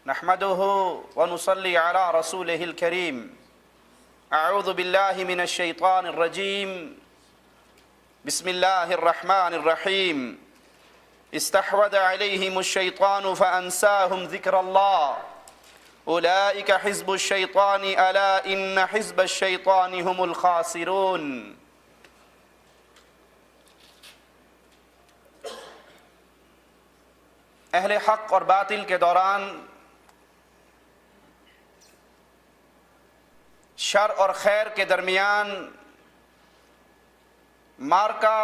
نحمده ونصلي على رسوله الكريم. أعوذ بالله من الشيطان الرجيم. بسم الله الرحمن الرحيم. استحوذ عليهم الشيطان فأنساهم ذكر الله. أولئك حزب الشيطان ألا إن حزب الشيطان هم الخاسرون. اہل حق اور باطل کے دوران شر اور خیر کے درمیان معرکہ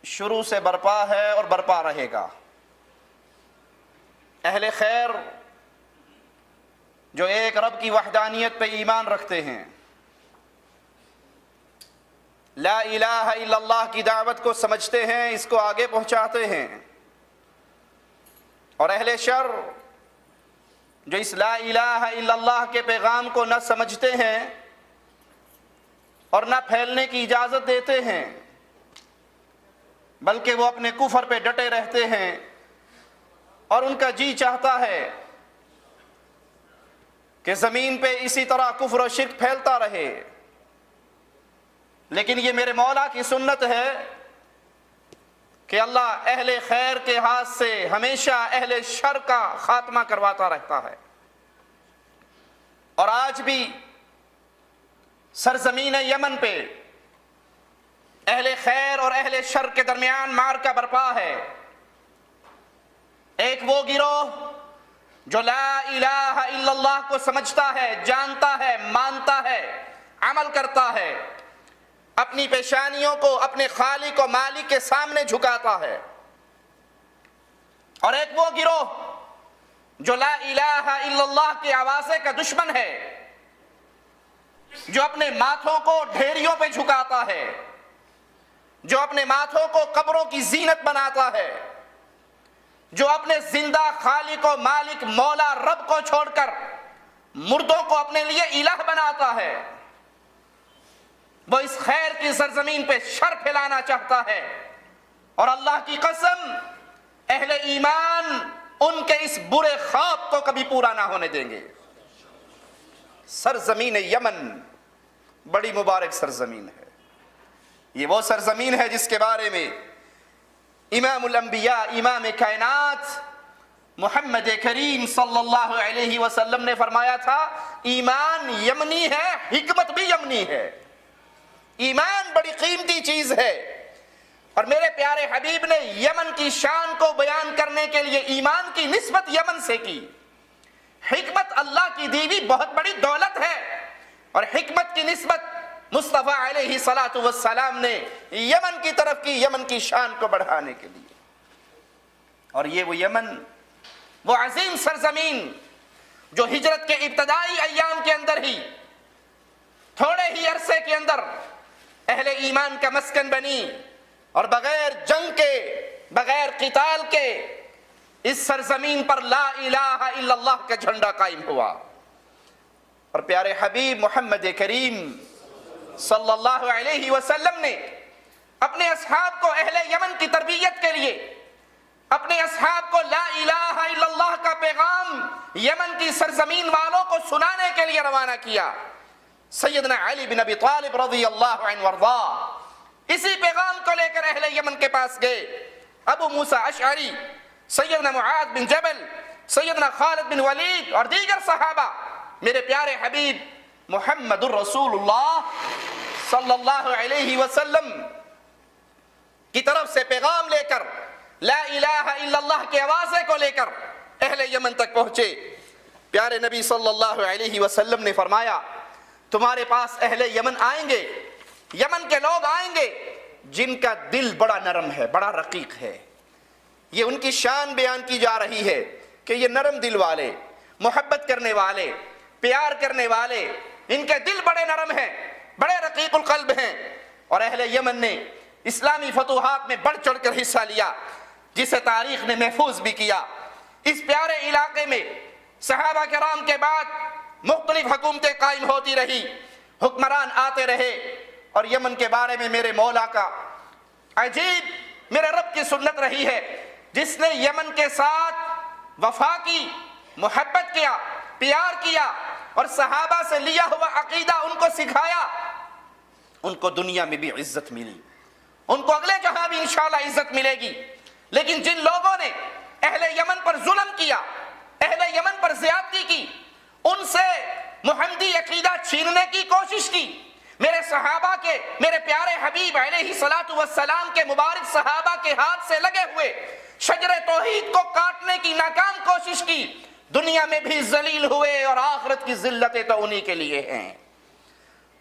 شروع سے برپا ہے اور برپا رہے گا. اہل خیر جو ایک رب کی وحدانیت پہ ایمان رکھتے ہیں، لا الہ الا اللہ کی دعوت کو سمجھتے ہیں، اس کو آگے پہنچاتے ہیں، اور اہل شر جو اس لا الہ الا اللہ کے پیغام کو نہ سمجھتے ہیں اور نہ پھیلنے کی اجازت دیتے ہیں، بلکہ وہ اپنے کفر پہ ڈٹے رہتے ہیں اور ان کا جی چاہتا ہے کہ زمین پہ اسی طرح کفر و شرک پھیلتا رہے. لیکن یہ میرے مولا کی سنت ہے کہ اللہ اہل خیر کے ہاتھ سے ہمیشہ اہل شر کا خاتمہ کرواتا رہتا ہے. اور آج بھی سرزمین یمن پہ اہل خیر اور اہل شر کے درمیان معرکہ برپا ہے. ایک وہ گروہ جو لا الہ الا اللہ کو سمجھتا ہے، جانتا ہے، مانتا ہے، عمل کرتا ہے، اپنی پیشانیوں کو اپنے خالق و مالک کے سامنے جھکاتا ہے. اور ایک وہ گروہ جو لا الہ الا اللہ کے آوازے کا دشمن ہے، جو اپنے ماتھوں کو ڈھیریوں پہ جھکاتا ہے، جو اپنے ماتھوں کو قبروں کی زینت بناتا ہے، جو اپنے زندہ خالق و مالک مولا رب کو چھوڑ کر مردوں کو اپنے لیے الہ بناتا ہے. وہ اس خیر کی سرزمین پہ شر پھیلانا چاہتا ہے، اور اللہ کی قسم اہل ایمان ان کے اس برے خواب کو کبھی پورا نہ ہونے دیں گے. سرزمین یمن بڑی مبارک سرزمین ہے. یہ وہ سرزمین ہے جس کے بارے میں امام الانبیاء، امام کائنات محمد کریم صلی اللہ علیہ وسلم نے فرمایا تھا، ایمان یمنی ہے، حکمت بھی یمنی ہے. ایمان بڑی قیمتی چیز ہے، اور میرے پیارے حبیب نے یمن کی شان کو بیان کرنے کے لیے ایمان کی نسبت یمن سے کی. حکمت اللہ کی دی ہوئی بہت بڑی دولت ہے، اور حکمت کی نسبت مصطفیٰ علیہ الصلاۃ والسلام نے یمن کی طرف کی، یمن کی شان کو بڑھانے کے لیے. اور یہ وہ یمن، وہ عظیم سرزمین جو ہجرت کے ابتدائی ایام کے اندر ہی، تھوڑے ہی عرصے کے اندر اہل ایمان کا مسکن بنی، اور بغیر جنگ کے، بغیر قتال کے اس سرزمین پر لا الہ الا اللہ کا جھنڈا قائم ہوا. اور پیارے حبیب محمد کریم صلی اللہ علیہ وسلم نے اپنے اصحاب کو اہل یمن کی تربیت کے لیے، اپنے اصحاب کو لا الہ الا اللہ کا پیغام یمن کی سرزمین والوں کو سنانے کے لیے روانہ کیا. سیدنا علی بن ابی طالب رضی اللہ عنہ وارضاہ اسی پیغام کو لے کر اہل یمن کے پاس گئے. ابو موسیٰ اشعری، سیدنا معاذ بن جبل، سیدنا خالد بن ولید اور دیگر صحابہ میرے پیارے حبیب محمد الرسول اللہ صلی اللہ علیہ وسلم کی طرف سے پیغام لے کر، لا الہ الا اللہ کے آوازے کو لے کر اہل یمن تک پہنچے. پیارے نبی صلی اللہ علیہ وسلم نے فرمایا، تمہارے پاس اہل یمن آئیں گے، یمن کے لوگ آئیں گے جن کا دل بڑا نرم ہے، بڑا رقیق ہے. یہ ان کی شان بیان کی جا رہی ہے کہ یہ نرم دل والے، محبت کرنے والے، پیار کرنے والے، ان کے دل بڑے نرم ہیں، بڑے رقیق القلب ہیں. اور اہل یمن نے اسلامی فتوحات میں بڑھ چڑھ کر حصہ لیا، جسے تاریخ نے محفوظ بھی کیا. اس پیارے علاقے میں صحابہ کرام کے بعد مختلف حکومتیں قائم ہوتی رہی، حکمران آتے رہے. اور یمن کے بارے میں میرے مولا کا عجیب، میرے رب کی سنت رہی ہے، جس نے یمن کے ساتھ وفا کی، محبت کیا, پیار کیا اور صحابہ سے لیا ہوا عقیدہ ان کو سکھایا, ان کو دنیا میں بھی عزت ملی, ان کو اگلے جہاں بھی انشاءاللہ عزت ملے گی. لیکن جن لوگوں نے اہل یمن پر ظلم کیا, اہل یمن پر زیادتی کی, ان سے محمدی عقیدہ چھیننے کی کوشش کی, میرے صحابہ کے, میرے پیارے حبیب علیہ الصلوۃ والسلام کے مبارک صحابہ کے ہاتھ سے لگے ہوئے شجر توحید کو کاٹنے کی ناکام کوشش کی, دنیا میں بھی ذلیل ہوئے اور آخرت کی ذلتیں تو انہی کے لیے ہیں.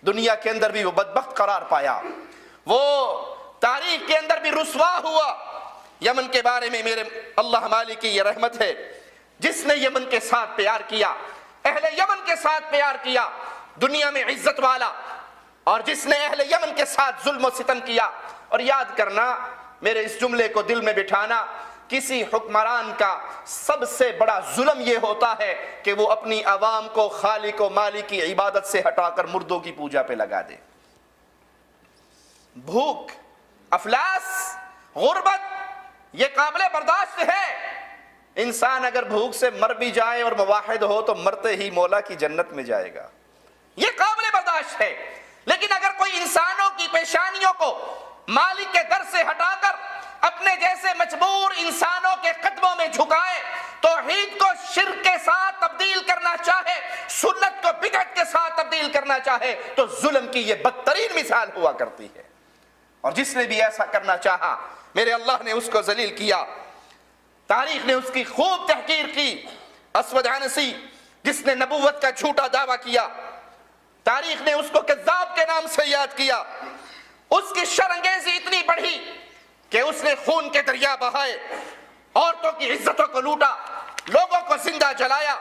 دنیا کے اندر بھی وہ بدبخت قرار پایا, وہ تاریخ کے اندر بھی رسوا ہوا. یمن کے بارے میں میرے اللہ مالک کی یہ رحمت ہے, جس نے یمن کے ساتھ پیار کیا, اہل یمن کے ساتھ پیار کیا, دنیا میں عزت والا, اور جس نے اہل یمن کے ساتھ ظلم و ستم کیا. اور یاد کرنا, میرے اس جملے کو دل میں بٹھانا, کسی حکمران کا سب سے بڑا ظلم یہ ہوتا ہے کہ وہ اپنی عوام کو خالق و مالک کی عبادت سے ہٹا کر مردوں کی پوجا پہ لگا دے. بھوک, افلاس, غربت یہ قابل برداشت ہے. انسان اگر بھوک سے مر بھی جائے اور موحد ہو تو مرتے ہی مولا کی جنت میں جائے گا, یہ قابل برداشت ہے. لیکن اگر کوئی انسانوں کی پیشانیوں کو مالک کے در سے ہٹا کر اپنے جیسے مجبور انسانوں کے قدموں میں جھکائے, توحید کو شرک کے ساتھ تبدیل کرنا چاہے, سنت کو بدعت کے ساتھ تبدیل کرنا چاہے, تو ظلم کی یہ بدترین مثال ہوا کرتی ہے. اور جس نے بھی ایسا کرنا چاہا, میرے اللہ نے اس کو ذلیل کیا. تاریخ نے اس کی خوب تحقیر کی. اسود عنسی جس نے نبوت کا جھوٹا دعویٰ کیا, تاریخ نے اس کو کذاب کے نام سے یاد کیا. اس کی شرانگیزی اتنی بڑھی کہ اس نے خون کے دریا بہائے, عورتوں کی عزتوں کو لوٹا, لوگوں کو زندہ جلایا.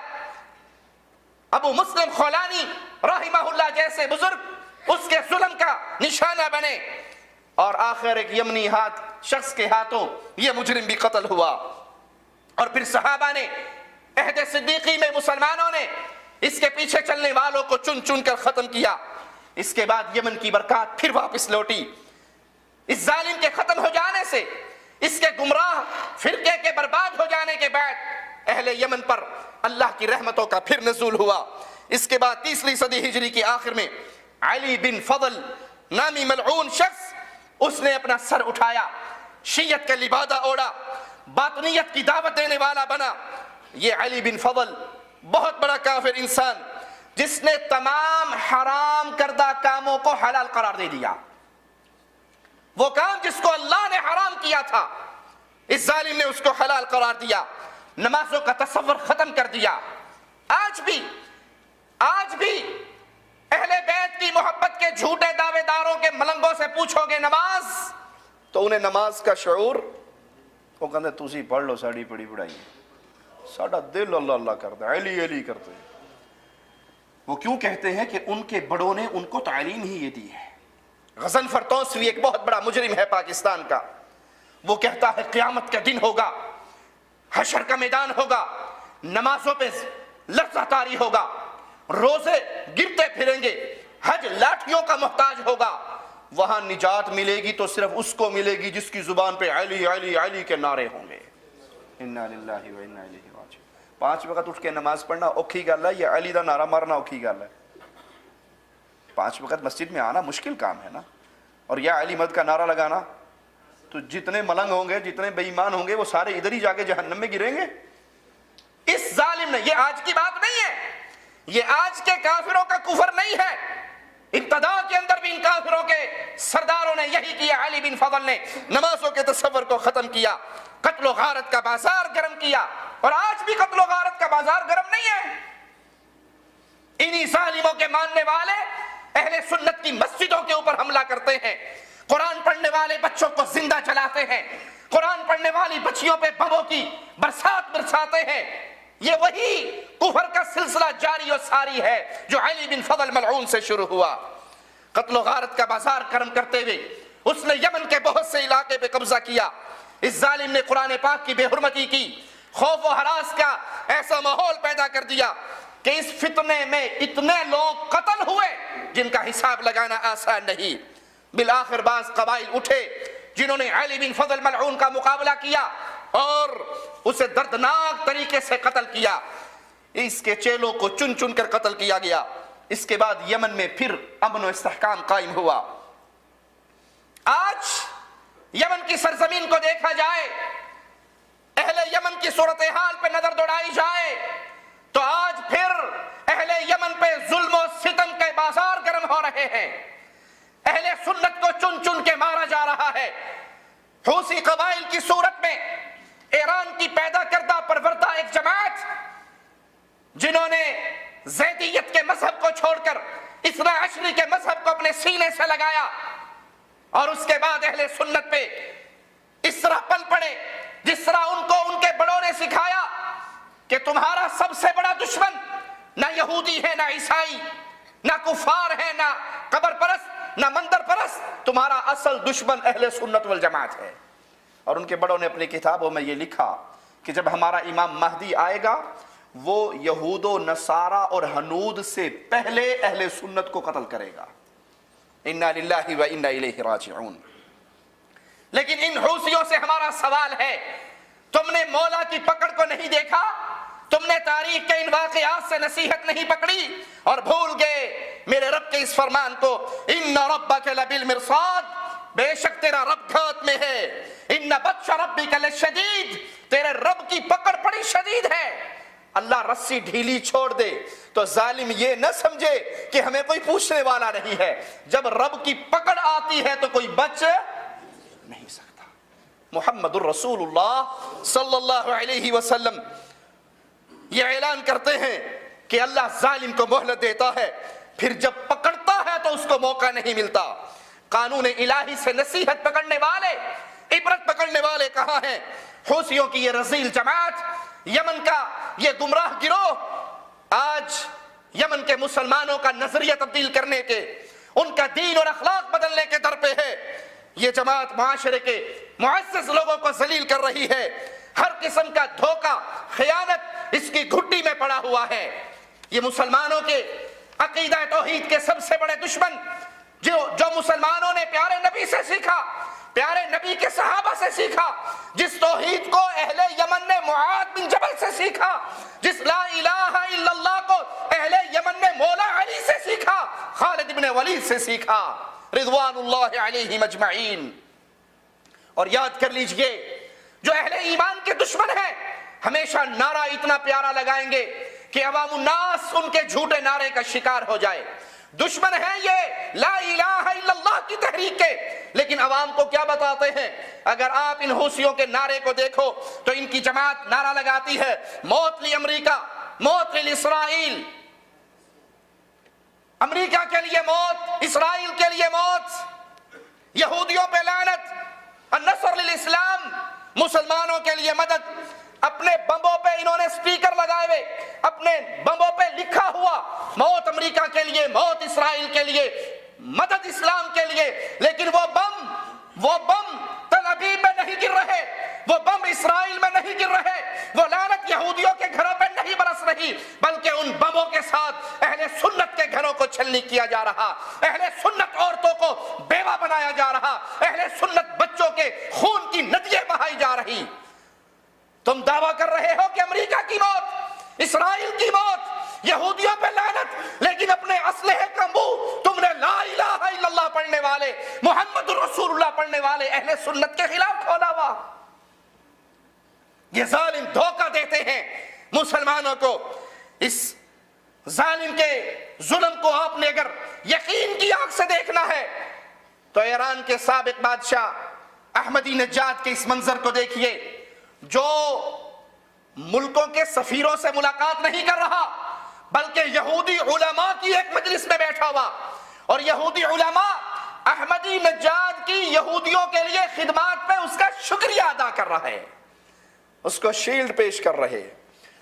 ابو مسلم خولانی رحمہ اللہ جیسے بزرگ اس کے ظلم کا نشانہ بنے, اور آخر ایک یمنی شخص کے ہاتھوں یہ مجرم بھی قتل ہوا. اور پھر صحابہ نے, عہد صدیقی میں مسلمانوں نے اس کے پیچھے چلنے والوں کو چن چن کر ختم کیا. اس کے بعد یمن کی برکات پھر واپس لوٹی. اس ظالم کے ختم ہو جانے سے, اس کے گمراہ فرقے کے برباد ہو جانے کے بعد اہل یمن پر اللہ کی رحمتوں کا پھر نزول ہوا. اس کے بعد 3 صدی ہجری کی آخر میں علی بن فضل نامی ملعون شخص, اس نے اپنا سر اٹھایا, شیعت کا لبادہ اوڑا, باطنیت کی دعوت دینے والا بنا. یہ علی بن فضل بہت بڑا کافر انسان, جس نے تمام حرام کردہ کاموں کو حلال قرار دے دیا. وہ کام جس کو اللہ نے حرام کیا تھا, اس ظالم نے اس کو حلال قرار دیا. نمازوں کا تصور ختم کر دیا. آج بھی اہل بیت کی محبت کے جھوٹے دعوے داروں کے ملنگوں سے پوچھو گے نماز, تو انہیں نماز کا شعور, وہ کہتے ہیں تسی پڑھ لو ساڑی پڑی پڑھائی, ساڑا دل اللہ اللہ کرتا ہے, علی علی کرتے ہیں. وہ کیوں کہتے ہیں کہ ان کے بڑوں نے ان کو تعلیم ہی یہ دی ہے. غضنفر توسوی ایک بہت بڑا مجرم ہے پاکستان کا, وہ کہتا ہے قیامت کا دن ہوگا, حشر کا میدان ہوگا, نمازوں پہ لفظ طاری ہوگا, روزے گرتے پھریں گے, حج لاٹھیوں کا محتاج ہوگا. وہاں نجات ملے گی تو صرف اس کو ملے گی جس کی زبان پہ علی علی علی کے نعرے ہوں گے. انا للہ و انا الیہ راجعون. 5 وقت اٹھ کے نماز پڑھنا اوکھی گل ہے, یہ علی دا نعرہ مارنا اوکھی گل ہے. 5 وقت مسجد میں آنا مشکل کام ہے نا, اور یا علی مد کا نعرہ لگانا, تو جتنے ملنگ ہوں گے, جتنے بے ایمان ہوں گے, وہ سارے ادھر ہی جا کے جہنم میں گریں گے. اس ظالم نے, یہ آج کی بات نہیں ہے, یہ آج کے کافروں کا کفر نہیں ہے, ابتدا کے اندر بھی ان کافروں کے سرداروں نے یہی کیا. علی بن فضل نے نمازوں کے تصور کو ختم کیا, قتل و غارت کا بازار گرم کیا, اور آج بھی قتل و غارت کا بازار گرم نہیں ہے. انہی ظالموں کے ماننے والے اہل سنت کی مسجدوں کے اوپر حملہ کرتے ہیں, قرآن پڑھنے والے بچوں کو زندہ جلاتے ہیں, قرآن پڑھنے والی بچیوں پہ بموں کی برسات برساتے ہیں. یہ وہی کفر کا سلسلہ جاری و ساری ہے جو علی بن فضل ملعون سے شروع ہوا. قتل و غارت کا بازار گرم کرتے ہوئے اس نے یمن کے بہت سے علاقے پہ قبضہ کیا. اس ظالم نے قرآن پاک کی بے حرمتی کی, خوف و ہراس کا ایسا ماحول پیدا کر دیا کہ اس فتنے میں اتنے لوگ قتل ہوئے جن کا حساب لگانا آسان نہیں. بالآخر بعض قبائل اٹھے جنہوں نے علی بن فضل ملعون کا مقابلہ کیا اور اسے دردناک طریقے سے قتل کیا. اس کے چیلوں کو چن چن کر قتل کیا گیا. اس کے بعد یمن میں پھر امن و استحکام قائم ہوا. آج یمن کی سرزمین کو دیکھا جائے, اہل یمن کی صورتحال پہ نظر دوڑائی جائے تو آج پھر اہل یمن پہ ظلم و ستم کے بازار گرم ہو رہے ہیں. اہل سنت کو چن چن کے مارا جا رہا ہے. حوثی قبائل کی صورت میں ایران کی پیدا کردہ پروردہ ایک جماعت جنہوں نے زیدیت کے مذہب کو چھوڑ کر اثنا عشری کے مذہب کو اپنے سینے سے لگایا, اور اس کے بعد اہل سنت پہ اس طرح پل پڑے جس طرح ان کو ان کے بڑوں نے سکھایا کہ تمہارا سب سے بڑا دشمن نہ یہودی ہے, نہ عیسائی, نہ کفار ہے, نہ قبر پرست, نہ مندر پرست, تمہارا اصل دشمن اہل سنت والجماعت ہے. اور ان کے بڑوں نے اپنی کتابوں میں یہ لکھا کہ جب ہمارا امام مہدی آئے گا وہ یہود و نصارہ اور ہنود سے پہلے اہل سنت کو قتل کرے گا. انا للہ و انا الیہ راجعون. لیکن ان حوثیوں سے ہمارا سوال ہے, تم نے مولا کی پکڑ کو نہیں دیکھا, تم نے تاریخ کے ان واقعات سے نصیحت نہیں پکڑی اور بھول گئے میرے رب کے اس فرمان کو, ان ربک لبالمرصاد, بے شک تیرا رب گھات میں ہے, ان بطش ربک لشدید, تیرے رب کی پکڑ بڑی شدید ہے. اللہ رسی ڈھیلی چھوڑ دے تو ظالم یہ نہ سمجھے کہ ہمیں کوئی پوچھنے والا نہیں ہے. جب رب کی پکڑ آتی ہے تو کوئی بچ نہیں سکتا. محمد الرسول اللہ صلی اللہ علیہ وسلم یہ اعلان کرتے ہیں کہ اللہ ظالم کو مہلت دیتا ہے, پھر جب پکڑتا ہے تو اس کو موقع نہیں ملتا. قانون الہی سے نصیحت پکڑنے والے, عبرت پکڑنے والے کہاں ہیں؟ حوثیوں کی یہ رذیل جماعت, یمن کا یہ گمراہ گروہ آج یمن کے مسلمانوں کا نظریہ تبدیل کرنے کے, ان کا دین اور اخلاق بدلنے کے در پہ ہے. یہ جماعت معاشرے کے معزز لوگوں کو ذلیل کر رہی ہے. ہر قسم کا دھوکہ, خیانت اس کی گھٹی میں پڑا ہوا ہے. یہ مسلمانوں کے عقیدہ توحید کے سب سے بڑے دشمن جو مسلمانوں نے پیارے نبی سے سیکھا, پیارے نبی کے صحابہ سے سیکھا, جس توحید کو اہل یمن نے معاذ بن جبل سے سیکھا, جس لا الہ الا اللہ کو اہل یمن نے مولا علی سے سیکھا, خالد بن ولید سے سیکھا, رضوان اللہ علیہم اجمعین. اور یاد کر لیجئے جو اہل ایمان کے دشمن ہیں ہمیشہ نعرہ اتنا پیارا لگائیں گے کہ عوام الناس ان کے جھوٹے نعرے کا شکار ہو جائے. دشمن ہیں یہ لا الہ الا اللہ کی تحریک کے, لیکن عوام کو کیا بتاتے ہیں؟ اگر آپ ان حوثیوں کے نعرے کو دیکھو تو ان کی جماعت نعرہ لگاتی ہے موت لی امریکہ, موت لی اسرائیل, امریکہ کے لیے موت, اسرائیل کے لیے موت, یہودیوں پہ لعنت, النصر للاسلام, مسلمانوں کے لیے مدد. اپنے بمبوں پہ انہوں نے سپیکر لگائے ہوئے, اپنے بمبوں پہ لکھا ہوا موت امریکہ کے لیے, موت اسرائیل کے لیے, مدد اسلام کے لیے. لیکن وہ بم تل ابیب میں نہیں گر رہے, وہ بم اسرائیل میں نہیں گر رہے, وہ لعنت یہودیوں کے گھروں پہ نہیں برس رہی, بلکہ ان بموں کے ساتھ اہل سنت کے گھروں کو چھلنی کیا جا رہا, اہل سنت عورتوں کو بیوہ بنایا جا رہا, اہل سنت بچوں کے خون کی ندیاں بہائی جا رہی. تم دعویٰ کر رہے ہو کہ امریکہ کی موت, اسرائیل کی موت, یہودیوں پہ لعنت, لیکن اپنے اسلحے کا منہ تم نے لا الہ الا اللہ پڑھنے والے, محمد رسول اللہ پڑھنے والے اہل سنت کے خلاف کھولا ہوا. یہ ظالم دھوکہ دیتے ہیں مسلمانوں کو. اس ظالم کے ظلم کو آپ نے اگر یقین کی آنکھ سے دیکھنا ہے تو ایران کے سابق بادشاہ احمدی نژاد کے اس منظر کو دیکھیے, جو ملکوں کے سفیروں سے ملاقات نہیں کر رہا بلکہ یہودی علماء کی ایک مجلس میں بیٹھا ہوا, اور یہودی علماء احمدی نژاد کی یہودیوں کے لیے خدمات پہ اس کا شکریہ ادا کر رہا ہے, اس کو شیلڈ پیش کر رہے,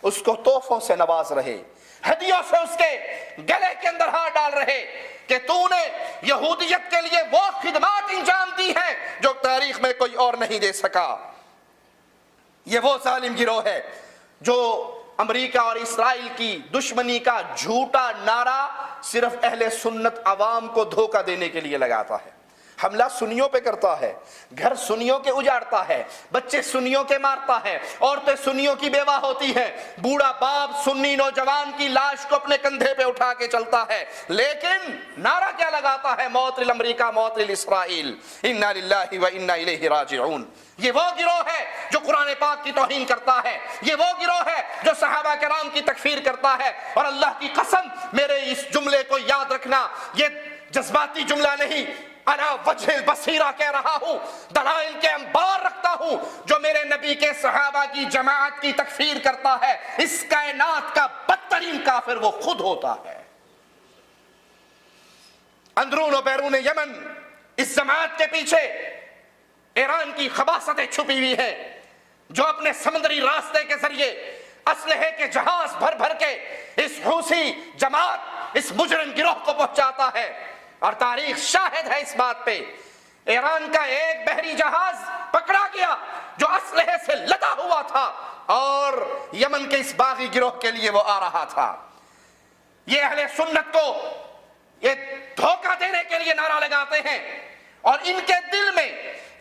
اس کو تحفوں سے نواز رہے, ہدیوں سے اس کے گلے کے اندر ہاتھ ڈال رہے کہ تو نے یہودیت کے لیے وہ خدمات انجام دی ہیں جو تاریخ میں کوئی اور نہیں دے سکا. یہ وہ ظالم گروہ ہے جو امریکہ اور اسرائیل کی دشمنی کا جھوٹا نعرہ صرف اہل سنت عوام کو دھوکہ دینے کے لیے لگاتا ہے. حملہ سنیوں پہ کرتا ہے، گھر سنیوں کے اجاڑتا ہے، بچے سنیوں کے مارتا ہے، عورتیں سنیوں کی بیوہ ہوتی ہے، بوڑھا باپ سنی نوجوان کی لاش کو اپنے کندھے پہ اٹھا کے چلتا ہے، لیکن نعرہ کیا لگاتا ہے؟ موت لامریکہ، موت لاسرائیل، انا للہ و انا الیہ راجعون۔ یہ وہ گروہ ہے جو قرآن پاک کی توہین کرتا ہے، یہ وہ گروہ ہے جو صحابہ کرام کی تکفیر کرتا ہے۔ اور اللہ کی قسم، میرے اس جملے کو یاد رکھنا، یہ جذباتی جملہ نہیں، انا وجہ البصیرہ کہہ رہا ہوں، دلائل کے انبار رکھتا ہوں۔ جو میرے نبی کے صحابہ کی جماعت کی تکفیر کرتا ہے، اس کائنات کا بدترین کافر وہ خود ہوتا ہے۔ اندرون و بیرون یمن اس جماعت کے پیچھے ایران کی خباثتیں چھپی ہوئی ہیں، جو اپنے سمندری راستے کے ذریعے اسلحے کے جہاز بھر بھر کے اس حوثی جماعت، اس مجرم گروہ کو پہنچاتا ہے۔ اور تاریخ شاہد ہے اس بات پہ، ایران کا ایک بحری جہاز پکڑا گیا جو اسلحے سے لدا ہوا تھا اور یمن کے اس باغی گروہ کے لیے وہ آ رہا تھا۔ یہ اہل سنت کو یہ دھوکہ دینے کے لیے نعرہ لگاتے ہیں، اور ان کے دل میں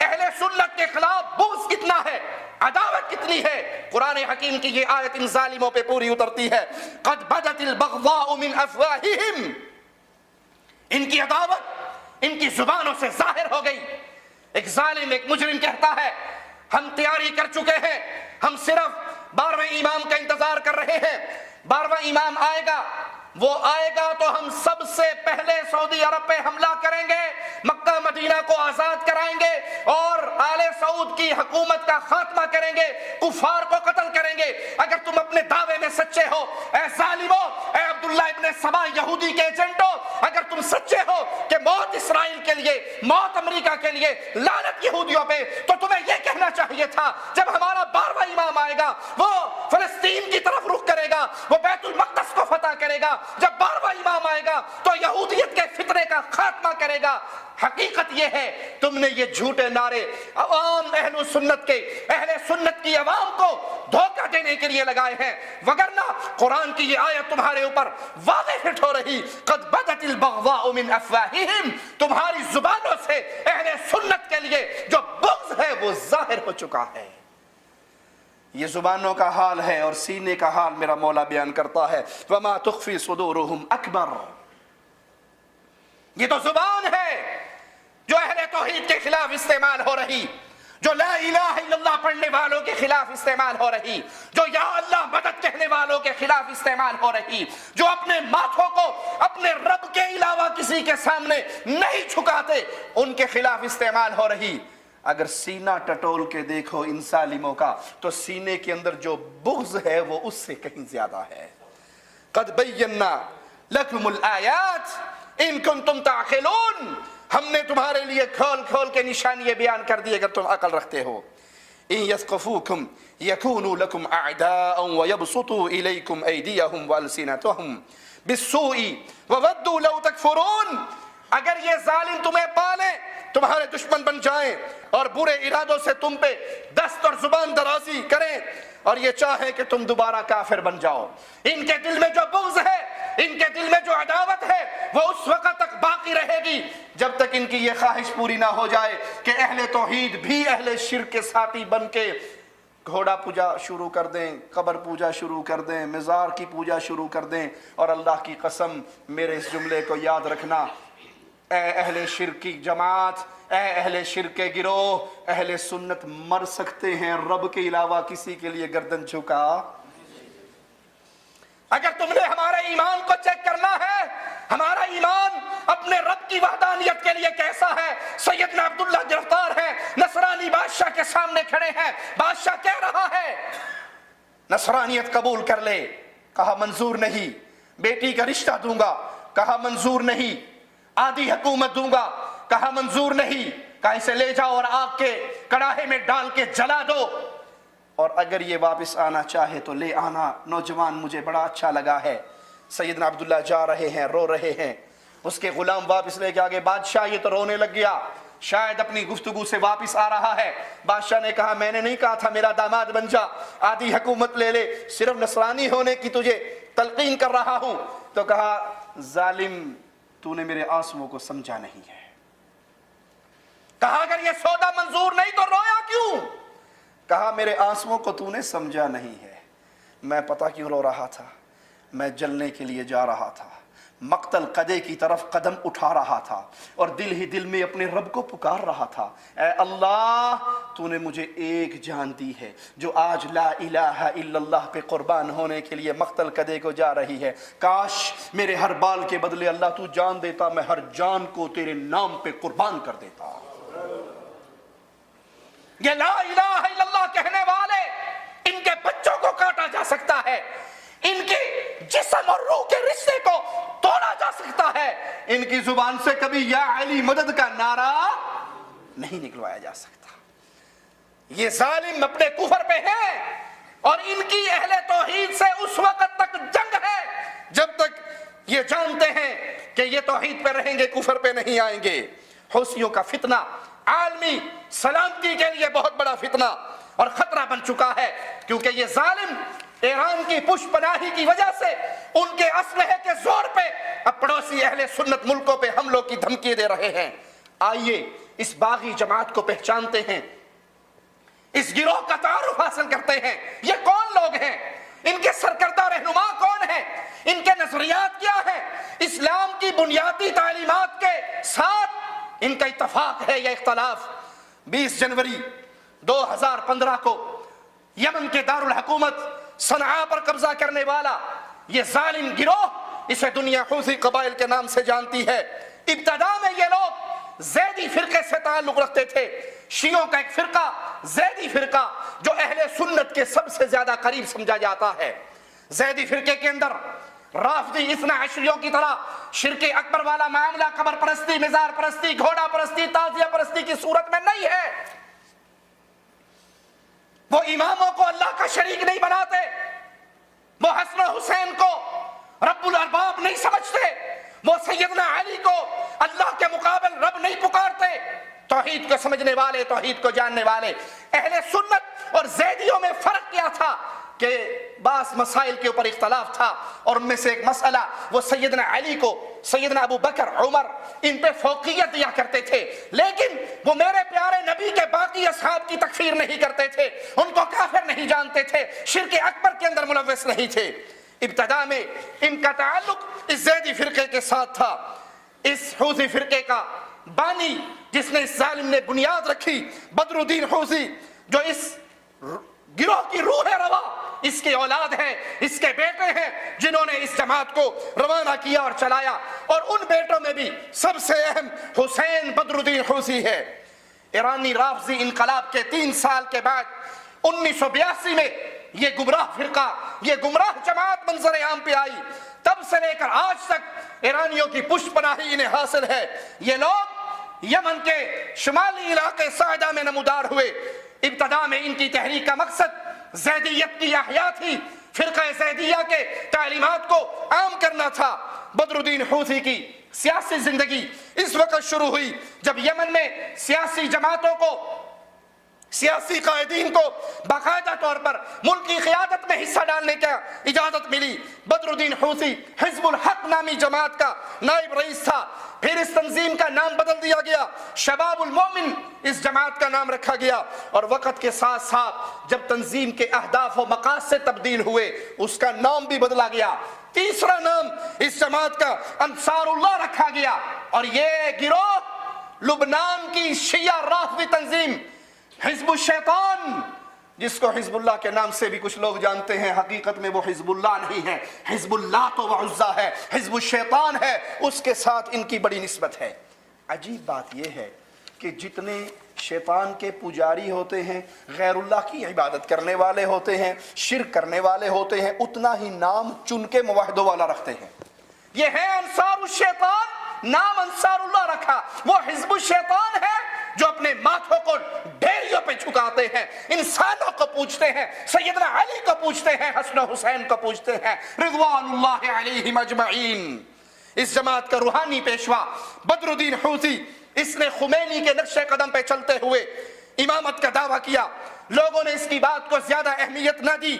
اہل سنت کے خلاف بغض کتنا ہے، عداوت کتنی ہے۔ قرآن حکیم کی یہ آیت ان ظالموں پہ پوری اترتی ہے، قد بدت البغضاء من افواہہم، ان کی عداوت ان کی زبانوں سے ظاہر ہو گئی۔ ایک ظالم، ایک مجرم کہتا ہے ہم تیاری کر چکے ہیں، ہم صرف 12ویں امام کا انتظار کر رہے ہیں، 12واں امام آئے گا، وہ آئے گا تو ہم سب سے پہلے سعودی عرب پہ حملہ کریں گے، مکہ مدینہ کو آزاد کرائیں گے اور آل سعود کی حکومت کا خاتمہ کریں گے، کفار کو قتل کریں گے۔ اگر تم اپنے دعوے میں سچے ہو اے ظالمو، اے عبداللہ ابن سبا یہودی کے ایجنٹو، اگر تم سچے ہو کہ موت اسرائیل کے لیے، موت امریکہ کے لیے، لعنت یہودیوں پہ، تو تمہیں یہ کہنا چاہیے تھا جب ہمارا 12واں امام آئے گا وہ فلسطین کی طرف رخ کرے گا، وہ بیت المقدس کو فتح کرے گا، جب 12واں امام آئے گا تو یہودیت کے فتنے کا خاتمہ کرے گا۔ حقیقت یہ ہے تم نے یہ جھوٹے نعرے عوام اہل سنت کے، اہل سنت کی عوام کو دھوکہ دینے کے لیے لگائے ہیں، وگرنہ قرآن کی یہ آیت تمہارے اوپر واضح فٹ ہو رہی، قد بدت البغضاء من افواہہم، تمہاری زبانوں سے اہل سنت کے لیے جو بغض ہے وہ ظاہر ہو چکا ہے۔ یہ زبانوں کا حال ہے اور سینے کا حال میرا مولا بیان کرتا ہے، وما تخفی صدورہم اکبر۔ یہ تو زبان ہے جو اہل توحید کے خلاف استعمال ہو رہی، جو لا الہ الا اللہ پڑھنے والوں کے خلاف استعمال ہو رہی، جو یا اللہ مدد کہنے والوں کے خلاف استعمال ہو رہی، جو اپنے ماتھوں کو اپنے رب کے علاوہ کسی کے سامنے نہیں جھکاتے، ان کے خلاف استعمال ہو رہی۔ اگر سینہ ٹٹول کے دیکھو ان ظالموں کا تو سینے کے اندر جو بغض ہے وہ اس سے کہیں زیادہ ہے۔ قد بینا لکم الآیات ان کنتم تعقلون، ہم نے تمہارے لیے کھول کھول کے نشانیاں بیان کر دی اگر تم عقل رکھتے ہو۔ ان یثقفوکم یکونوا لکم اعداء ویبسطوا الیکم ایدیہم والسنتہم بالسوء وودوا لو تکفرون، اگر یہ ظالم تمہیں پالیں، تمہارے دشمن بن جائیں اور برے ارادوں سے تم پہ دست اور زبان درازی کریں اور یہ چاہیں کہ تم دوبارہ کافر بن جاؤ، ان کے دل میں جو بغض ہے، ان کے دل میں جو عداوت ہے وہ اس وقت تک باقی رہے گی جب تک ان کی یہ خواہش پوری نہ ہو جائے کہ اہل توحید بھی اہل شرک کے ساتھی بن کے گھوڑا پوجا شروع کر دیں، قبر پوجا شروع کر دیں، مزار کی پوجا شروع کر دیں۔ اور اللہ کی قسم میرے اس جملے کو یاد رکھنا، اے اہل شرک کی جماعت، اے اہل شرک کے گروہ، اہل سنت مر سکتے ہیں، رب کے علاوہ کسی کے لیے گردن جھکا۔ اگر تم نے ہمارے ایمان کو چیک کرنا ہے، ہمارا ایمان اپنے رب کی وحدانیت کے لیے کیسا ہے، سیدنا عبداللہ گرفتار ہے، نصرانی بادشاہ کے سامنے کھڑے ہیں، بادشاہ کہہ رہا ہے نصرانیت قبول کر لے، کہا منظور نہیں، بیٹی کا رشتہ دوں گا، کہا منظور نہیں، آدھی حکومت دوں گا، کہا منظور نہیں، کہا اسے لے جاؤ اور آگ کے کڑاہے میں ڈال کے جلا دو، اور اگر یہ واپس آنا چاہے تو لے آنا، نوجوان مجھے بڑا اچھا لگا ہے۔ سیدنا عبداللہ جا رہے ہیں، رو رہے ہیں، اس کے غلام واپس لے کے آگے، بادشاہ یہ تو رونے لگ گیا، شاید اپنی گفتگو سے واپس آ رہا ہے۔ بادشاہ نے کہا میں نے نہیں کہا تھا میرا داماد بن جا، آدھی حکومت لے لے، صرف نصرانی ہونے کی تجھے تلقین کر رہا ہوں۔ تو کہا ظالم تو نے میرے آنسوؤں کو سمجھا نہیں ہے، کہا اگر یہ سودا منظور نہیں تو رویا کیوں؟ کہا میرے آنسوؤں کو تو نے سمجھا نہیں ہے، میں پتہ کیوں رو رہا تھا، میں جلنے کے لیے جا رہا تھا، مقتل قدے کی طرف قدم اٹھا رہا تھا اور دل ہی دل میں اپنے رب کو پکار رہا تھا، اے اللہ تو نے مجھے ایک جان دی ہے جو آج لا الہ الا اللہ پہ قربان ہونے کے لیے مقتل قدے کو جا رہی ہے، کاش میرے ہر بال کے بدلے اللہ تو جان دیتا، میں ہر جان کو تیرے نام پہ قربان کر دیتا۔ یہ لا الہ الا اللہ کہنے والے، ان کے بچوں کو کاٹا جا سکتا ہے، ان کی جسم اور روح کے رشتے کو توڑا جا سکتا ہے، ان کی زبان سے کبھی یا علی مدد کا نعرہ نہیں نکلوایا جا سکتا۔ یہ ظالم اپنے کفر پہ ہیں اور ان کی اہل توحید سے اس وقت تک جنگ ہے جب تک یہ جانتے ہیں کہ یہ توحید پہ رہیں گے، کفر پہ نہیں آئیں گے۔ حوثیوں کا فتنہ عالمی سلامتی کے لیے بہت بڑا فتنہ اور خطرہ بن چکا ہے، کیونکہ یہ ظالم ایران کی پشت پناہی کی وجہ سے ان کے اسلحے کے زور پہ اب پڑوسی اہل سنت ملکوں پہ حملوں کی دھمکی دے رہے ہیں۔ آئیے اس باغی جماعت کو پہچانتے ہیں، اس گروہ کا تعارف حاصل کرتے ہیں۔ یہ کون لوگ ہیں؟ ان کے سرکردہ رہنما کون ہیں؟ ان کے نظریات کیا ہیں؟ اسلام کی بنیادی تعلیمات کے ساتھ ان کا اتفاق ہے یا اختلاف؟ 20 جنوری 2015 کو یمن کے دارالحکومت صنعاء پر قبضہ کرنے والا یہ ظالم گروہ، اسے دنیا حوثی قبائل کے نام سے جانتی ہے، ابتدا میں یہ لوگ زیدی فرقے سے تعلق رکھتے تھے، شیعوں کا ایک فرقہ، زیدی فرقہ جو اہل سنت کے سب سے زیادہ قریب سمجھا جاتا ہے۔ زیدی فرقے کے اندر رافضی اثنا عشریوں کی طرح شرک اکبر والا معاملہ قبر پرستی، مزار پرستی، گھوڑا پرستی، تعزیہ پرستی کی صورت میں نہیں ہے۔ وہ اماموں کو اللہ کا شریک نہیں بناتے، وہ حسن و حسین کو رب الارباب نہیں سمجھتے، وہ سیدنا علی کو اللہ کے مقابل رب نہیں پکارتے۔ توحید کو سمجھنے والے، توحید کو جاننے والے اہل سنت اور زیدیوں میں فرق کیا تھا کہ بعض مسائل کے اوپر اختلاف تھا، اور ان میں سے ایک مسئلہ وہ سیدنا علی کو، سیدنا ابو بکر، عمر، ان پہ فوقیت دیا کرتے تھے، لیکن وہ میرے پیارے نبی کے باقی اصحاب کی تکفیر نہیں کرتے تھے، ان کو کافر نہیں جانتے تھے، شرک اکبر کے اندر ملوث نہیں تھے۔ ابتدا میں ان کا تعلق اس زیدی فرقے کے ساتھ تھا۔ اس حوثی فرقے کا بانی جس نے اس ظالم نے بنیاد رکھی، بدر الدین حوثی، جو اس گروہ کی روح روا، اس کی اولاد ہیں، اس کے بیٹے ہیں جنہوں نے اس جماعت کو روانہ کیا اور چلایا، اور ان بیٹوں میں بھی سب سے اہم حسین بدر الدین حوثی ہے۔ ایرانی رافضی انقلاب کے 3 سال کے بعد 1982 میں یہ گمراہ فرقہ، یہ گمراہ جماعت منظر عام پہ آئی، تب سے لے کر آج تک ایرانیوں کی پشت پناہی انہیں حاصل ہے۔ یہ لوگ یمن کے شمالی علاقے صعدہ میں نمودار ہوئے۔ ابتدا میں ان کی تحریک کا مقصد زیدیت کی احیا تھی، فرقہ زیدیہ کے تعلیمات کو عام کرنا تھا۔ بدر الدین حوثی کی سیاسی زندگی اس وقت شروع ہوئی جب یمن میں سیاسی جماعتوں کو، سیاسی قائدین کو باقاعدہ طور پر ملک کی قیادت میں حصہ ڈالنے کا اجازت ملی۔ بدر الدین حوثی حزب الحق نامی جماعت کا نائب رئیس تھا، پھر اس تنظیم کا نام بدل دیا گیا، شباب المؤمن اس جماعت کا نام رکھا گیا، اور وقت کے ساتھ ساتھ جب تنظیم کے اہداف و مقاصد سے تبدیل ہوئے اس کا نام بھی بدلا گیا۔ تیسرا نام اس جماعت کا انصار اللہ رکھا گیا، اور یہ گروہ لبنان کی شیعہ رافضی تنظیم حزب الشیطان، جس کو حزب اللہ کے نام سے بھی کچھ لوگ جانتے ہیں، حقیقت میں وہ حزب اللہ نہیں ہے، حزب اللہ تو وعزہ ہے، حزب الشیطان ہے، اس کے ساتھ ان کی بڑی نسبت ہے۔ عجیب بات یہ ہے کہ جتنے شیطان کے پجاری ہوتے ہیں، غیر اللہ کی عبادت کرنے والے ہوتے ہیں، شرک کرنے والے ہوتے ہیں، اتنا ہی نام چن کے موحدوں والا رکھتے ہیں۔ یہ ہے انصار الشیطان، نام انصار اللہ رکھا، وہ حزب الشیطان ہے جو اپنے ماتھوں کو ڈھیریوں پہ جھکاتے ہیں، انسانوں کو پوچھتے ہیں، سیدنا علی کو پوچھتے ہیں، حسن و حسین کو پوچھتے ہیں رضوان اللہ علیہم اجمعین۔ اس جماعت کا روحانی پیشوا بدر الدین حوثی، اس نے خمینی کے نقش قدم پہ چلتے ہوئے امامت کا دعویٰ کیا۔ لوگوں نے اس کی بات کو زیادہ اہمیت نہ دی،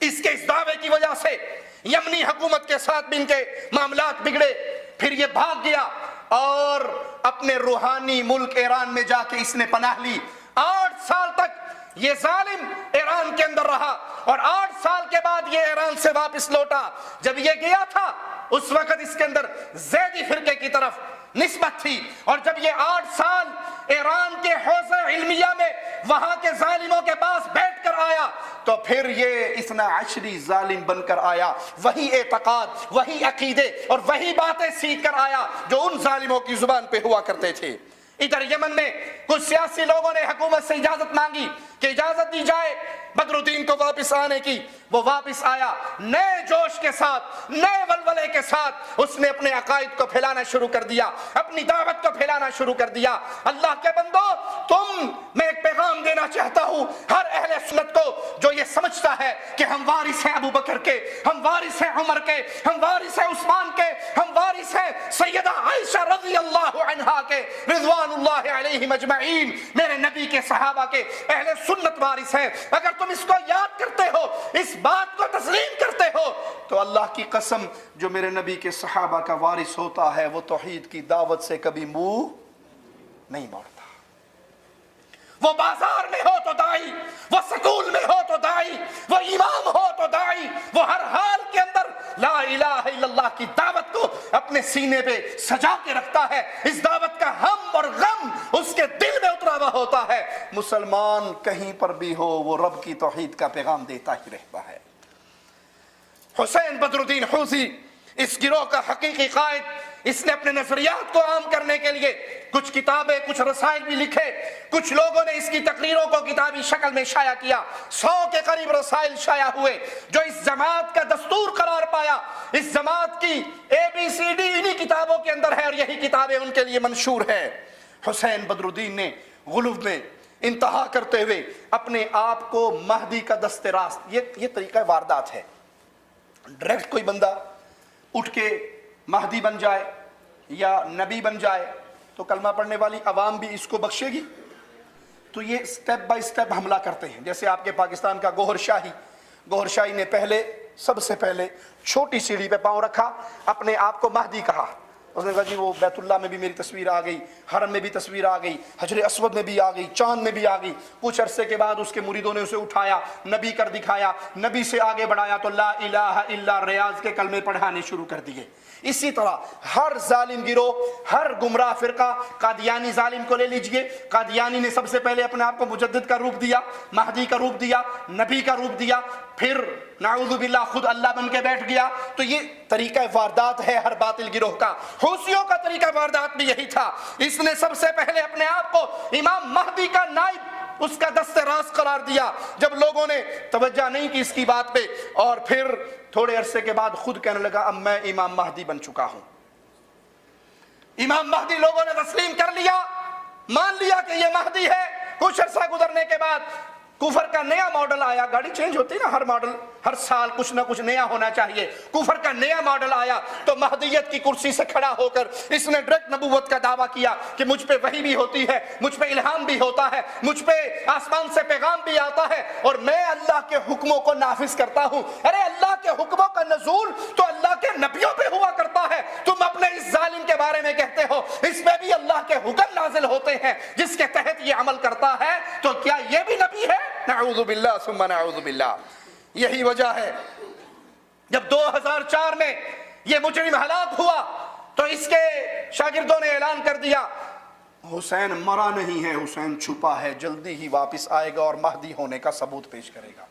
اس کے اس دعوے کی وجہ سے یمنی حکومت کے ساتھ بھی ان کے معاملات بگڑے، پھر یہ بھاگ گیا اور اپنے روحانی ملک ایران میں جا کے اس نے پناہ لی. 8 سال تک یہ ظالم ایران کے اندر رہا اور 8 سال کے بعد یہ ایران سے واپس لوٹا. جب یہ گیا تھا اس وقت اس کے اندر زیدی فرقے کی طرف نسبت تھی، اور جب یہ 8 سال ایران کے حوزہ علمیہ میں وہاں کے ظالموں کے پاس بیٹھ کر آیا تو پھر یہ اثنا عشری ظالم بن کر آیا. وہی اعتقاد، وہی عقیدے اور وہی باتیں سیکھ کر آیا جو ان ظالموں کی زبان پہ ہوا کرتے تھے. ادھر یمن میں کچھ سیاسی لوگوں نے حکومت سے اجازت مانگی کہ اجازت دی جائے بدر الدین کو واپس آنے کی. وہ واپس آیا نئے جوش کے ساتھ، نئے ولولے کے ساتھ. اس نے اپنے عقائد کو پھیلانا شروع کر دیا، اپنی دعوت کو پھیلانا شروع کر دیا. اللہ کے بندو، میں ایک پیغام دینا چاہتا ہوں ہر اہل سنت کو جو یہ سمجھتا ہے کہ ہم وارث ہیں ابو بکر کے، ہم وارث ہیں عمر کے، ہم وارث ہیں عثمان کے، ہم وارث ہیں سیدہ عائشہ رضی اللہ عنہا کے رضوان اللہ علیہم اجمعین، میرے نبی کے صحابہ کے، اہل سنت وارث ہیں. اگر تم اس کو یاد کرتے ہو، اس بات کو تسلیم کرتے ہو، تو اللہ کی قسم جو میرے نبی کے صحابہ کا وارث ہوتا ہے وہ توحید کی دعوت سے کبھی منہ نہیں موڑتا. وہ بازار میں ہو تو داعی، وہ سکول میں ہو تو داعی، وہ امام ہو تو داعی، وہ ہر حال کے اندر لا الہ الا اللہ کی دعوت کو اپنے سینے پہ سجا کے رکھتا ہے. اس دعوت کا ہم اور غم اس کے دل میں اترا ہوا ہوتا ہے. مسلمان کہیں پر بھی ہو وہ رب کی توحید کا پیغام دیتا ہی رہتا ہے. حسین بدر الدین حوثی اس گروہ کا حقیقی قائد، اس نے اپنے نظریات کو عام کرنے کے لیے کچھ کتابیں، کچھ رسائل بھی لکھے. کچھ لوگوں نے اس کی تقریروں کو کتابی شکل میں شائع کیا. 100 کے قریب رسائل شائع ہوئے جو اس جماعت کا دستور قرار پایا. اس جماعت کی ABCD انہی کتابوں کے اندر ہے اور یہی کتابیں ان کے لیے منشور ہے. حسین بدر الدین نے غلو میں انتہا کرتے ہوئے اپنے آپ کو مہدی کا دست راست، یہ طریقہ واردات ہے. ڈائریکٹ کوئی بندہ اٹھ کے مہدی بن جائے یا نبی بن جائے تو کلمہ پڑھنے والی عوام بھی اس کو بخشے گی؟ تو یہ سٹیپ بائی سٹیپ حملہ کرتے ہیں. جیسے آپ کے پاکستان کا گوہر شاہی نے سب سے پہلے چھوٹی سیڑھی پہ پاؤں رکھا، اپنے آپ کو مہدی کہا. اس نے کہا جی وہ بیت اللہ میں بھی میری تصویر آ گئی، حرم میں بھی تصویر آ گئی، حجر اسود میں بھی آ گئی، چاند میں بھی آ گئی. کچھ عرصے کے بعد اس کے مریدوں نے اسے اٹھایا، نبی کر دکھایا، نبی سے آگے بڑھایا تو لا الہ الا ریاض کے کلمے پڑھانے شروع کر دیے. اسی طرح ہر ظالم گروہ، ہر گمراہ فرقہ، قادیانی ظالم کو لے لیجئے. قادیانی نے سب سے پہلے اپنے آپ کو مجدد کا روپ دیا، مہدی کا روپ دیا، نبی کا روپ دیا، پھر نعوذ باللہ خود اللہ بن کے بیٹھ گیا. تو یہ طریقہ واردات ہے ہر باطل گروہ کا. حوثیوں کا طریقہ واردات بھی یہی تھا. اس نے سب سے پہلے اپنے آپ کو امام مہدی کا نائب، اس کا دست راست قرار دیا. جب لوگوں نے توجہ نہیں کی اس کی بات پہ، اور پھر تھوڑے عرصے کے بعد خود کہنے لگا اب میں امام مہدی بن چکا ہوں. امام مہدی لوگوں نے تسلیم کر لیا، مان لیا کہ یہ مہدی ہے. کچھ عرصہ گزرنے کے بعد کفر کا نیا ماڈل آیا. گاڑی چینج ہوتی نا ہر ماڈل، ہر سال کچھ نہ کچھ نیا ہونا چاہیے. کفر کا نیا ماڈل آیا تو مہدیت کی کرسی سے کھڑا ہو کر اس نے ڈائریکٹ نبوت کا دعویٰ کیا کہ مجھ پہ وحی بھی ہوتی ہے، مجھ پہ الہام بھی ہوتا ہے، مجھ پہ آسمان سے پیغام بھی آتا ہے اور میں اللہ کے حکموں کو نافذ کرتا ہوں. ارے اللہ کے حکموں کا نزول تو اللہ کے نبیوں پہ ہوا کرتا ہے. تم اپنے اس ظالم کے بارے میں کہتے ہو اس پہ بھی اللہ کے حکم نازل ہوتے ہیں جس کے تحت یہ عمل کرتا ہے، تو کیا یہ بھی نبی ہے؟ نعوذ باللہ ثم نعوذ باللہ. یہی وجہ ہے جب 2004 میں یہ مجرم ہلاک ہوا تو اس کے شاگردوں نے اعلان کر دیا حسین مرا نہیں ہے، حسین چھپا ہے، جلدی ہی واپس آئے گا اور مہدی ہونے کا ثبوت پیش کرے گا.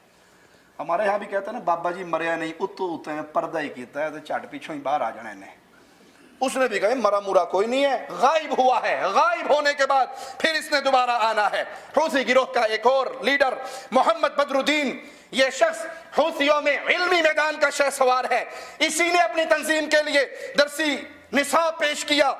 ہمارے یہاں بھی کہتے ہیں نا بابا جی مریا نہیں، اتو ہوتے ہیں پردہ ہی کیتا ہے تو چٹ پیچھوں ہی باہر آ جانے نے. اس نے بھی کہا مرا مورا کوئی نہیں ہے، غائب ہوا ہے. غائب ہونے کے بعد پھر اس نے دوبارہ آنا ہے. حوثی گروہ کا ایک اور لیڈر محمد بدر الدین، یہ شخص حوثیوں میں علمی میدان کا شہسوار ہے. اسی نے اپنی تنظیم کے لیے درسی نصاب پیش کیا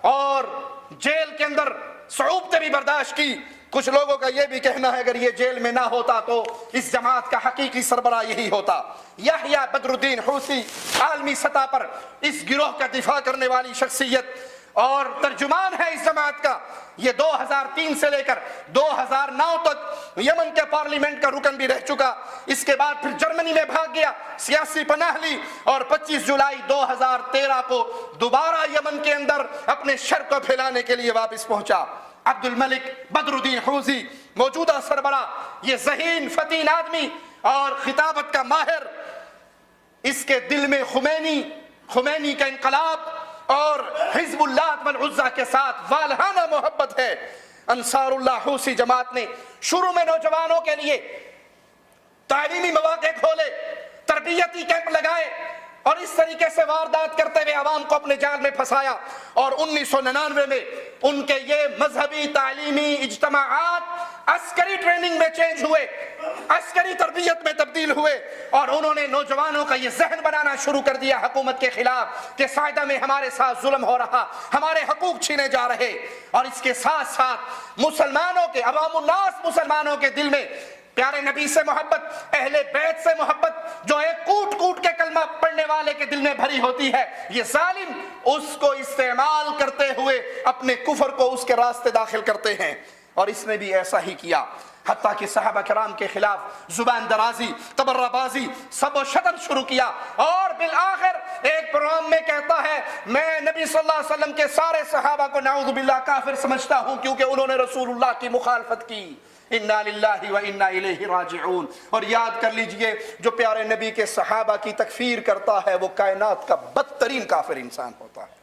اور جیل کے اندر صعوبتیں بھی برداشت کی. کچھ لوگوں کا یہ بھی کہنا ہے اگر یہ جیل میں نہ ہوتا تو اس جماعت کا حقیقی سربراہ یہی ہوتا. یحییٰ بدر الدین حوثی عالمی سطح پر اس گروہ کا دفاع کرنے والی شخصیت، اور ترجمان ہے اس جماعت کا. یہ 2003 سے لے کر 2009 تک یمن کے پارلیمنٹ کا رکن بھی رہ چکا. اس کے بعد پھر جرمنی میں بھاگ گیا, سیاسی پناہ لی, اور 25 جولائی 2013 کو دوبارہ یمن کے اندر اپنے شر کو پھیلانے کے لیے واپس پہنچا. عبد الملک بدر الدین حوثی موجودہ سربراہ, یہ ذہین فتین آدمی اور خطابت کا ماہر, اس کے دل میں خمینی کا انقلاب اور حزب اللہ والعزیٰ کے ساتھ والہانہ محبت ہے. انصار اللہ حوثی جماعت نے شروع میں نوجوانوں کے لیے تعلیمی مواقع کھولے, تربیتی کیمپ لگائے, اور اس طریقے سے واردات کرتے ہوئے عوام کو اپنے جال میں پھنسایا. اور 1999 میں ان کے یہ مذہبی تعلیمی اجتماعات عسکری ٹریننگ میں چینج ہوئے, عسکری تربیت میں تبدیل ہوئے, اور انہوں نے نوجوانوں کا یہ ذہن بنانا شروع کر دیا حکومت کے خلاف کہ سائیدہ میں ہمارے ساتھ ظلم ہو رہا, ہمارے حقوق چھینے جا رہے. اور اس کے ساتھ ساتھ مسلمانوں کے, عوام الناس مسلمانوں کے دل میں پیارے نبی سے محبت, اہل بیت سے محبت, جو ایک کوٹ کوٹ کے کلمہ پڑھنے والے کے دل میں بھری ہوتی ہے, یہ ظالم اس کو استعمال کرتے ہوئے اپنے کفر کو اس کے راستے داخل کرتے ہیں. اور اس نے بھی ایسا ہی کیا, حتیٰ کہ صحابہ کرام کے خلاف زبان درازی, تبرہ بازی, سب و شتم شروع کیا. اور بالآخر ایک پروگرام میں کہتا ہے میں نبی صلی اللہ علیہ وسلم کے سارے صحابہ کو نعوذ باللہ کافر سمجھتا ہوں کیونکہ انہوں نے رسول اللہ کی مخالفت کی. انا للہ و انا الیہ راجعون. اور یاد کر لیجئے, جو پیارے نبی کے صحابہ کی تکفیر کرتا ہے وہ کائنات کا بدترین کافر انسان ہوتا ہے.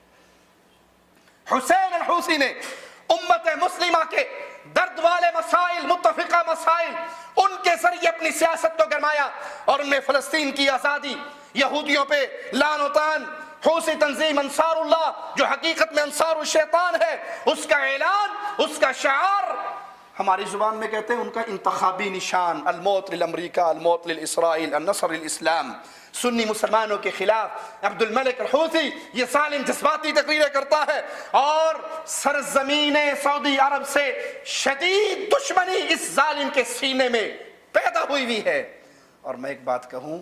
حسین الحوثی نے امت مسلمہ کے درد والے مسائل, متفقہ مسائل, ان کے ذریعے اپنی سیاست کو گرمایا, اور ان میں فلسطین کی آزادی, یہودیوں پہ لعن و طعن, حوثی تنظیم انصار اللہ جو حقیقت میں انصار الشیطان ہے, اس کا اعلان, اس کا شعار, ہماری زبان میں کہتے ہیں ان کا انتخابی نشان, الموت للامریکہ, الموت للاسرائیل, النصر للاسلام. سنی مسلمانوں کے خلاف عبد الملک الحوثی یہ ظالم جذباتی تقریریں کرتا ہے, اور سرزمین سعودی عرب سے شدید دشمنی اس ظالم کے سینے میں پیدا ہوئی ہے. اور میں ایک بات کہوں,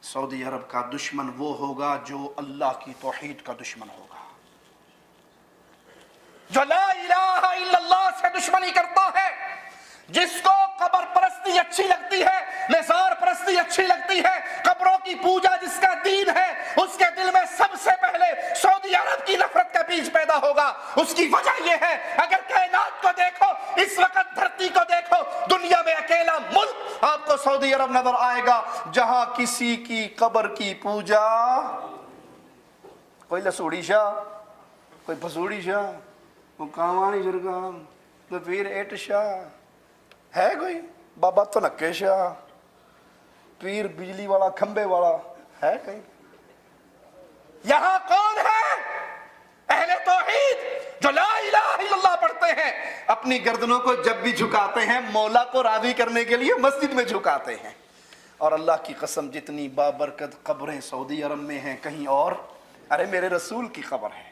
سعودی عرب کا دشمن وہ ہوگا جو اللہ کی توحید کا دشمن ہوگا, جو لا الہ الا اللہ سے دشمنی کرتا ہے, جس کو قبر پرستی اچھی لگتی ہے, مزار پرستی اچھی لگتی ہے, قبروں کی پوجا جس کا دین ہے, اس کے دل میں سب سے پہلے سعودی عرب کی نفرت کا بیج پیدا ہوگا. اس کی وجہ یہ ہے, اگر کائنات کو دیکھو, اس وقت دھرتی کو دیکھو, دنیا میں اکیلا ملک آپ کو سعودی عرب نظر آئے گا جہاں کسی کی قبر کی پوجا, کوئی لسوڑی شاہ, کوئی بھسوڑی شاہ, کوئی کامانی جرگام, کوئی پیر ایٹ شاہ ہے, کوئی بابا تو نکے شاہ, پیر بجلی والا کھمبے والا ہے کہیں. یہاں کون ہے؟ اہل توحید جو لا الہ الا اللہ پڑھتے ہیں, اپنی گردنوں کو جب بھی جھکاتے ہیں مولا کو راضی کرنے کے لیے مسجد میں جھکاتے ہیں. اور اللہ کی قسم جتنی بابرکت قبریں سعودی عرب میں ہیں کہیں اور, ارے میرے رسول کی قبر ہے,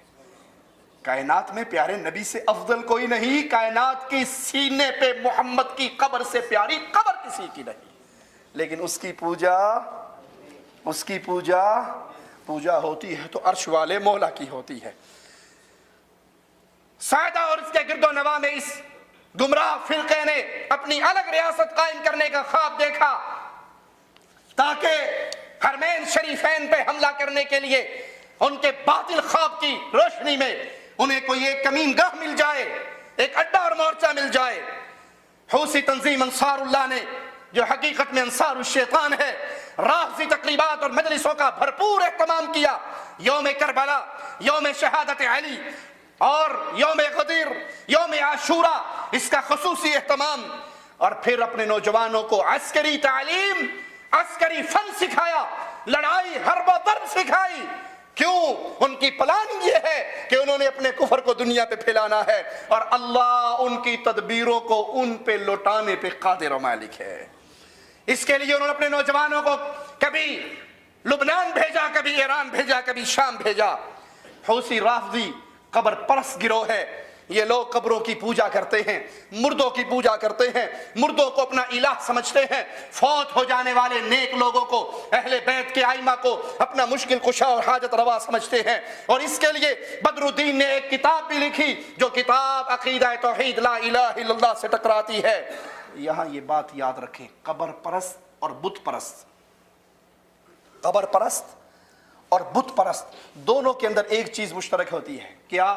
کائنات میں پیارے نبی سے افضل کوئی نہیں, کائنات کی سینے پہ محمد کی قبر سے پیاری قبر کسی کی نہیں, لیکن اس کی پوجا ہوتی ہے تو عرش والے مولا کی ہوتی ہے. سائیدہ اور اس کے گرد و نواح میں اس گمراہ فرقے نے اپنی الگ ریاست قائم کرنے کا خواب دیکھا تاکہ حرمین شریفین پہ حملہ کرنے کے لیے ان کے باطل خواب کی روشنی میں انہیں کوئی ایک کمین گاہ مل جائے, ایک اڈا اور مورچہ مل جائے. حوثی تنظیم انصار اللہ نے جو حقیقت میں انصار الشیطان ہے, رافضی تقریبات اور مجلسوں کا بھرپور اہتمام کیا. یوم کربلا, یوم شہادت علی اور یوم غدیر, یوم عاشورہ, اس کا خصوصی اہتمام. اور پھر اپنے نوجوانوں کو عسکری تعلیم, عسکری فن سکھایا, لڑائی حرب و ضرب سکھائی. کیوں؟ ان کی پلاننگ یہ ہے کہ انہوں نے اپنے کفر کو دنیا پہ پھیلانا ہے, اور اللہ ان کی تدبیروں کو ان پہ لوٹانے پہ قادر و مالک ہے. اس کے لیے انہوں نے اپنے نوجوانوں کو کبھی لبنان بھیجا, کبھی ایران بھیجا, کبھی شام بھیجا. حوثی رافضی قبر پرست گروہ ہے, یہ لوگ قبروں کی پوجا کرتے ہیں، مردوں کی پوجا کرتے ہیں، مردوں کو اپنا الہ سمجھتے ہیں، فوت ہو جانے والے نیک لوگوں کو، اہل بیت کے ائمہ کو اپنا مشکل کشا اور حاجت روا سمجھتے ہیں۔ اور اس کے لیے بدر الدین نے ایک کتاب بھی لکھی جو کتاب عقیدہ توحید لا الہ الا اللہ سے ٹکراتی ہے۔ یہاں یہ بات یاد رکھیں، قبر پرست اور بت پرست، قبر پرست اور بت پرست دونوں کے اندر ایک چیز مشترک ہوتی ہے، کیا؟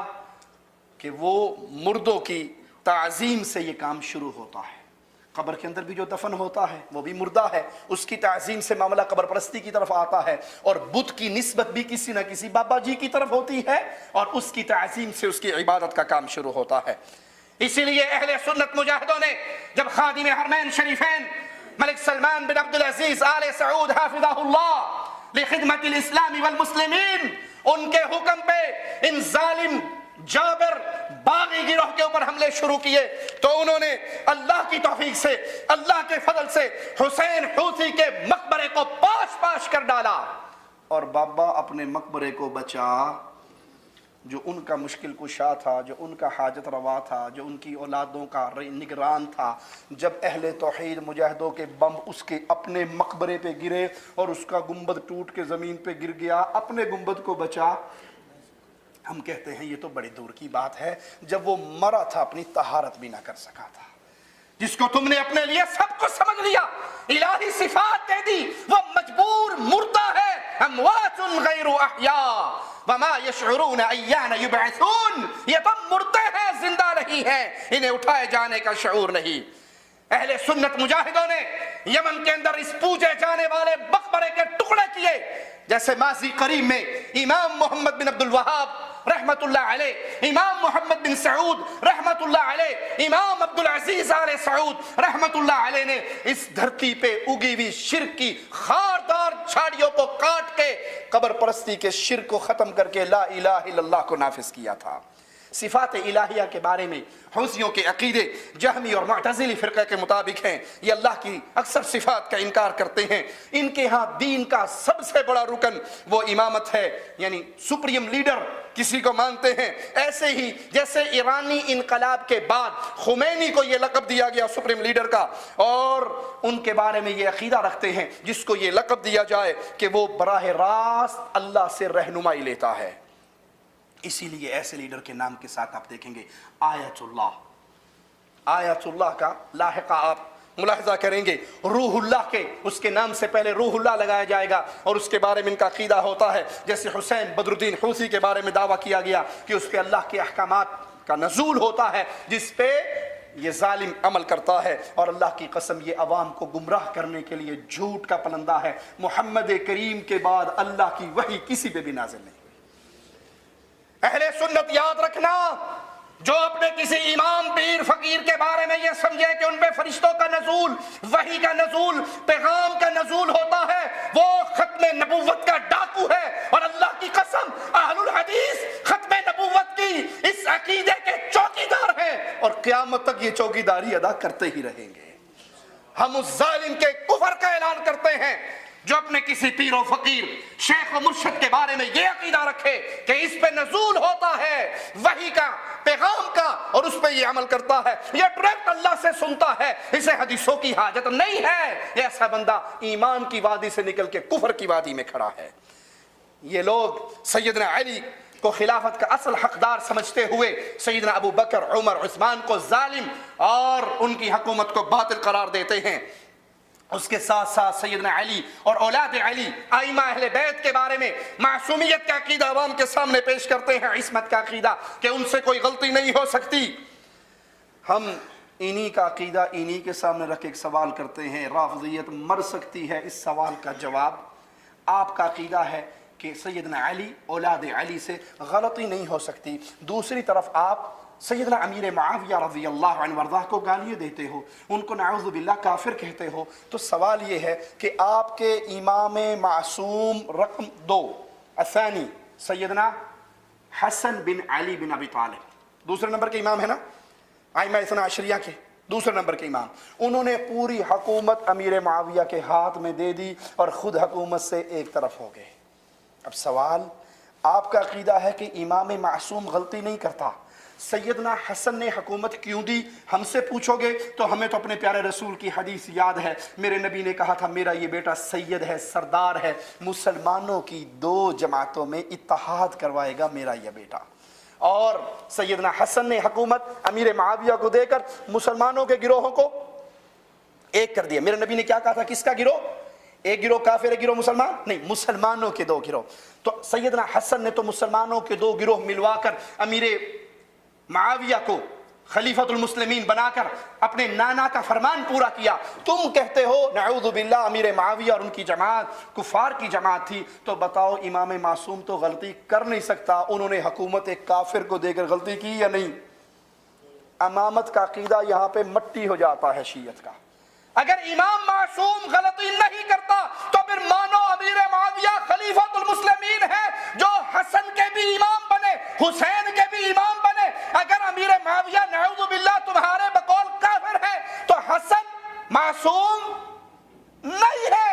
کہ وہ مردوں کی تعظیم سے یہ کام شروع ہوتا ہے۔ قبر کے اندر بھی جو دفن ہوتا ہے وہ بھی مردہ ہے، اس کی تعظیم سے معاملہ قبر پرستی کی طرف آتا ہے، اور بت کی نسبت بھی کسی نہ کسی بابا جی کی طرف ہوتی ہے، اور اس کی تعظیم سے اس کی عبادت کا کام شروع ہوتا ہے۔ اسی لیے اہل سنت مجاہدوں نے جب خادم حرمین شریفین ملک سلمان بن عبد العزیز آل سعود حافظہ اللہ لخدمت الاسلام والمسلمین، ان کے حکم پہ ان ظالم جابر باغی گروہ کے اوپر حملے شروع کیے، تو انہوں نے اللہ کی توفیق سے، اللہ کے فضل سے حسین حوثی کے مقبرے کو پاش پاش کر ڈالا، اور بابا اپنے مقبرے کو بچا جو ان کا مشکل کشا تھا، جو ان کا حاجت روا تھا، جو ان کی اولادوں کا نگران تھا۔ جب اہل توحید مجاہدوں کے بم اس کے اپنے مقبرے پہ گرے اور اس کا گنبد ٹوٹ کے زمین پہ گر گیا، اپنے گنبد کو بچا۔ ہم کہتے ہیں یہ تو بڑی دور کی بات ہے، جب وہ مرا تھا اپنی طہارت بھی نہ کر سکا تھا۔ جس کو تم نے اپنے لیے سب کچھ سمجھ لیا، الہی صفات دے دی، وہ مجبور مردہ ہے، اموات غیر احیاء وما یشعرون ایان یبعثون، یہ تو مردے ہیں، زندہ نہیں ہیں، انہیں اٹھائے جانے کا شعور نہیں۔ اہل سنت مجاہدوں نے یمن کے اندر اس پوجے جانے والے مقبرے کے ٹکڑے کیے، جیسے ماضی قریب میں امام محمد بن عبد الوہاب رحمت اللہ علیہ، امام محمد بن سعود رحمت اللہ علیہ، امام عبد العزیز آل سعود رحمت اللہ علیہ نے اس دھرتی پہ اگی ہوئی شرک کی خاردار جھاڑیوں کو کاٹ کے قبر پرستی کے شرک کو ختم کر کے لا الہ الا اللہ کو نافذ کیا تھا۔ صفات الہیہ کے بارے میں حوثیوں کے عقیدے جہمی اور معتزلی فرقہ کے مطابق ہیں، یہ اللہ کی اکثر صفات کا انکار کرتے ہیں۔ ان کے ہاں دین کا سب سے بڑا رکن وہ امامت ہے، یعنی سپریم لیڈر کسی کو مانتے ہیں۔ ایسے ہی جیسے ایرانی انقلاب کے بعد خمینی کو یہ لقب دیا گیا سپریم لیڈر کا، اور ان کے بارے میں یہ عقیدہ رکھتے ہیں جس کو یہ لقب دیا جائے کہ وہ براہ راست اللہ سے رہنمائی لیتا ہے۔ اسی لیے ایسے لیڈر کے نام کے ساتھ آپ دیکھیں گے آیت اللہ، آیت اللہ کا لاحقہ آپ ملاحظہ کریں گے، روح اللہ کے اس کے نام سے پہلے روح اللہ لگایا جائے گا، اور اس کے بارے میں ان کا عقیدہ ہوتا ہے جیسے حسین بدر الدین حوثی کے بارے میں دعویٰ کیا گیا کہ اس پہ اللہ کے احکامات کا نزول ہوتا ہے جس پہ یہ ظالم عمل کرتا ہے، اور اللہ کی قسم یہ عوام کو گمراہ کرنے کے لیے جھوٹ کا پلندہ ہے۔ محمد کریم کے بعد اللہ کی وحی کسی پہ بھی نازل نہیں۔ اہل سنت یاد رکھنا، جو اپنے کسی امام پیر فقیر کے بارے میں یہ سمجھے کہ ان پہ فرشتوں کا نزول، وحی کا نزول، پیغام کا نزول ہوتا ہے، وہ ختم نبوت کا ڈاکو ہے، اور اللہ کی قسم اہل الحدیث ختم نبوت کی اس عقیدے کے چوکیدار ہیں، اور قیامت تک یہ چوکیداری ادا کرتے ہی رہیں گے۔ ہم اس ظالم کے کفر کا اعلان کرتے ہیں جو اپنے کسی پیر و فقیر شیخ و مرشد کے بارے میں یہ عقیدہ رکھے کہ اس پہ نزول ہوتا ہے وحی کا، پیغام کا، اور اس پہ یہ عمل کرتا ہے، یہ ڈائریکٹ اللہ سے سنتا ہے، اسے حدیثوں کی حاجت نہیں ہے، ایسا بندہ ایمان کی وادی سے نکل کے کفر کی وادی میں کھڑا ہے۔ یہ لوگ سیدنا علی کو خلافت کا اصل حقدار سمجھتے ہوئے سیدنا ابو بکر، عمر، عثمان کو ظالم اور ان کی حکومت کو باطل قرار دیتے ہیں۔ اس کے ساتھ ساتھ سیدنا علی اور اولاد علی ائمہ اہل بیت کے بارے میں معصومیت کا عقیدہ عوام کے سامنے پیش کرتے ہیں، عصمت کا عقیدہ کہ ان سے کوئی غلطی نہیں ہو سکتی۔ ہم انہی کا عقیدہ انہی کے سامنے رکھ کے ایک سوال کرتے ہیں، رافضیت مر سکتی ہے؟ اس سوال کا جواب آپ کا عقیدہ ہے کہ سیدنا علی اولاد علی سے غلطی نہیں ہو سکتی، دوسری طرف آپ سیدنا امیر معاویہ رضی اللہ عنہ وارضاہ کو گالیاں دیتے ہو، ان کو نعوذ باللہ کافر کہتے ہو، تو سوال یہ ہے کہ آپ کے امام معصوم رقم 2 الثانی سیدنا حسن بن علی بن ابی طالب دوسرے نمبر کے امام ہے نا، ائمہ اثنا عشریہ کے دوسرے نمبر کے امام، انہوں نے پوری حکومت امیر معاویہ کے ہاتھ میں دے دی اور خود حکومت سے ایک طرف ہو گئے۔ اب سوال، آپ کا عقیدہ ہے کہ امام معصوم غلطی نہیں کرتا، سیدنا حسن نے حکومت کیوں دی؟ ہم سے پوچھو گے تو ہمیں تو اپنے پیارے رسول کی حدیث یاد ہے، میرے نبی نے کہا تھا میرا یہ بیٹا سید ہے، سردار ہے، مسلمانوں کی 2 جماعتوں میں اتحاد کروائے گا میرا یہ بیٹا۔ اور سیدنا حسن نے حکومت امیر معاویہ کو دے کر مسلمانوں کے گروہوں کو ایک کر دیا۔ میرے نبی نے کیا کہا تھا؟ کس کا گروہ؟ ایک گروہ کافر، ایک گروہ مسلمان؟ نہیں، مسلمانوں کے 2 گروہ۔ تو سیدنا حسن نے تو مسلمانوں کے 2 گروہ ملوا کر امیر معاویہ کو خلیفۃ المسلمین بنا کر اپنے نانا کا فرمان پورا کیا۔ تم کہتے ہو نعوذ باللہ امیر معاویہ اور ان کی جماعت کفار کی جماعت تھی، تو بتاؤ امام معصوم تو غلطی کر نہیں سکتا، انہوں نے حکومت ایک کافر کو دے کر غلطی کی یا نہیں؟ امامت کا عقیدہ یہاں پہ مٹی ہو جاتا ہے شیعت کا۔ اگر امام معصوم غلطی نہیں کرتا تو پھر مانو امیر معاویہ خلیفۃ المسلمین ہے جو حسن کے بھی امام بنے، حسین کے بھی امام بنے۔ اگر امیر معاویہ نعوذ باللہ تمہارے بقول کافر ہے تو حسن معصوم نہیں ہے،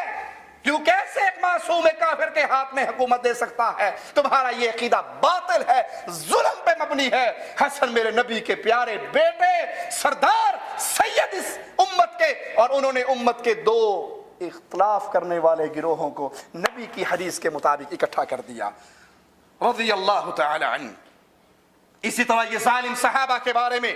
کیوں کیسے ایک معصوم کافر کے ہاتھ میں حکومت دے سکتا ہے؟ تمہارا یہ عقیدہ باطل ہے، ظلم پہ مبنی ہے۔ حسن میرے نبی کے پیارے بیٹے، سردار، سید اس امت کے، اور انہوں نے امت کے 2 اختلاف کرنے والے گروہوں کو نبی کی حدیث کے مطابق اکٹھا کر دیا، رضی اللہ تعالی عنہ۔ اسی طرح یہ ظالم صحابہ کے بارے میں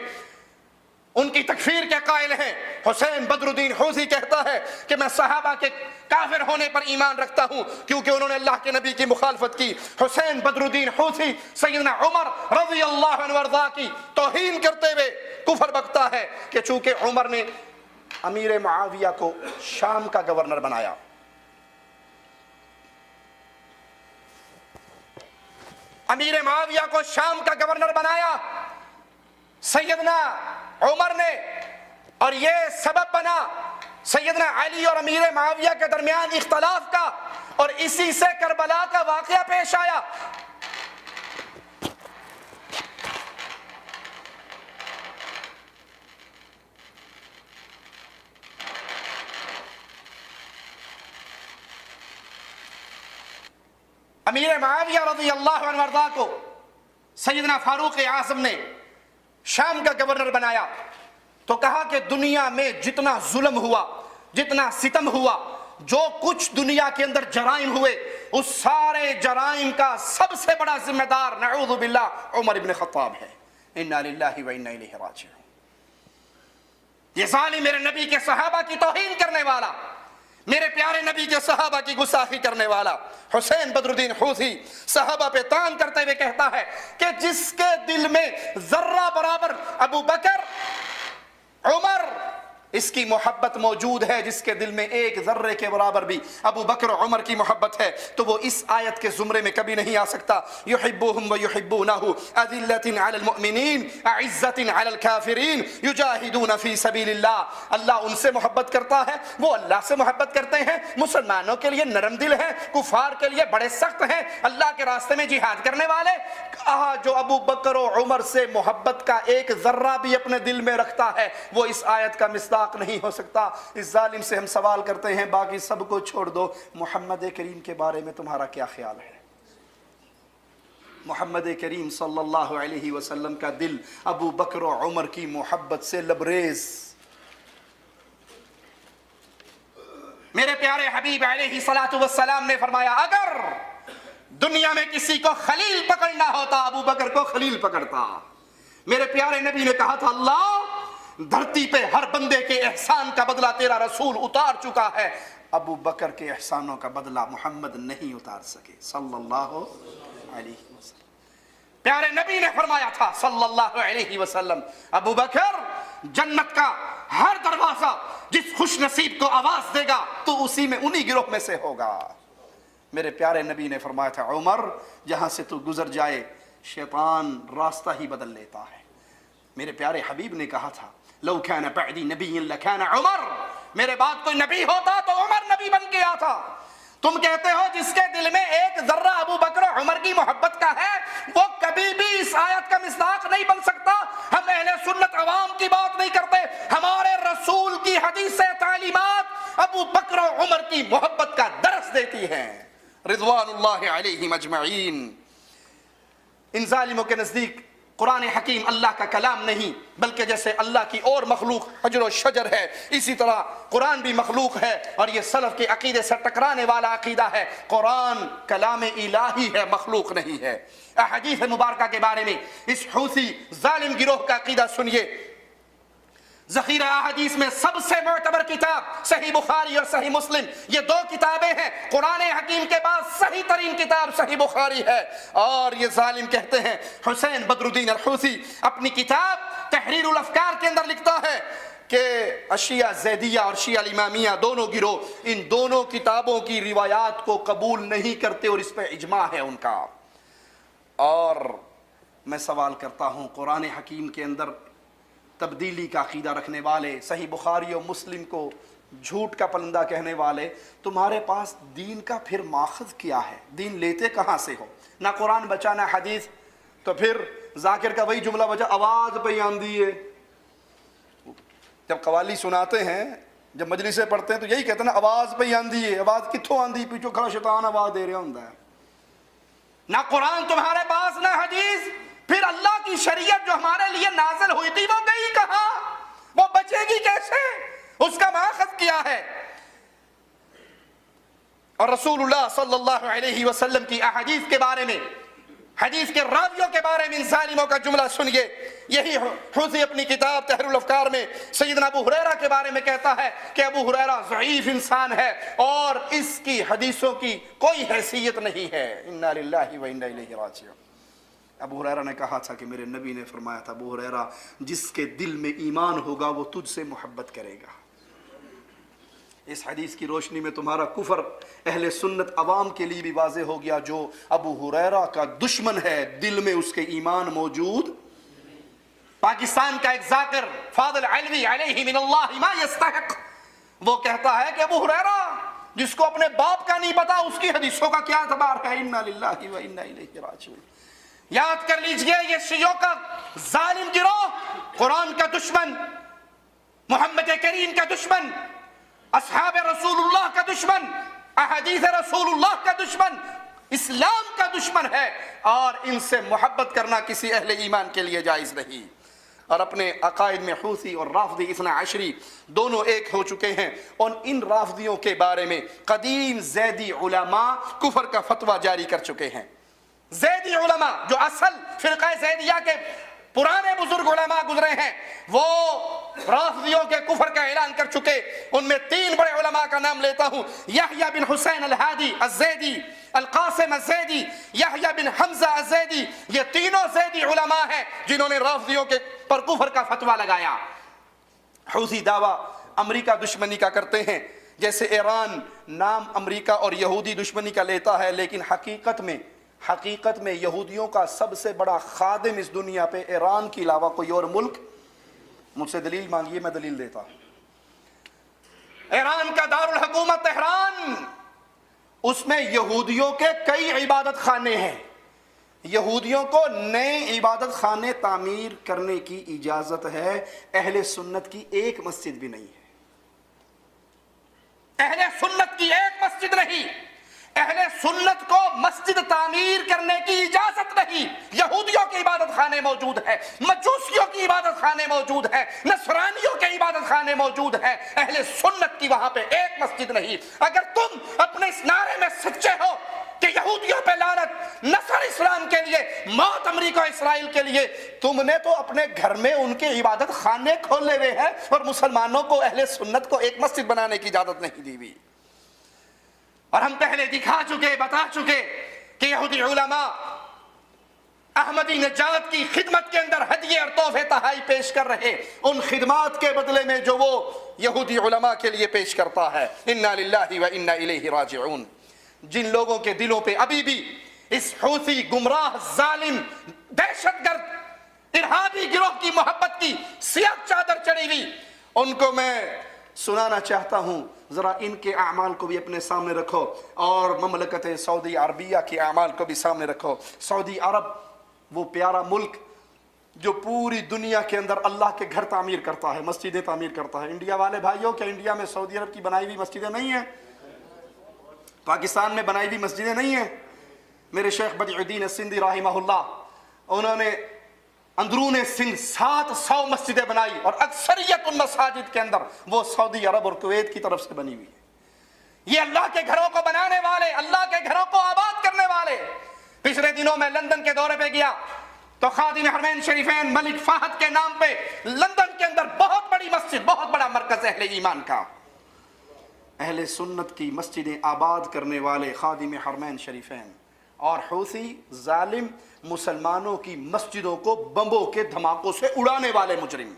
ان کی تکفیر کے قائل ہیں۔ حسین بدر الدین حوثی کہتا ہے کہ میں صحابہ کے کافر ہونے پر ایمان رکھتا ہوں کیونکہ انہوں نے اللہ کے نبی کی مخالفت کی۔ حسین بدر الدین حوثی سیدنا عمر رضی اللہ عنہ وارضا کی توہین کرتے ہوئے کفر بکتا ہے کہ چونکہ عمر نے امیر معاویہ کو شام کا گورنر بنایا، امیر معاویہ کو شام کا گورنر بنایا سیدنا عمر نے، اور یہ سبب بنا سیدنا علی اور امیر معاویہ کے درمیان اختلاف کا، اور اسی سے کربلا کا واقعہ پیش آیا۔ امیر معاویہ رضی اللہ عنہ وارضا کو سیدنا فاروق اعظم نے شام کا گورنر بنایا تو کہا کہ دنیا میں جتنا ظلم ہوا، جتنا ستم ہوا، جو کچھ دنیا کے اندر جرائم ہوئے، اس سارے جرائم کا سب سے بڑا ذمہ دار نعوذ باللہ عمر ابن خطاب ہے۔ انا للہ و انا الیہ راجعون۔ یہ ظالم میرے نبی کے صحابہ کی توہین کرنے والا، میرے پیارے نبی کے صحابہ کی گستاخی کرنے والا حسین بدر الدین حوثی صحابہ پہ تان کرتے ہوئے کہتا ہے کہ جس کے دل میں ذرہ برابر ابو بکر، عمر، اس کی محبت موجود ہے، جس کے دل میں ایک ذرے کے برابر بھی ابو بکر و عمر کی محبت ہے، تو وہ اس آیت کے زمرے میں کبھی نہیں آ سکتا۔ یحبوہم ویحبونہ اذلۃ علی المؤمنین اعزۃ علی الکافرین یجاہدون فی سبیل اللہ۔ اللہ ان سے محبت کرتا ہے، وہ اللہ سے محبت کرتے ہیں، مسلمانوں کے لیے نرم دل ہیں، کفار کے لیے بڑے سخت ہیں، اللہ کے راستے میں جہاد کرنے والے۔ کہا جو ابو بکر و عمر سے محبت کا ایک ذرہ بھی اپنے دل میں رکھتا ہے وہ اس آیت کا مصداق نہیں ہو سکتا۔ اس ظالم سے ہم سوال کرتے ہیں، باقی سب کو چھوڑ دو، محمد کریم کے بارے میں تمہارا کیا خیال ہے؟ محمد کریم صلی اللہ علیہ وسلم کا دل ابو بکر و عمر کی محبت سے لبریز۔ میرے پیارے حبیب علیہ الصلوۃ والسلام نے فرمایا اگر دنیا میں کسی کو خلیل پکڑنا ہوتا ابو بکر کو خلیل پکڑتا۔ میرے پیارے نبی نے کہا تھا اللہ دھرتی پہ ہر بندے کے احسان کا بدلہ تیرا رسول اتار چکا ہے، ابو بکر کے احسانوں کا بدلہ محمد نہیں اتار سکے صلی اللہ علیہ وسلم۔ پیارے نبی نے فرمایا تھا صلی اللہ علیہ وسلم ابو بکر جنت کا ہر دروازہ جس خوش نصیب کو آواز دے گا تو اسی میں انہی گروہ میں سے ہوگا۔ میرے پیارے نبی نے فرمایا تھا عمر جہاں سے تو گزر جائے شیطان راستہ ہی بدل لیتا ہے۔ میرے پیارے حبیب نے کہا تھا لو کان بعدی نبی لکان عمر، میرے بعد کوئی نبی ہوتا تو عمر نبی بن کے آتا۔ تم کہتے ہو جس کے دل میں ایک ذرہ ابو بکر و عمر کی محبت کا ہے وہ کبھی بھی اس آیت کا مصداق نہیں بن سکتا۔ ہم اہل سنت عوام کی بات نہیں کرتے، ہمارے رسول کی حدیث تعلیمات ابو بکر و عمر کی محبت کا درس دیتی ہیں رضوان اللہ علیہم اجمعین۔ ان ظالموں کے نزدیک قرآن حکیم اللہ کا کلام نہیں بلکہ جیسے اللہ کی اور مخلوق حجر و شجر ہے، اسی طرح قرآن بھی مخلوق ہے، اور یہ سلف کے عقیدے سے ٹکرانے والا عقیدہ ہے۔ قرآن کلام الہی ہے، مخلوق نہیں ہے۔ احادیث مبارکہ کے بارے میں اس حوثی ظالم گروہ کا عقیدہ سنیے۔ ذخیرہ احادیث میں سب سے معتبر کتاب صحیح بخاری اور صحیح مسلم، یہ دو کتابیں ہیں۔ قرآن حکیم کے بعد صحیح ترین کتاب صحیح بخاری ہے، اور یہ ظالم کہتے ہیں، حسین بدر الدین الحوثی اپنی کتاب تحریر الافکار کے اندر لکھتا ہے کہ شیعہ زیدیہ اور شیعہ امامیہ دونوں گروہ ان دونوں کتابوں کی روایات کو قبول نہیں کرتے، اور اس پہ اجماع ہے ان کا۔ اور میں سوال کرتا ہوں، قرآن حکیم کے اندر تبدیلی کا عقیدہ رکھنے والے، صحیح بخاری اور مسلم کو جھوٹ کا پلندہ کہنے والے، تمہارے پاس دین کا پھر ماخذ کیا ہے؟ دین لیتے کہاں سے ہو؟ نہ قرآن بچا نہ حدیث، تو پھر ذاکر کا وہی جملہ بچا، آواز پہ آندھی ہے۔ جب قوالی سناتے ہیں، جب مجلسیں پڑھتے ہیں تو یہی کہتے ہیں نا، آواز پہ آندھی ہے۔ آواز کتھوں آندھی؟ پیچھو کھڑا شیطان آواز دے رہا ہوتا ہے۔ نہ قرآن تمہارے پاس نہ حدیث، پھر اللہ کی شریعت جو ہمارے لیے نازل ہوئی تھی وہ گئی کہاں؟ وہ بچے گی کیسے؟ اس کا ماخذ کیا ہے؟ اور رسول اللہ صلی اللہ علیہ وسلم کی احادیث کے بارے میں، حدیث کے راویوں کے بارے میں ان ظالموں کا جملہ سنیے۔ یہی حوثی اپنی کتاب تحریر الافکار میں سیدنا ابو ہریرہ کے بارے میں کہتا ہے کہ ابو ہریرہ ضعیف انسان ہے اور اس کی حدیثوں کی کوئی حیثیت نہیں ہے۔ انا للہ و انا الیہ راجعون۔ ابو ہریرہ نے کہا تھا کہ میرے نبی نے فرمایا تھا، ابو ہریرہ جس کے دل میں ایمان ہوگا وہ تجھ سے محبت کرے گا۔ اس حدیث کی روشنی میں تمہارا کفر اہل سنت عوام کے لیے بھی واضح ہو گیا۔ جو ابو ہریرہ کا دشمن ہے، دل میں اس کے ایمان موجود۔ پاکستان کا ایک ذاکر فاضل علوی علیہ من اللہ ما یستحق، وہ کہتا ہے کہ ابو ہریرہ جس کو اپنے باپ کا نہیں پتا اس کی حدیثوں کا کیا اعتبار ہے؟ انا للہ و انا الیہ راجعون۔ یاد کر لیجئے، یہ شیعوں کا ظالم گروہ قرآن کا دشمن، محمد کریم کا دشمن، اصحاب رسول اللہ کا دشمن، احادیث رسول اللہ کا دشمن، اسلام کا دشمن ہے، اور ان سے محبت کرنا کسی اہل ایمان کے لیے جائز نہیں۔ اور اپنے عقائد میں حوثی اور رافضی اثنا عشری دونوں ایک ہو چکے ہیں، اور ان رافضیوں کے بارے میں قدیم زیدی علماء کفر کا فتویٰ جاری کر چکے ہیں۔ زیدی علماء جو اصل فرقہ زیدیہ کے پرانے بزرگ علماء گزرے ہیں، وہ رافضیوں کے کفر کا اعلان کر چکے۔ ان میں تین بڑے علماء کا نام لیتا ہوں، یحییٰ بن حسین الہادی الزیدی، القاسم الزیدی، یحییٰ بن حمزہ الزیدی۔ یہ تینوں زیدی علماء ہیں جنہوں نے رافضیوں کے پر کفر کا فتویٰ لگایا۔ حوثی دعویٰ امریکہ دشمنی کا کرتے ہیں، جیسے ایران نام امریکہ اور یہودی دشمنی کا لیتا ہے، لیکن حقیقت میں یہودیوں کا سب سے بڑا خادم اس دنیا پہ ایران کے علاوہ کوئی اور ملک؟ مجھ سے دلیل مانگیے، میں دلیل دیتا ہوں۔ ایران کا دارالحکومت تہران، اس میں یہودیوں کے کئی عبادت خانے ہیں۔ یہودیوں کو نئے عبادت خانے تعمیر کرنے کی اجازت ہے، اہل سنت کی ایک مسجد بھی نہیں ہے۔ اہل سنت کی ایک مسجد نہیں، اہل سنت کو مسجد تعمیر کرنے کی اجازت نہیں۔ یہودیوں کی عبادت خانے موجود ہے، مجوسیوں کی عبادت خانے موجود ہے، نصرانیوں کے عبادت خانے موجود ہے، اہل سنت کی وہاں پہ ایک مسجد نہیں۔ اگر تم اپنے اس نعرے میں سچے ہو کہ یہودیوں پہ لعنت، نصر اسلام کے لیے، موت امریکہ و اسرائیل کے لیے، تم نے تو اپنے گھر میں ان کے عبادت خانے کھولے ہوئے ہیں، اور مسلمانوں کو، اہل سنت کو ایک مسجد بنانے کی اجازت نہیں دی ہوئی۔ اور ہم پہلے دکھا چکے، بتا چکے کہ یہودی علماء احمدی نجات کی خدمت کے اندر ہدیے اور تحفے تحائی پیش کر رہے، ان خدمات کے بدلے میں جو وہ یہودی علماء کے لیے پیش کرتا ہے۔ انا للہ و انا الیہ راجعون۔ جن لوگوں کے دلوں پہ ابھی بھی اس حوثی گمراہ ظالم دہشت گرد ارہابی گروہ کی محبت کی سیاہ چادر چڑھی ہوئی، ان کو میں سنانا چاہتا ہوں، ذرا ان کے اعمال کو بھی اپنے سامنے رکھو، اور مملکت سعودی عربیہ کے اعمال کو بھی سامنے رکھو۔ سعودی عرب وہ پیارا ملک جو پوری دنیا کے اندر اللہ کے گھر تعمیر کرتا ہے، مسجدیں تعمیر کرتا ہے۔ انڈیا والے بھائیوں، کیا انڈیا میں سعودی عرب کی بنائی ہوئی مسجدیں نہیں ہیں؟ پاکستان میں بنائی ہوئی مسجدیں نہیں ہیں؟ میرے شیخ بدیع الدین السندھی رحمہ اللہ، انہوں نے اندرون سندھ 700 مسجدیں بنائی اور اکثریت ان مساجد کے اندر وہ سعودی عرب اور کویت کی طرف سے بنی ہوئی ہے۔ یہ اللہ کے گھروں کو بنانے والے، اللہ کے گھروں کو آباد کرنے والے۔ پچھلے دنوں میں لندن کے دورے پہ گیا تو خادم حرمین شریفین ملک فہد کے نام پہ لندن کے اندر بہت بڑی مسجد، بہت بڑا مرکز اہل ایمان کا، اہل سنت کی مسجدیں آباد کرنے والے خادم حرمین شریفین، اور حوثی ظالم مسلمانوں کی مسجدوں کو بمبوں کے دھماکوں سے اڑانے والے مجرم۔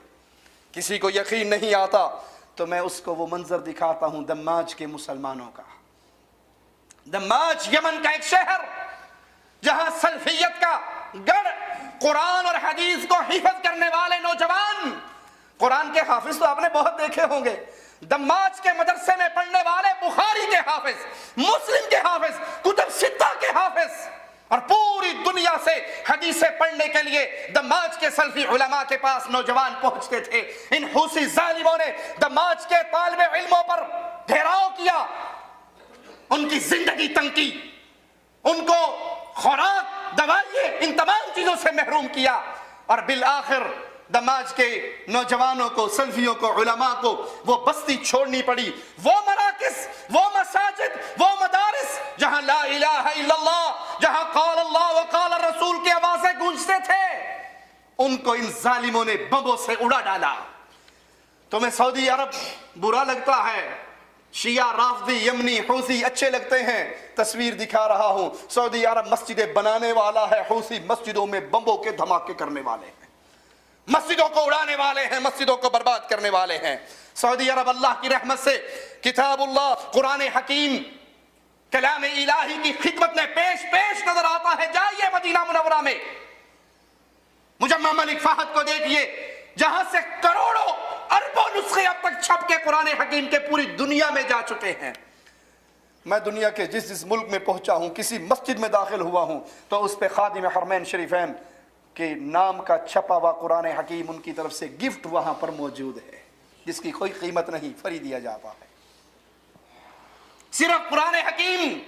کسی کو یقین نہیں آتا تو میں اس کو وہ منظر دکھاتا ہوں دماج کے مسلمانوں کا۔ دماج یمن کا ایک شہر جہاں سلفیت کا گڑھ، قرآن اور حدیث کو حفظ کرنے والے نوجوان، قرآن کے حافظ تو آپ نے بہت دیکھے ہوں گے، دماج کے مدرسے میں پڑھنے والے بخاری کے حافظ، مسلم کے حافظ، کتب ستہ کے حافظ، اور پوری دنیا سے حدیثیں پڑھنے کے لیے دماج کے سلفی علماء کے پاس نوجوان پہنچتے تھے۔ ان حوثی ظالموں نے دماج کے طالب علموں پر گھیراؤ کیا، ان کی زندگی تنگ کی، ان کو خوراک، دوائیں، ان تمام چیزوں سے محروم کیا، اور بالآخر دماج کے نوجوانوں کو، سلفیوں کو، علماء کو وہ بستی چھوڑنی پڑی، وہ مراکز، وہ مساجد، وہ مدارس جہاں لا الہ الا اللہ، جہاں قال اللہ وقال الرسول کی آوازیں گونجتے تھے، ان کو ان ظالموں نے بمبوں سے اڑا ڈالا۔ تمہیں سعودی عرب برا لگتا ہے، شیعہ، رافضی، یمنی، حوثی اچھے لگتے ہیں، تصویر دکھا رہا ہوں، سعودی عرب مسجدیں بنانے والا ہے، حوثی مسجدوں میں بمبوں کے دھماکے کرنے والے ہیں، مسجدوں کو اڑانے والے ہیں، مسجدوں کو برباد کرنے والے ہیں۔ سعودی عرب اللہ کی رحمت سے کتاب اللہ، قرآن حکیم، کلام الہی کی خدمت میں پیش نظر آتا ہے۔ جائیے مدینہ منورہ میں، مجمع ملک فہد کو دیکھیے، جہاں سے کروڑوں اربوں نسخے اب تک چھپ کے قرآن حکیم کے پوری دنیا میں جا چکے ہیں۔ میں دنیا کے جس ملک میں پہنچا ہوں، کسی مسجد میں داخل ہوا ہوں تو اس پہ خادم حرمین شریفین کے نام کا چھپا ہوا قرآن حکیم، ان کی طرف سے گفٹ وہاں پر موجود ہے، جس کی کوئی قیمت نہیں، فری دیا جاتا ہے۔ صرف قرآن حکیم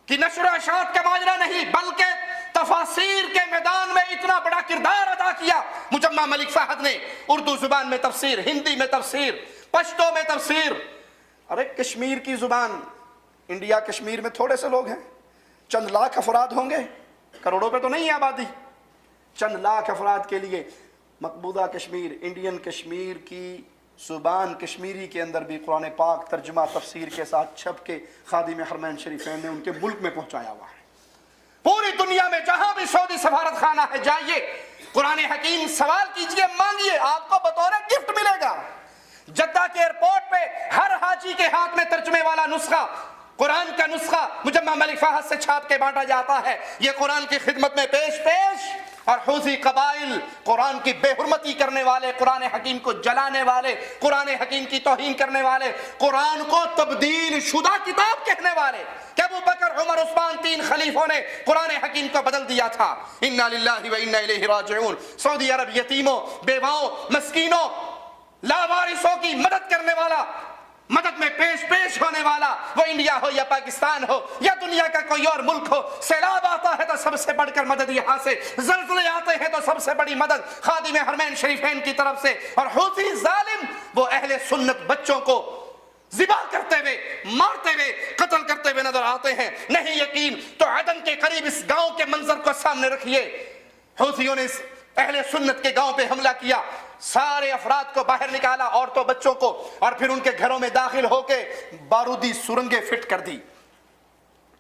کی نشر و اشاعت کا ماجرا نہیں، بلکہ تفاسیر کے میدان میں اتنا بڑا کردار ادا کیا مجمع ملک فہد نے۔ اردو زبان میں تفسیر، ہندی میں تفسیر، پشتو میں تفسیر۔ ارے کشمیر کی زبان، انڈیا کشمیر میں تھوڑے سے لوگ ہیں، چند لاکھ افراد ہوں گے، کروڑوں پہ تو نہیں ہے آبادی، چند لاکھ افراد کے لیے مقبوضہ کشمیر، انڈین کشمیر کی زبان کشمیری کے اندر بھی قرآن پاک ترجمہ تفسیر کے ساتھ چھپ کے خادم حرمین شریفین نے ان کے ملک میں پہنچایا ہوا ہے۔ پوری دنیا میں جہاں بھی سعودی سفارت خانہ ہے، جائیے قرآن حکیم سوال کیجئے، مانگیے، آپ کو بطور گفٹ ملے گا۔ جدہ کے ایئرپورٹ پہ ہر حاجی کے ہاتھ میں ترجمے والا نسخہ، قرآن کا نسخہ مجمع ملک فہد سے چھاپ کے بانٹا جاتا ہے۔ یہ قرآن کی خدمت میں پیش، اور حوثی قبائل، قرآن کی بے حرمتی کرنے والے، قرآن حکیم کو جلانے والے، قرآن حکیم کی توہین کرنے والے، قرآن کو تبدیل شدہ کتاب کہنے والے، کہ ابو بکر، عمر، عثمان، 3 خلیفوں نے قرآن حکیم کو بدل دیا تھا۔ انا للہ و انا الیہ راجعون۔ سعودی عرب یتیموں، بیواؤں، مسکینوں، لاوارثوں کی مدد کرنے والا، مدد میں پیش ہونے والا، وہ انڈیا ہو یا پاکستان ہو یا دنیا کا کوئی اور ملک ہو، سیلاب آتا ہے تو سب سے بڑھ کر مدد یہاں سے، زلزلے آتے ہیں تو سب سے بڑی مدد خادم حرمین شریفین کی طرف سے۔ اور حوثی ظالم وہ اہل سنت بچوں کو ذبح کرتے ہوئے، مارتے ہوئے، قتل کرتے ہوئے نظر آتے ہیں۔ نہیں یقین تو عدن کے قریب اس گاؤں کے منظر کو سامنے رکھیے، حوثیوں نے اس اہل سنت کے گاؤں پہ حملہ کیا، سارے افراد کو باہر نکالا، عورتوں بچوں کو، اور پھر ان کے گھروں میں داخل ہو کے بارودی سرنگیں فٹ کر دی۔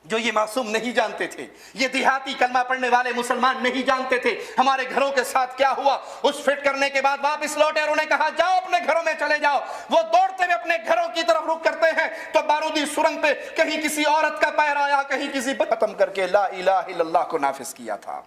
جو یہ معصوم نہیں جانتے تھے، یہ دیہاتی کلمہ پڑھنے والے مسلمان نہیں جانتے تھے ہمارے گھروں کے ساتھ کیا ہوا۔ اس فٹ کرنے کے بعد واپس لوٹے اور انہیں کہا جاؤ اپنے گھروں میں چلے جاؤ۔ وہ دوڑتے ہوئے اپنے گھروں کی طرف رخ کرتے ہیں تو بارودی سرنگ پہ کہیں کسی عورت کا پیر آیا، کہیں کسی ختم کر کے لا الہ الا اللہ کو نافذ کیا تھا۔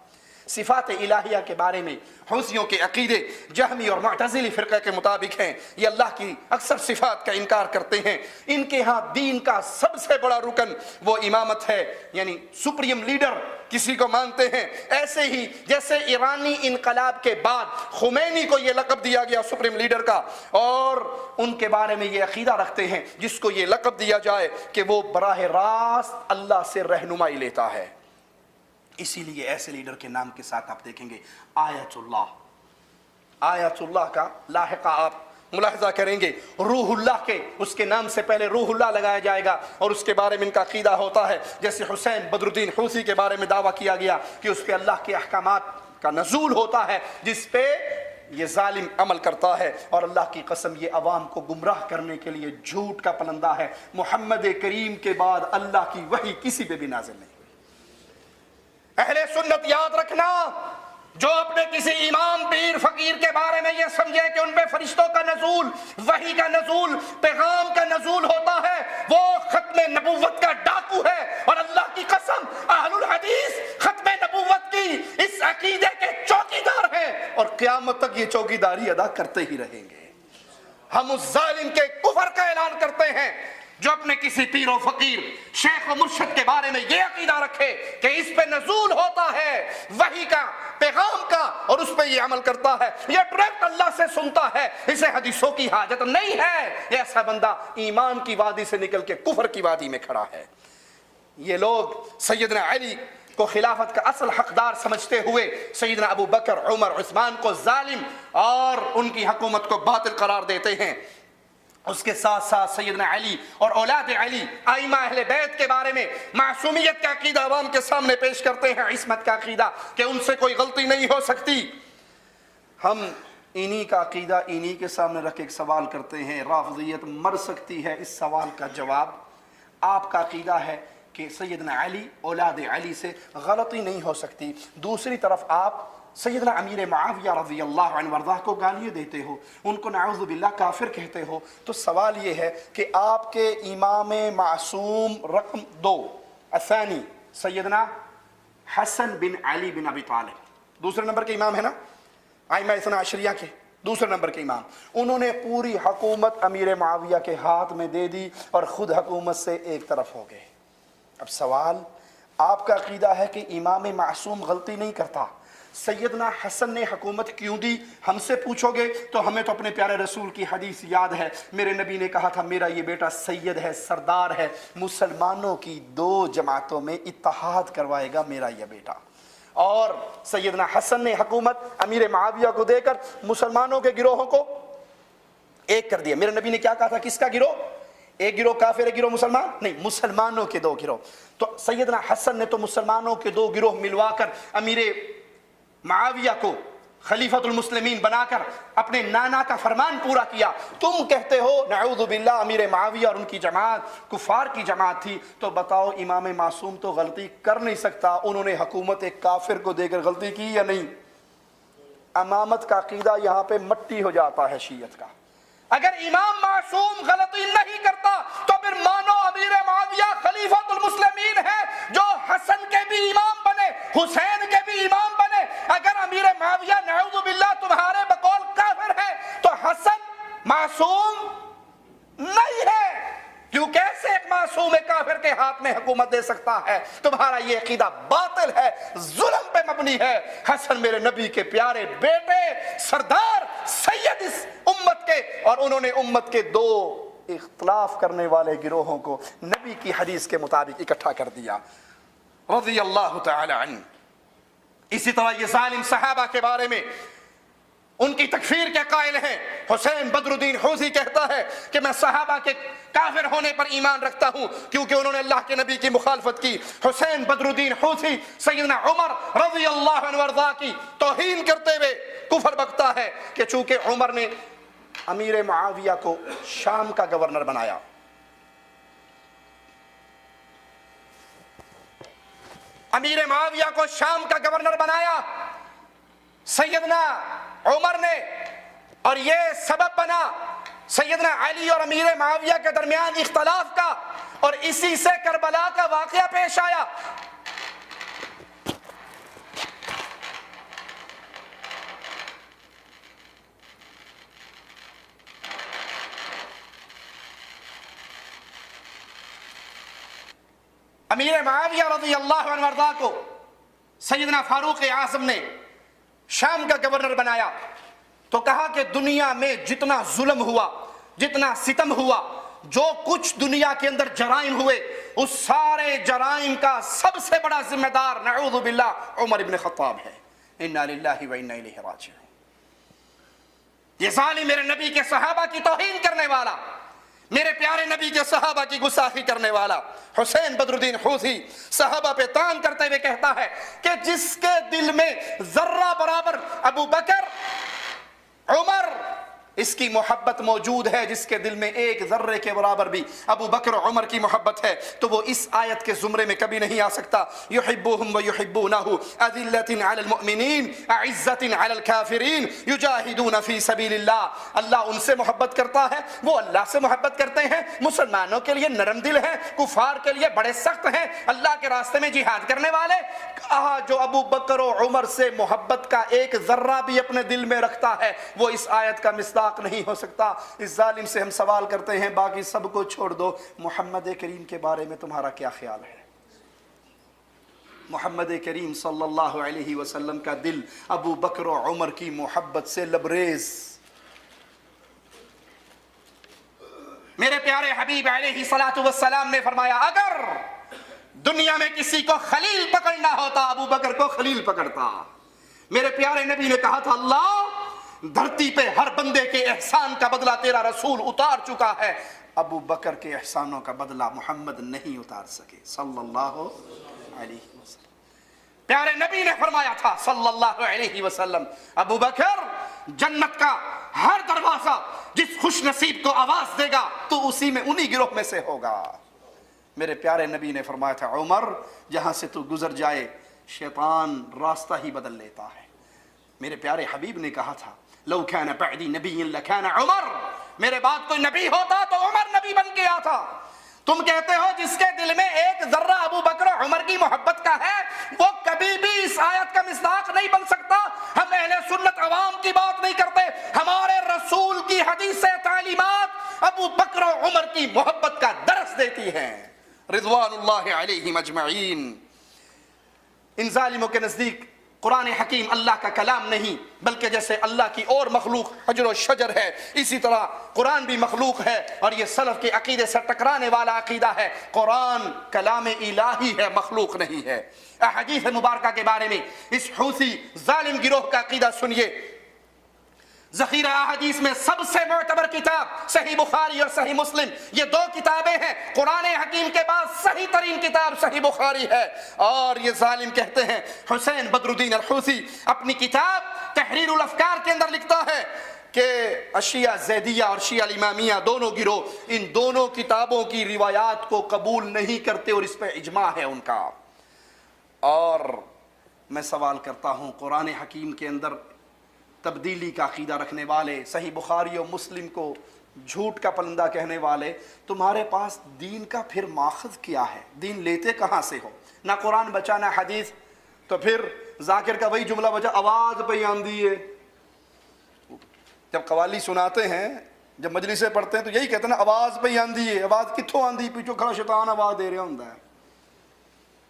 صفات الہیہ کے بارے میں حوثیوں کے عقیدے جہمی اور معتزلی فرقہ کے مطابق ہیں، یہ اللہ کی اکثر صفات کا انکار کرتے ہیں۔ ان کے ہاں دین کا سب سے بڑا رکن وہ امامت ہے، یعنی سپریم لیڈر کسی کو مانتے ہیں۔ ایسے ہی جیسے ایرانی انقلاب کے بعد خمینی کو یہ لقب دیا گیا سپریم لیڈر کا، اور ان کے بارے میں یہ عقیدہ رکھتے ہیں جس کو یہ لقب دیا جائے کہ وہ براہ راست اللہ سے رہنمائی لیتا ہے۔ اسی لیے ایسے لیڈر کے نام کے ساتھ آپ دیکھیں گے آیت اللہ، آیت اللہ کا لاحقہ آپ ملاحظہ کریں گے، روح اللہ کے اس کے نام سے پہلے روح اللہ لگایا جائے گا، اور اس کے بارے میں ان کا عقیدہ ہوتا ہے جیسے حسین بدر الدین حوثی کے بارے میں دعویٰ کیا گیا کہ اس پہ اللہ کے احکامات کا نزول ہوتا ہے جس پہ یہ ظالم عمل کرتا ہے، اور اللہ کی قسم یہ عوام کو گمراہ کرنے کے لیے جھوٹ کا پلندہ ہے۔ محمد کریم کے بعد اللہ کی وحی کسی پہ بھی نازل نہیں ہوئی۔ اہل سنت یاد رکھنا، جو اپنے کسی امام پیر فقیر کے بارے میں یہ سمجھے کہ ان پہ فرشتوں کا نزول، وحی کا نزول، پیغام کا نزول ہوتا ہے، وہ ختم نبوت کا ڈاکو ہے، اور اللہ کی قسم اہل الحدیث ختم نبوت کی اس عقیدے کے چوکیدار ہیں، اور قیامت تک یہ چوکیداری ادا کرتے ہی رہیں گے۔ ہم اس ظالم کے کفر کا اعلان کرتے ہیں جو اپنے کسی پیر و فقیر، شیخ و مرشد کے بارے میں یہ عقیدہ رکھے کہ اس پہ نزول ہوتا ہے وحی کا، پیغام کا، اور اس پہ یہ عمل کرتا ہے، یہ ڈائریکٹ اللہ سے سنتا ہے، اسے حدیثوں کی حاجت نہیں ہے، ایسا بندہ ایمان کی وادی سے نکل کے کفر کی وادی میں کھڑا ہے۔ یہ لوگ سیدنا علی کو خلافت کا اصل حقدار سمجھتے ہوئے سیدنا ابو بکر، عمر، عثمان کو ظالم اور ان کی حکومت کو باطل قرار دیتے ہیں۔ اس کے ساتھ ساتھ سیدنا علی اور اولاد علی، ائمہ اہل بیت کے بارے میں معصومیت کا عقیدہ عوام کے سامنے پیش کرتے ہیں، عصمت کا عقیدہ کہ ان سے کوئی غلطی نہیں ہو سکتی۔ ہم انہی کا عقیدہ انہی کے سامنے رکھ کے ایک سوال کرتے ہیں، رافضیت مر سکتی ہے؟ اس سوال کا جواب آپ کا عقیدہ ہے کہ سیدنا علی، اولاد علی سے غلطی نہیں ہو سکتی، دوسری طرف آپ سیدنا امیر معاویہ رضی اللہ عنہ وارضاہ کو گالیاں دیتے ہو، ان کو نعوذ باللہ کافر کہتے ہو، تو سوال یہ ہے کہ آپ کے امام معصوم رقم 2 الثانی سیدنا حسن بن علی بن ابی طالب دوسرے نمبر کے امام ہے نا، ائمہ اثنا عشریہ کے دوسرے نمبر کے امام، انہوں نے پوری حکومت امیر معاویہ کے ہاتھ میں دے دی اور خود حکومت سے ایک طرف ہو گئے۔ اب سوال، آپ کا عقیدہ ہے کہ امام معصوم غلطی نہیں کرتا، سیدنا حسن نے حکومت کیوں دی؟ ہم سے پوچھو گے تو ہمیں تو اپنے پیارے رسول کی حدیث یاد ہے، میرے نبی نے کہا تھا میرا یہ بیٹا سید ہے، سردار ہے، مسلمانوں کی 2 جماعتوں میں اتحاد کروائے گا میرا یہ بیٹا۔ اور سیدنا حسن نے حکومت امیر معاویہ کو دے کر مسلمانوں کے گروہوں کو ایک کر دیا۔ میرے نبی نے کیا کہا تھا؟ کس کا گروہ؟ ایک گروہ کافر، ایک گروہ مسلمان نہیں، مسلمانوں کے 2 گروہ۔ تو سیدنا حسن نے تو مسلمانوں کے 2 گروہ ملوا کر امیر معاویہ کو خلیفۃ المسلمین بنا کر اپنے نانا کا فرمان پورا کیا۔ تم کہتے ہو نعوذ باللہ امیر معاویہ اور ان کی جماعت کفار کی جماعت تھی، تو بتاؤ امام معصوم تو غلطی کر نہیں سکتا، انہوں نے حکومت ایک کافر کو دے کر غلطی کی یا نہیں؟ امامت کا عقیدہ یہاں پہ مٹی ہو جاتا ہے شیعت کا۔ اگر امام معصوم غلطی نہیں کرتا تو پھر مانو امیر معاویہ خلیفۃ المسلمین ہے جو حسن کے بھی امام بنے، حسین کے بھی امام بنے۔ اگر امیر معاویہ نعوذ باللہ تمہارے بقول کافر ہے تو حسن معصوم نہیں ہے، کیوں کیسے ایک معصوم کافر کے ہاتھ میں حکومت دے سکتا ہے؟ تمہارا یہ عقیدہ باطل ہے، ظلم پہ مبنی ہے۔ حسن میرے نبی کے پیارے بیٹے، سردار، سید اس امت کے، اور انہوں نے امت کے 2 اختلاف کرنے والے گروہوں کو نبی کی حدیث کے مطابق اکٹھا کر دیا رضی اللہ تعالی عنہ۔ اسی طرح یہ ظالم صحابہ کے بارے میں ان کی تکفیر کے قائل ہیں۔ حسین بدر الدین حوثی کہتا ہے کہ میں صحابہ کے کافر ہونے پر ایمان رکھتا ہوں کیونکہ انہوں نے اللہ کے نبی کی مخالفت کی۔ حسین بدر الدین حوثی سیدنا عمر رضی اللہ عنہ وارضاہ کی توہین کرتے ہوئے کفر بکتا ہے کہ چونکہ عمر نے امیر معاویہ کو شام کا گورنر بنایا، امیر معاویہ کو شام کا گورنر بنایا سیدنا عمر نے، اور یہ سبب بنا سیدنا علی اور امیر معاویہ کے درمیان اختلاف کا، اور اسی سے کربلا کا واقعہ پیش آیا۔ امیر معاویہ رضی اللہ عنہ وارضاہ کو سیدنا فاروق اعظم نے شام کا گورنر بنایا، تو کہا کہ دنیا میں جتنا ظلم ہوا، جتنا ستم ہوا، جو کچھ دنیا کے اندر جرائم ہوئے اس سارے جرائم کا سب سے بڑا ذمہ دار نعوذ باللہ عمر ابن خطاب ہے. انا للہ و انا الیہ راجعون. یہ ظالم میرے نبی کے صحابہ کی توہین کرنے والا، میرے پیارے نبی کے صحابہ کی گستاخی کرنے والا حسین بدر الدین حوثی صحابہ پہ تان کرتے ہوئے کہتا ہے کہ جس کے دل میں ذرہ برابر ابو بکر عمر اس کی محبت موجود ہے، جس کے دل میں ایک ذرے کے برابر بھی ابو بکر عمر کی محبت ہے، تو وہ اس آیت کے زمرے میں کبھی نہیں آ سکتا. یحبوہم ویحبونہ اذلۃ علی المؤمنین اعزۃ علی الکافرین یجاہدون فی سبیل اللہ. اللہ ان سے محبت کرتا ہے، وہ اللہ سے محبت کرتے ہیں، مسلمانوں کے لیے نرم دل ہیں، کفار کے لیے بڑے سخت ہیں، اللہ کے راستے میں جہاد کرنے والے. کہا جو ابو بکر و عمر سے محبت کا ایک ذرہ بھی اپنے دل میں رکھتا ہے وہ اس آیت کا مصداق نہیں ہو سکتا. اس ظالم سے ہم سوال کرتے ہیں، باقی سب کو چھوڑ دو، محمد کریم کے بارے میں تمہارا کیا خیال ہے؟ محمد کریم صلی اللہ علیہ وسلم کا دل ابو بکر و عمر کی محبت سے لبریز. میرے پیارے حبیب علیہ الصلوۃ والسلام نے فرمایا اگر دنیا میں کسی کو خلیل پکڑنا ہوتا ابو بکر کو خلیل پکڑتا. میرے پیارے نبی نے کہا تھا اللہ دھرتی پہ ہر بندے کے احسان کا بدلہ تیرا رسول اتار چکا ہے، ابو بکر کے احسانوں کا بدلہ محمد نہیں اتار سکے صلی اللہ علیہ وسلم. پیارے نبی نے فرمایا تھا صلی اللہ علیہ وسلم ابو بکر جنت کا ہر دروازہ جس خوش نصیب کو آواز دے گا تو اسی میں انہی گروہ میں سے ہوگا. میرے پیارے نبی نے فرمایا تھا عمر جہاں سے تو گزر جائے شیطان راستہ ہی بدل لیتا ہے. میرے پیارے حبیب نے کہا تھا لو کان بعدی نبی لکان عمر، میرے بعد کوئی نبی ہوتا تو عمر نبی بن کے آتا. تم کہتے ہو جس کے دل میں ایک ذرہ ابو بکر و عمر کی محبت کا ہے وہ کبھی بھی اس آیت کا مصداق نہیں بن سکتا. ہم اہل سنت عوام کی بات نہیں کرتے، ہمارے رسول کی حدیث تعلیمات ابو بکر و عمر کی محبت کا درس دیتی ہیں رضوان اللہ علیہم اجمعین. ان ظالموں کے نزدیک قرآن حکیم اللہ کا کلام نہیں بلکہ جیسے اللہ کی اور مخلوق حجر و شجر ہے اسی طرح قرآن بھی مخلوق ہے، اور یہ سلف کے عقیدے سے ٹکرانے والا عقیدہ ہے. قرآن کلام الہی ہے، مخلوق نہیں ہے. احادیث مبارکہ کے بارے میں اس حوثی ظالم گروہ کا عقیدہ سنیے. ذخیرہ احادیث میں سب سے معتبر کتاب صحیح بخاری اور صحیح مسلم، یہ دو کتابیں ہیں. قرآن حکیم کے بعد صحیح ترین کتاب صحیح بخاری ہے. اور یہ ظالم کہتے ہیں حسین بدر الدین الحوثی اپنی کتاب تحریر الافکار کے اندر لکھتا ہے کہ شیعہ زیدیہ اور شیعہ امامیہ دونوں گروہ ان دونوں کتابوں کی روایات کو قبول نہیں کرتے اور اس پہ اجماع ہے ان کا. اور میں سوال کرتا ہوں قرآن حکیم کے اندر تبدیلی کا عقیدہ رکھنے والے، صحیح بخاری و مسلم کو جھوٹ کا پلندہ کہنے والے، تمہارے پاس دین کا پھر ماخذ کیا ہے؟ دین لیتے کہاں سے ہو؟ نہ قرآن بچا نہ حدیث، تو پھر ذاکر کا وہی جملہ بچا آواز پہ آندھی ہے. جب قوالی سناتے ہیں جب مجلسیں پڑھتے ہیں تو یہی کہتے ہیں نا آواز پہ آندھی ہے. آواز کتھوں آندھی؟ پیچھو کھڑا شیطان آواز دے رہا ہوتا ہے.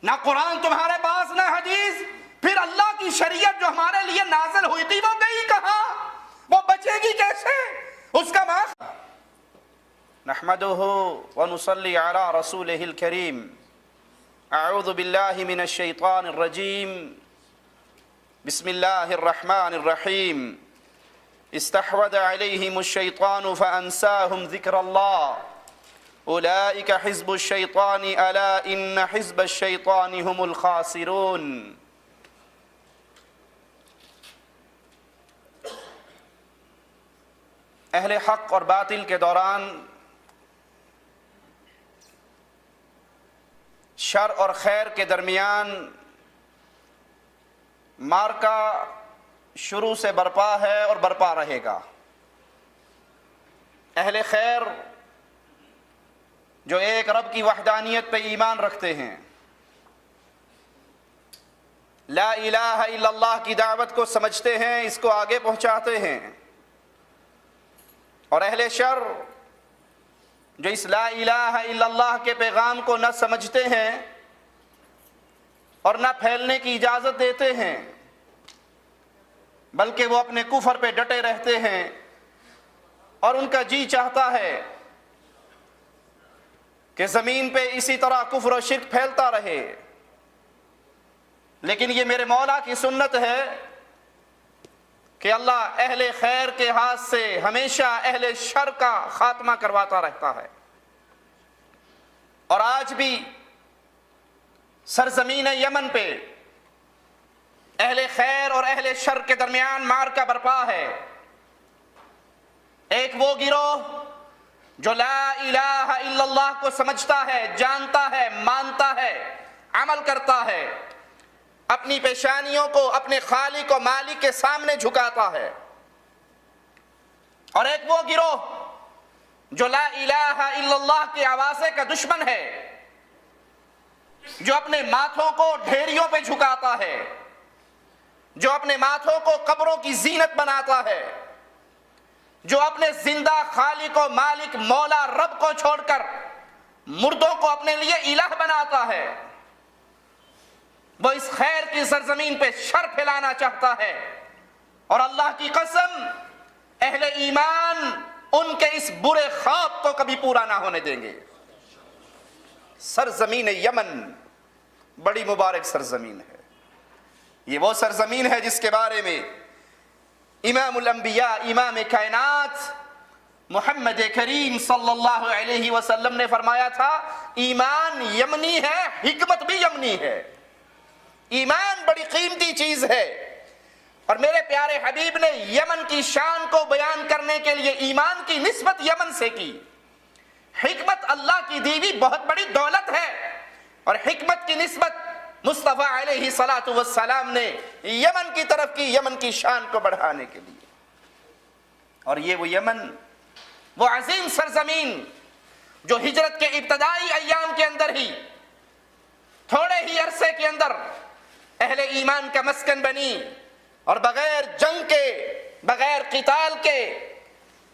نہ قرآن تمہارے پاس نہ حدیث، پھر اللہ کی شریعت جو ہمارے لیے نازل ہوئی تھی وہ گئی کہاں؟ وہ بچے گی کیسے؟ اس کا ماخذ نحمده ونصلي على رسوله الكريم. اعوذ بالله من الشيطان الرجيم. بسم الله الرحمن الرحيم. استحوذ عليهم الشيطان فأنساهم ذكر الله. اولئك حزب الشيطان الا ان حزب الشيطان هم الخاسرون. اہل حق اور باطل کے دوران شر اور خیر کے درمیان مارکا شروع سے برپا ہے اور برپا رہے گا. اہل خیر جو ایک رب کی وحدانیت پہ ایمان رکھتے ہیں، لا الہ الا اللہ کی دعوت کو سمجھتے ہیں، اس کو آگے پہنچاتے ہیں، اور اہل شر جو اس لا الہ الا اللہ کے پیغام کو نہ سمجھتے ہیں اور نہ پھیلنے کی اجازت دیتے ہیں بلکہ وہ اپنے کفر پہ ڈٹے رہتے ہیں، اور ان کا جی چاہتا ہے کہ زمین پہ اسی طرح کفر و شرک پھیلتا رہے، لیکن یہ میرے مولا کی سنت ہے کہ اللہ اہل خیر کے ہاتھ سے ہمیشہ اہل شر کا خاتمہ کرواتا رہتا ہے۔ اور آج بھی سرزمین یمن پہ اہل خیر اور اہل شر کے درمیان معرکہ برپا ہے۔ ایک وہ گروہ جو لا الہ الا اللہ کو سمجھتا ہے، جانتا ہے، مانتا ہے، عمل کرتا ہے، اپنی پیشانیوں کو اپنے خالق و مالک کے سامنے جھکاتا ہے۔ اور ایک وہ گروہ جو لا الہ الا اللہ کے آوازے کا دشمن ہے، جو اپنے ماتھوں کو ڈھیریوں پہ جھکاتا ہے، جو اپنے ماتھوں کو قبروں کی زینت بناتا ہے، جو اپنے زندہ خالق و مالک مولا رب کو چھوڑ کر مردوں کو اپنے لیے الہ بناتا ہے، وہ اس خیر کی سرزمین پہ شر پھیلانا چاہتا ہے۔ اور اللہ کی قسم، اہل ایمان ان کے اس برے خواب کو کبھی پورا نہ ہونے دیں گے۔ سرزمین یمن بڑی مبارک سرزمین ہے۔ یہ وہ سرزمین ہے جس کے بارے میں امام الانبیاء، امام کائنات محمد کریم صلی اللہ علیہ وسلم نے فرمایا تھا، ایمان یمنی ہے، حکمت بھی یمنی ہے۔ ایمان بڑی قیمتی چیز ہے، اور میرے پیارے حبیب نے یمن کی شان کو بیان کرنے کے لیے ایمان کی نسبت یمن سے کی۔ حکمت اللہ کی دی ہوئی بہت بڑی دولت ہے، اور حکمت کی نسبت مصطفیٰ علیہ السلام نے یمن کی طرف کی، یمن کی شان کو بڑھانے کے لیے۔ اور یہ وہ یمن، وہ عظیم سرزمین جو ہجرت کے ابتدائی ایام کے اندر ہی، تھوڑے ہی عرصے کے اندر اہل ایمان کا مسکن بنی، اور بغیر جنگ کے، بغیر قتال کے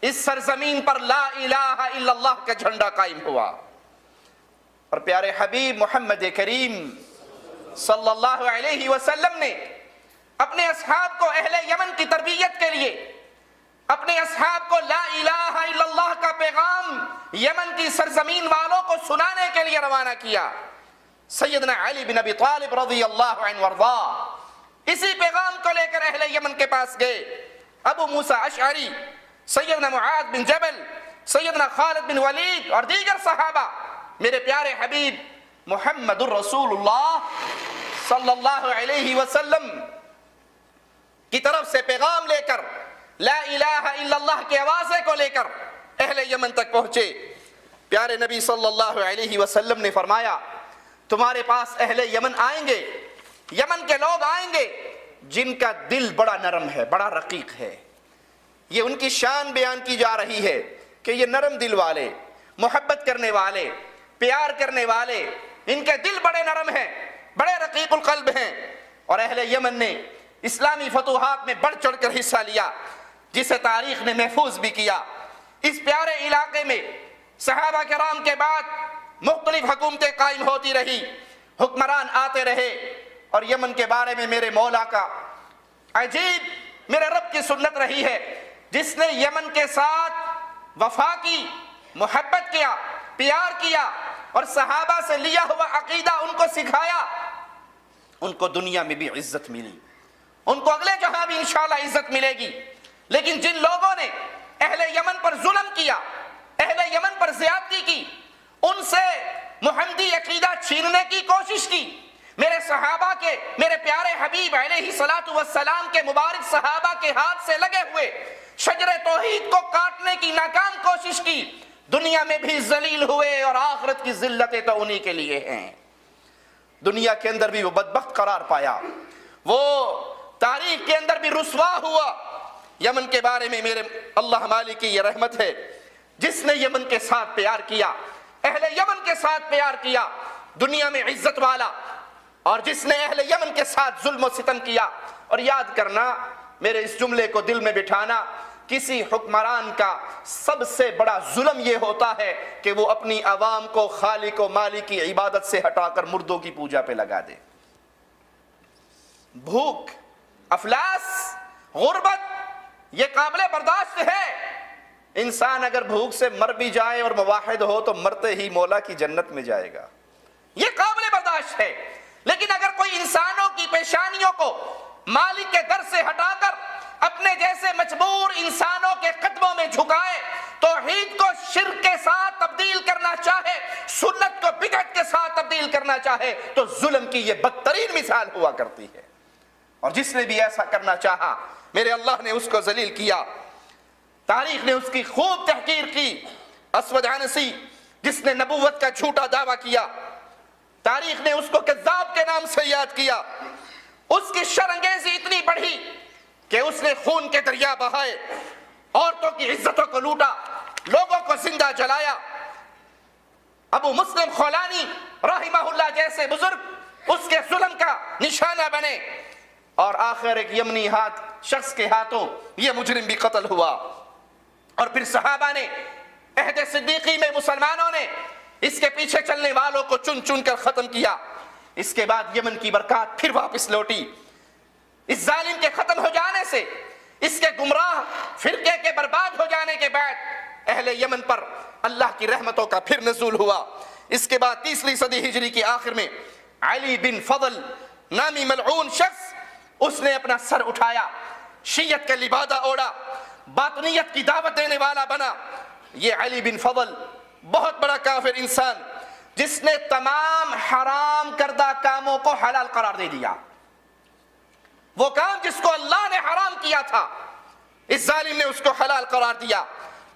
اس سرزمین پر لا الہ الا اللہ کا جھنڈا قائم ہوا۔ اور پیارے حبیب محمد کریم صلی اللہ علیہ وسلم نے اپنے اصحاب کو اہل یمن کی تربیت کے لیے، اپنے اصحاب کو لا الہ الا اللہ کا پیغام یمن کی سرزمین والوں کو سنانے کے لیے روانہ کیا۔ سیدنا علی بن ابی طالب رضی اللہ عنہ وارضاہ اسی پیغام کو لے کر اہل یمن کے پاس گئے۔ ابو موسیٰ اشعری، سیدنا معاذ بن جبل، سیدنا خالد بن ولید اور دیگر صحابہ میرے پیارے حبیب محمد الرسول اللہ صلی اللہ علیہ وسلم کی طرف سے پیغام لے کر، لا الہ الا اللہ کے آوازے کو لے کر اہل یمن تک پہنچے۔ پیارے نبی صلی اللہ علیہ وسلم نے فرمایا، تمہارے پاس اہل یمن آئیں گے، یمن کے لوگ آئیں گے جن کا دل بڑا نرم ہے، بڑا رقیق ہے۔ یہ ان کی شان بیان کی جا رہی ہے کہ یہ نرم دل والے، محبت کرنے والے، پیار کرنے والے، ان کے دل بڑے نرم ہیں، بڑے رقیق القلب ہیں۔ اور اہل یمن نے اسلامی فتوحات میں بڑھ چڑھ کر حصہ لیا، جسے تاریخ نے محفوظ بھی کیا۔ اس پیارے علاقے میں صحابہ کرام کے بعد مختلف حکومتیں قائم ہوتی رہی، حکمران آتے رہے، اور یمن کے بارے میں میرے مولا کا عجیب، میرے رب کی سنت رہی ہے، جس نے یمن کے ساتھ وفا کی، محبت کیا، پیار کیا، اور صحابہ سے لیا ہوا عقیدہ ان کو سکھایا، ان کو دنیا میں بھی عزت ملی، ان کو اگلے جہاں بھی انشاءاللہ عزت ملے گی۔ لیکن جن لوگوں نے اہل یمن پر ظلم کیا، اہل یمن پر زیادتی کی، ان سے محمدی عقیدہ چھیننے کی کوشش کی، میرے صحابہ کے، میرے پیارے حبیب علیہ السلام کے مبارک صحابہ کے ہاتھ سے لگے ہوئے شجر توحید کو کاٹنے کی ناکام کوشش کی، دنیا میں بھی ذلیل ہوئے، اور آخرت کی ذلتیں تو انہی کے لیے ہیں۔ دنیا کے اندر بھی وہ بدبخت قرار پایا، وہ تاریخ کے اندر بھی رسوا ہوا۔ یمن کے بارے میں میرے اللہ مالک کی یہ رحمت ہے، جس نے یمن کے ساتھ پیار کیا، اہل یمن کے ساتھ پیار کیا، دنیا میں عزت والا، اور جس نے اہل یمن کے ساتھ ظلم و ستم کیا۔ اور یاد کرنا، میرے اس جملے کو دل میں بٹھانا، کسی حکمران کا سب سے بڑا ظلم یہ ہوتا ہے کہ وہ اپنی عوام کو خالق و مالک کی عبادت سے ہٹا کر مردوں کی پوجا پہ لگا دے۔ بھوک، افلاس، غربت، یہ قابل برداشت ہے، انسان اگر بھوک سے مر بھی جائے اور مواحد ہو تو مرتے ہی مولا کی جنت میں جائے گا، یہ قابل برداشت ہے۔ لیکن اگر کوئی انسانوں کی پیشانیوں کو مالک کے در سے ہٹا کر اپنے جیسے مجبور انسانوں کے قدموں میں جھکائے، توحید کو شرک کے ساتھ تبدیل کرنا چاہے، سنت کو بدعت کے ساتھ تبدیل کرنا چاہے، تو ظلم کی یہ بدترین مثال ہوا کرتی ہے۔ اور جس نے بھی ایسا کرنا چاہا میرے اللہ نے اس کو ذلیل کیا، تاریخ نے اس کی خوب تحقیر کی۔ اسود عنسی جس نے نبوت کا جھوٹا دعویٰ کیا، تاریخ نے اس کو کذاب کے نام سے یاد کیا، اس کی شرانگیزی اتنی بڑھی کہ اس نے خون کے دریا بہائے، عورتوں کی عزتوں کو لوٹا، لوگوں کو زندہ جلایا۔ ابو مسلم خولانی رحمہ اللہ جیسے بزرگ اس کے ظلم کا نشانہ بنے، اور آخر ایک یمنی شخص کے ہاتھوں یہ مجرم بھی قتل ہوا۔ اور پھر صحابہ نے عہد صدیقی میں مسلمانوں نے اس کے پیچھے چلنے والوں کو چن چن کر ختم کیا۔ اس کے بعد یمن کی برکات پھر واپس لوٹی۔ اس ظالم کے ختم ہو جانے سے، اس کے گمراہ فرقے کے برباد ہو جانے کے بعد اہل یمن پر اللہ کی رحمتوں کا پھر نزول ہوا۔ اس کے بعد 30ویں صدی ہجری کی آخر میں علی بن فضل نامی ملعون شخص، اس نے اپنا سر اٹھایا، شیعت کا لبادہ اوڑا، باطنیت کی دعوت دینے والا بنا۔ یہ علی بن فضل بہت بڑا کافر انسان، جس نے تمام حرام کردہ کاموں کو حلال قرار دے دیا۔ وہ کام جس کو اللہ نے حرام کیا تھا، اس ظالم نے اس کو حلال قرار دیا۔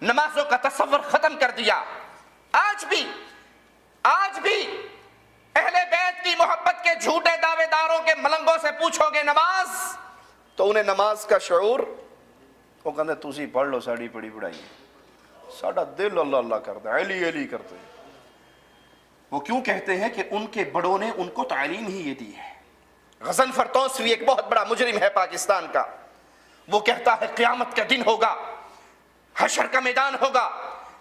نمازوں کا تصور ختم کر دیا۔ آج بھی اہل بیت کی محبت کے جھوٹے دعوے داروں کے ملنگوں سے پوچھو گے نماز، تو انہیں نماز کا شعور، وہ کہتے ہیں تسی پڑھ لو ساڑی پڑھی پڑھائی، ساڑا دل اللہ اللہ کرتا ہے، علی علی کرتے ہیں۔ وہ کیوں کہتے ہیں کہ ان کے بڑوں نے ان کو تعلیم ہی یہ دی ہے۔ غضنفر توسوی ایک بہت بڑا مجرم ہے پاکستان کا، وہ کہتا ہے قیامت کا دن ہوگا، حشر کا میدان ہوگا،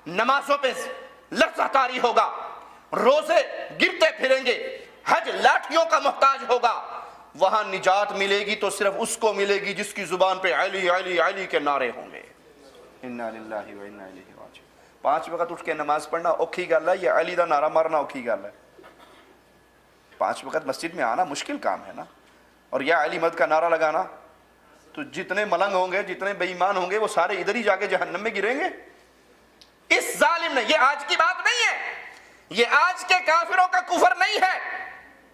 نمازوں پہ لفظ طاری ہوگا، روزے گرتے پھریں گے، حج لاٹھیوں کا محتاج ہوگا، وہاں نجات ملے گی تو صرف اس کو ملے گی جس کی زبان پہ علی علی علی کے نعرے ہوں گے۔ انا للہ و انا الیہ راجعون۔ 5 وقت اٹھ کے نماز پڑھنا اوکھی گل ہے، یہ علی دا نعرہ مارنا اوکھی گل ہے؟ 5 وقت مسجد میں آنا مشکل کام ہے نا، اور یا علی مد کا نعرہ لگانا، تو جتنے ملنگ ہوں گے، جتنے بے ایمان ہوں گے، وہ سارے ادھر ہی جا کے جہنم میں گریں گے۔ اس ظالم نے، یہ آج کی بات نہیں ہے، یہ آج کے کافروں کا کفر نہیں ہے،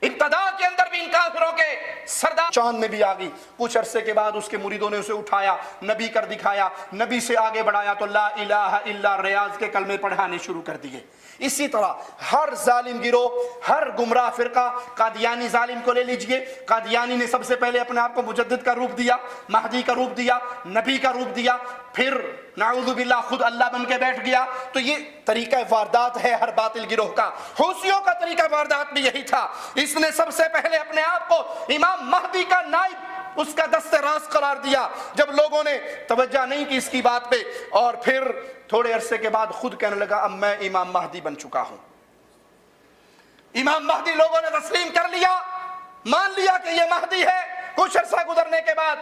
ابتدا کے اندر بھی ان کافروں کے سردار چاند میں بھی آ گئی۔ کچھ عرصے کے بعد اس کے مریدوں نے اسے اٹھایا، نبی کر دکھایا، نبی سے آگے بڑھایا تو لا الہ الا ریاض کے کلمے پڑھانے شروع کر دیے۔ اسی طرح ہر ظالم گروہ، ہر گمراہ فرقہ، قادیانی ظالم کو لے لیجئے، قادیانی نے سب سے پہلے اپنے آپ کو مجدد کا روپ دیا، مہدی کا روپ دیا، نبی کا روپ دیا، پھر نعوذ باللہ خود اللہ بن کے بیٹھ گیا۔ تو یہ طریقہ واردات ہے ہر باطل گروہ کا۔ حوثیوں کا طریقہ واردات بھی یہی تھا۔ اس نے سب سے پہلے اپنے آپ کو امام مہدی کا نائب، اس کا دست راست قرار دیا، جب لوگوں نے توجہ نہیں کی اس کی بات پہ، اور پھر تھوڑے عرصے کے بعد خود کہنے لگا اب میں امام مہدی بن چکا ہوں۔ امام مہدی لوگوں نے تسلیم کر لیا، مان لیا کہ یہ مہدی ہے۔ کچھ عرصہ گزرنے کے بعد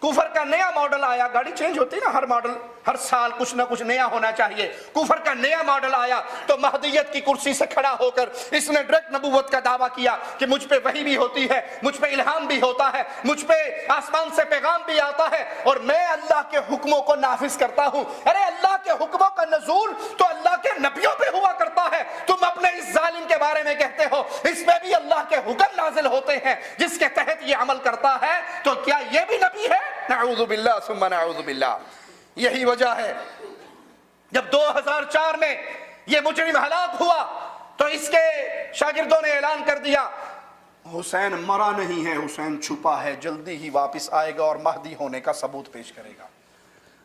کفر کا نیا ماڈل آیا، گاڑی چینج ہوتی نا ہر ماڈل، ہر سال کچھ نہ کچھ نیا ہونا چاہیے۔ کفر کا نیا ماڈل آیا تو مہدیت کی کرسی سے کھڑا ہو کر اس نے ڈائریکٹ نبوت کا دعویٰ کیا کہ مجھ پہ وحی بھی ہوتی ہے، مجھ پہ الہام بھی ہوتا ہے، مجھ پہ آسمان سے پیغام بھی آتا ہے، اور میں اللہ کے حکموں کو نافذ کرتا ہوں۔ ارے اللہ کے حکموں کا نزول تو اللہ کے نبیوں پہ ہوا کرتا ہے، تم اپنے اس ظالم کے بارے میں کہتے ہو اس پہ بھی اللہ کے حکم نازل ہوتے ہیں جس کے تحت یہ عمل کرتا ہے، تو کیا یہ بھی نبی ہے؟ نعوذ باللہ ثم نعوذ باللہ۔ یہی وجہ ہے جب 2004 میں یہ مجرم ہلاک ہوا تو اس کے شاگردوں نے اعلان کر دیا حسین مرا نہیں ہے، حسین چھپا ہے، جلدی ہی واپس آئے گا اور مہدی ہونے کا ثبوت پیش کرے گا۔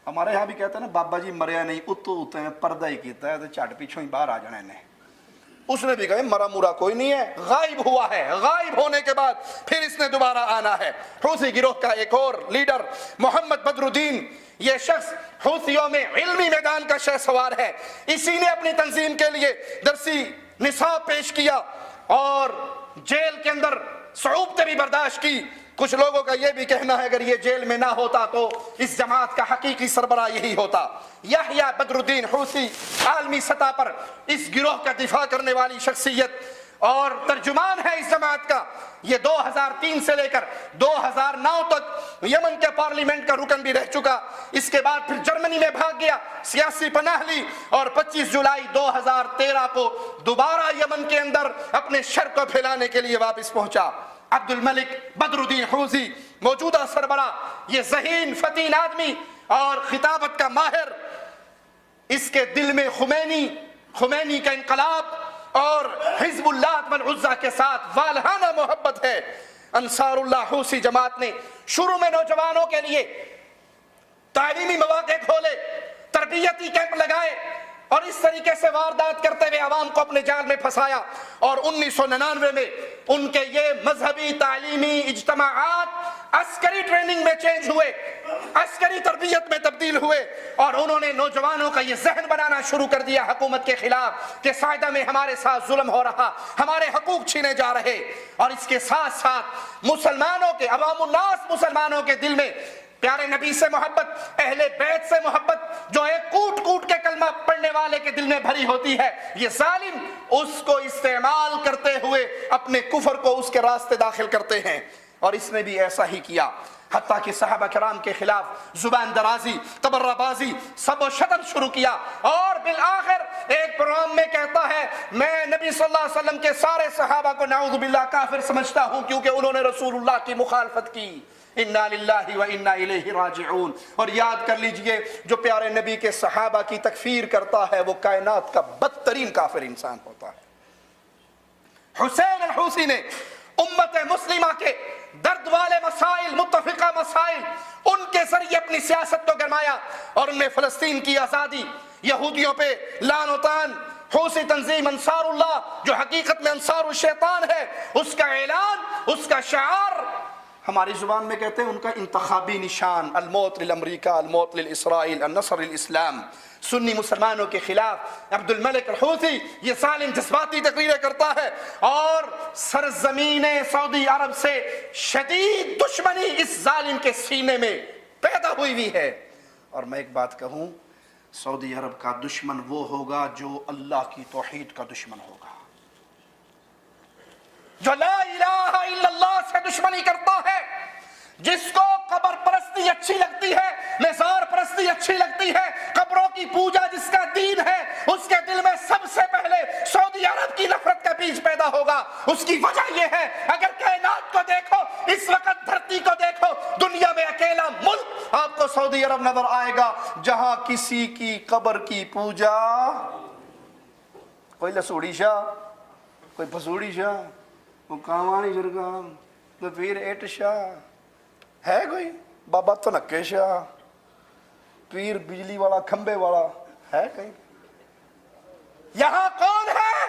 ہمارے یہاں بھی کہتے ہیں نا بابا جی مریا نہیں، اتو ہوتے ہیں، پردہ ہی کیتا ہے تو چٹ پیچھوں ہی باہر آ جانے نے۔ اس نے بھی کہا مرا مورا کوئی نہیں ہے، غائب ہوا ہے، غائب ہونے کے بعد پھر اس نے دوبارہ آنا ہے۔ حوثی گروہ کا ایک اور لیڈر محمد بدر الدین، یہ شخص حوثیوں میں علمی میدان کا شہسوار ہے، اسی نے اپنی تنظیم کے لیے درسی نصاب پیش کیا اور جیل کے اندر صعوبتیں بھی برداشت کی، کچھ لوگوں کا یہ بھی کہنا ہے اگر یہ جیل میں نہ ہوتا تو اس جماعت کا حقیقی سربراہ یہی ہوتا۔ یحییٰ بدر الدین حوثی عالمی سطح پر اس گروہ کا دفاع کرنے والی شخصیت اور ترجمان ہے اس جماعت کا۔ یہ 2003 سے لے کر 2009 تک یمن کے پارلیمنٹ کا رکن بھی رہ چکا، اس کے بعد پھر جرمنی میں بھاگ گیا، سیاسی پناہ لی اور 25 جولائی 2013 کو دوبارہ یمن کے اندر اپنے شر کو پھیلانے کے لیے واپس پہنچا۔ عبد الملک بدر الدین حوثی موجودہ سربراہ، یہ ذہین فتین آدمی اور خطابت کا ماہر، اس کے دل میں خمینی کا انقلاب اور حزب اللہ والعزیٰ کے ساتھ والہانہ محبت ہے۔ انصار اللہ حوثی جماعت نے شروع میں نوجوانوں کے لیے تعلیمی مواقع کھولے، تربیتی کیمپ لگائے اور اس طریقے سے واردات کرتے ہوئے عوام کو اپنے جال میں پھنسایا، اور 1999 میں ان کے یہ مذہبی تعلیمی اجتماعات عسکری ٹریننگ میں چینج ہوئے، عسکری تربیت میں تبدیل ہوئے، اور انہوں نے نوجوانوں کا یہ ذہن بنانا شروع کر دیا حکومت کے خلاف کہ سائدہ میں ہمارے ساتھ ظلم ہو رہا، ہمارے حقوق چھینے جا رہے۔ اور اس کے ساتھ ساتھ مسلمانوں کے، عوام الناس مسلمانوں کے دل میں پیارے نبی سے محبت، اہل بیت سے محبت جو ایک کوٹ کوٹ کے کلمہ پڑھنے والے کے دل میں بھری ہوتی ہے، یہ ظالم اس کو استعمال کرتے ہوئے اپنے کفر کو اس کے راستے داخل کرتے ہیں، اور اس نے بھی ایسا ہی کیا، حتیٰ کہ صحابہ کرام کے خلاف زبان درازی، تبرہ بازی، سب و شتم شروع کیا، اور بالآخر ایک پروگرام میں کہتا ہے میں نبی صلی اللہ علیہ وسلم کے سارے صحابہ کو نعوذ باللہ کافر سمجھتا ہوں کیونکہ انہوں نے رسول اللہ کی مخالفت کی۔ انا للہ و انا الیہ راجعون۔ اور یاد کر لیجئے جو پیارے نبی کے صحابہ کی تکفیر کرتا ہے وہ کائنات کا بدترین کافر انسان ہوتا ہے۔ حسین الحوثی نے امت مسلمہ کے درد والے مسائل، متفقہ مسائل، ان کے ذریعے اپنی سیاست کو گرمایا، اور ان میں فلسطین کی آزادی، یہودیوں پہ لعن و طعن، حوثی تنظیم انصار اللہ جو حقیقت میں انصار الشیطان ہے، اس کا اعلان، اس کا شعار، ہماری زبان میں کہتے ہیں ان کا انتخابی نشان، الموت للامریکہ، الموت للاسرائیل، النصر للاسلام۔ سنی مسلمانوں کے خلاف عبد الملک الحوثی یہ ظالم جذباتی تقریریں کرتا ہے، اور سرزمین سعودی عرب سے شدید دشمنی اس ظالم کے سینے میں پیدا ہوئی ہے۔ اور میں ایک بات کہوں، سعودی عرب کا دشمن وہ ہوگا جو اللہ کی توحید کا دشمن ہوگا، جو لا الہ الا اللہ سے دشمنی کرتا ہے، جس کو قبر پرستی اچھی لگتی ہے، مزار پرستی اچھی لگتی ہے، قبروں کی پوجا جس کا دین ہے، اس کے دل میں سب سے پہلے سعودی عرب کی نفرت کا بیج پیدا ہوگا۔ اس کی وجہ یہ ہے، اگر کائنات کو دیکھو، اس وقت دھرتی کو دیکھو، دنیا میں اکیلا ملک آپ کو سعودی عرب نظر آئے گا جہاں کسی کی قبر کی پوجا، کوئی لسوڑی شاہ، کوئی پھسوڑی شاہ، وہ کامانی جرگام، تو پیر ایٹ شاہ ہے، کوئی بابا تو نکے شاہ، پیر بجلی والا کھمبے والا ہے کہیں؟ یہاں کون ہے؟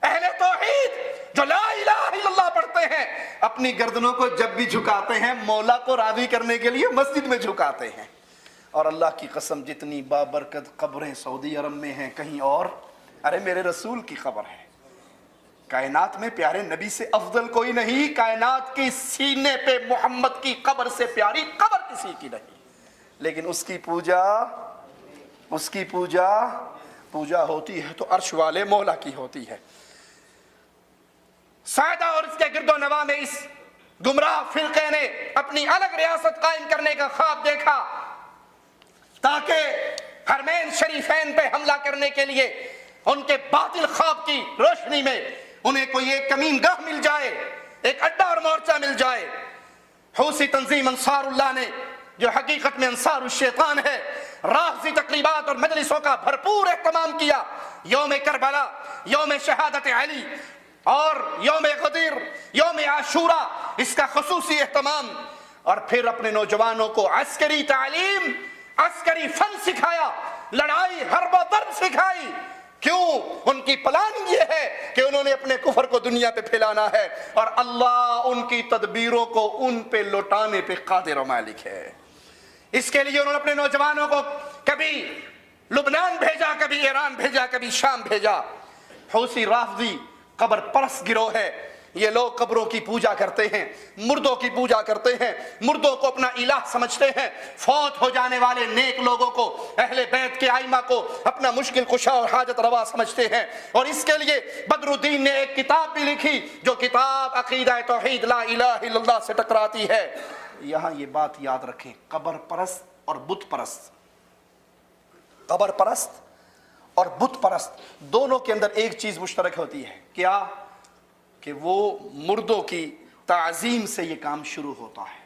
اہل توحید جو لا الہ الا اللہ پڑھتے ہیں، اپنی گردنوں کو جب بھی جھکاتے ہیں مولا کو راضی کرنے کے لیے مسجد میں جھکاتے ہیں۔ اور اللہ کی قسم جتنی بابرکت قبریں سعودی عرب میں ہیں کہیں اور، ارے میرے رسول کی قبر ہے، کائنات میں پیارے نبی سے افضل کوئی نہیں، کائنات کی سینے پہ محمد کی قبر سے پیاری قبر کسی کی نہیں، لیکن اس کی پوجا ہوتی ہے تو عرش والے مولا کی ہوتی ہے۔ سائدہ اور اس کے گرد و نواح میں اس گمراہ فرقے نے اپنی الگ ریاست قائم کرنے کا خواب دیکھا تاکہ حرمین شریفین پہ حملہ کرنے کے لیے ان کے باطل خواب کی روشنی میں انہیں کوئی ایک کمین گاہ مل جائے، ایک اڈا اور مورچہ مل جائے۔ حوثی تنظیم انصار اللہ نے جو حقیقت میں انصار الشیطان ہے، رافضی تقریبات اور مجلسوں کا بھرپور اہتمام کیا، یوم کربلا، یوم شہادت علی اور یوم غدیر، یوم عاشورہ، اس کا خصوصی اہتمام، اور پھر اپنے نوجوانوں کو عسکری تعلیم، عسکری فن سکھایا، لڑائی حرب و ضرب سکھائی۔ کیوں؟ ان کی پلاننگ یہ ہے کہ انہوں نے اپنے کفر کو دنیا پہ پھیلانا ہے، اور اللہ ان کی تدبیروں کو ان پہ لوٹانے پہ قادر و مالک ہے۔ اس کے لیے انہوں نے اپنے نوجوانوں کو کبھی لبنان بھیجا، کبھی ایران بھیجا، کبھی شام بھیجا۔ حوثی رافضی قبر پرست گروہ ہے، یہ لوگ قبروں کی پوجا کرتے ہیں، مردوں کی پوجا کرتے ہیں، مردوں کو اپنا الہ سمجھتے ہیں، فوت ہو جانے والے نیک لوگوں کو، اہل بیت کے ائمہ کو اپنا مشکل کشا اور حاجت روا سمجھتے ہیں۔ اور اس کے لیے بدر الدین نے ایک کتاب بھی لکھی جو کتاب عقیدہ توحید لا الہ الا اللہ سے ٹکراتی ہے۔ یہاں یہ بات یاد رکھیں، قبر پرست اور بت پرست، قبر پرست اور بت پرست دونوں کے اندر ایک چیز مشترک ہوتی ہے، کیا؟ کہ وہ مردوں کی تعظیم سے یہ کام شروع ہوتا ہے۔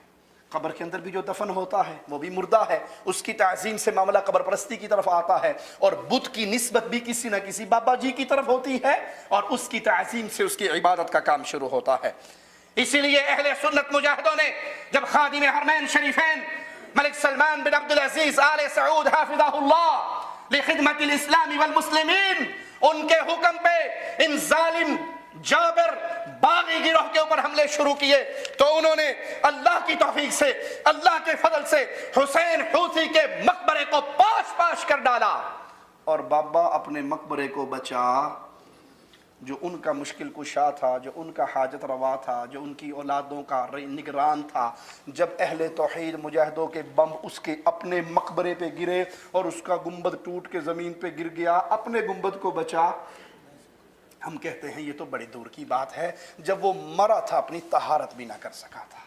قبر کے اندر بھی جو دفن ہوتا ہے وہ بھی مردہ ہے، اس کی تعظیم سے معاملہ قبر پرستی کی طرف آتا ہے، اور بت کی نسبت بھی کسی نہ کسی بابا جی کی طرف ہوتی ہے، اور اس کی تعظیم سے اس کی عبادت کا کام شروع ہوتا ہے۔ اسی لیے اہل سنت مجاہدوں نے جب خادم حرمین شریفین ملک سلمان بن عبدالعزیز آل سعود حافظہ اللہ لخدمت الاسلام والمسلمین، ان کے حکم پہ ان ظالم جابر باغی گروہ کے اوپر حملے شروع کیے، تو انہوں نے اللہ کی توفیق سے، اللہ کے فضل سے حسین حوثی کے مقبرے کو پاش پاش کر ڈالا، اور بابا اپنے مقبرے کو بچا، جو ان کا مشکل کشا تھا، جو ان کا حاجت روا تھا، جو ان کی اولادوں کا نگران تھا۔ جب اہل توحید مجاہدوں کے بم اس کے اپنے مقبرے پہ گرے اور اس کا گنبد ٹوٹ کے زمین پہ گر گیا، اپنے گنبد کو بچا، ہم کہتے ہیں یہ تو بڑی دور کی بات ہے، جب وہ مرا تھا اپنی طہارت بھی نہ کر سکا تھا۔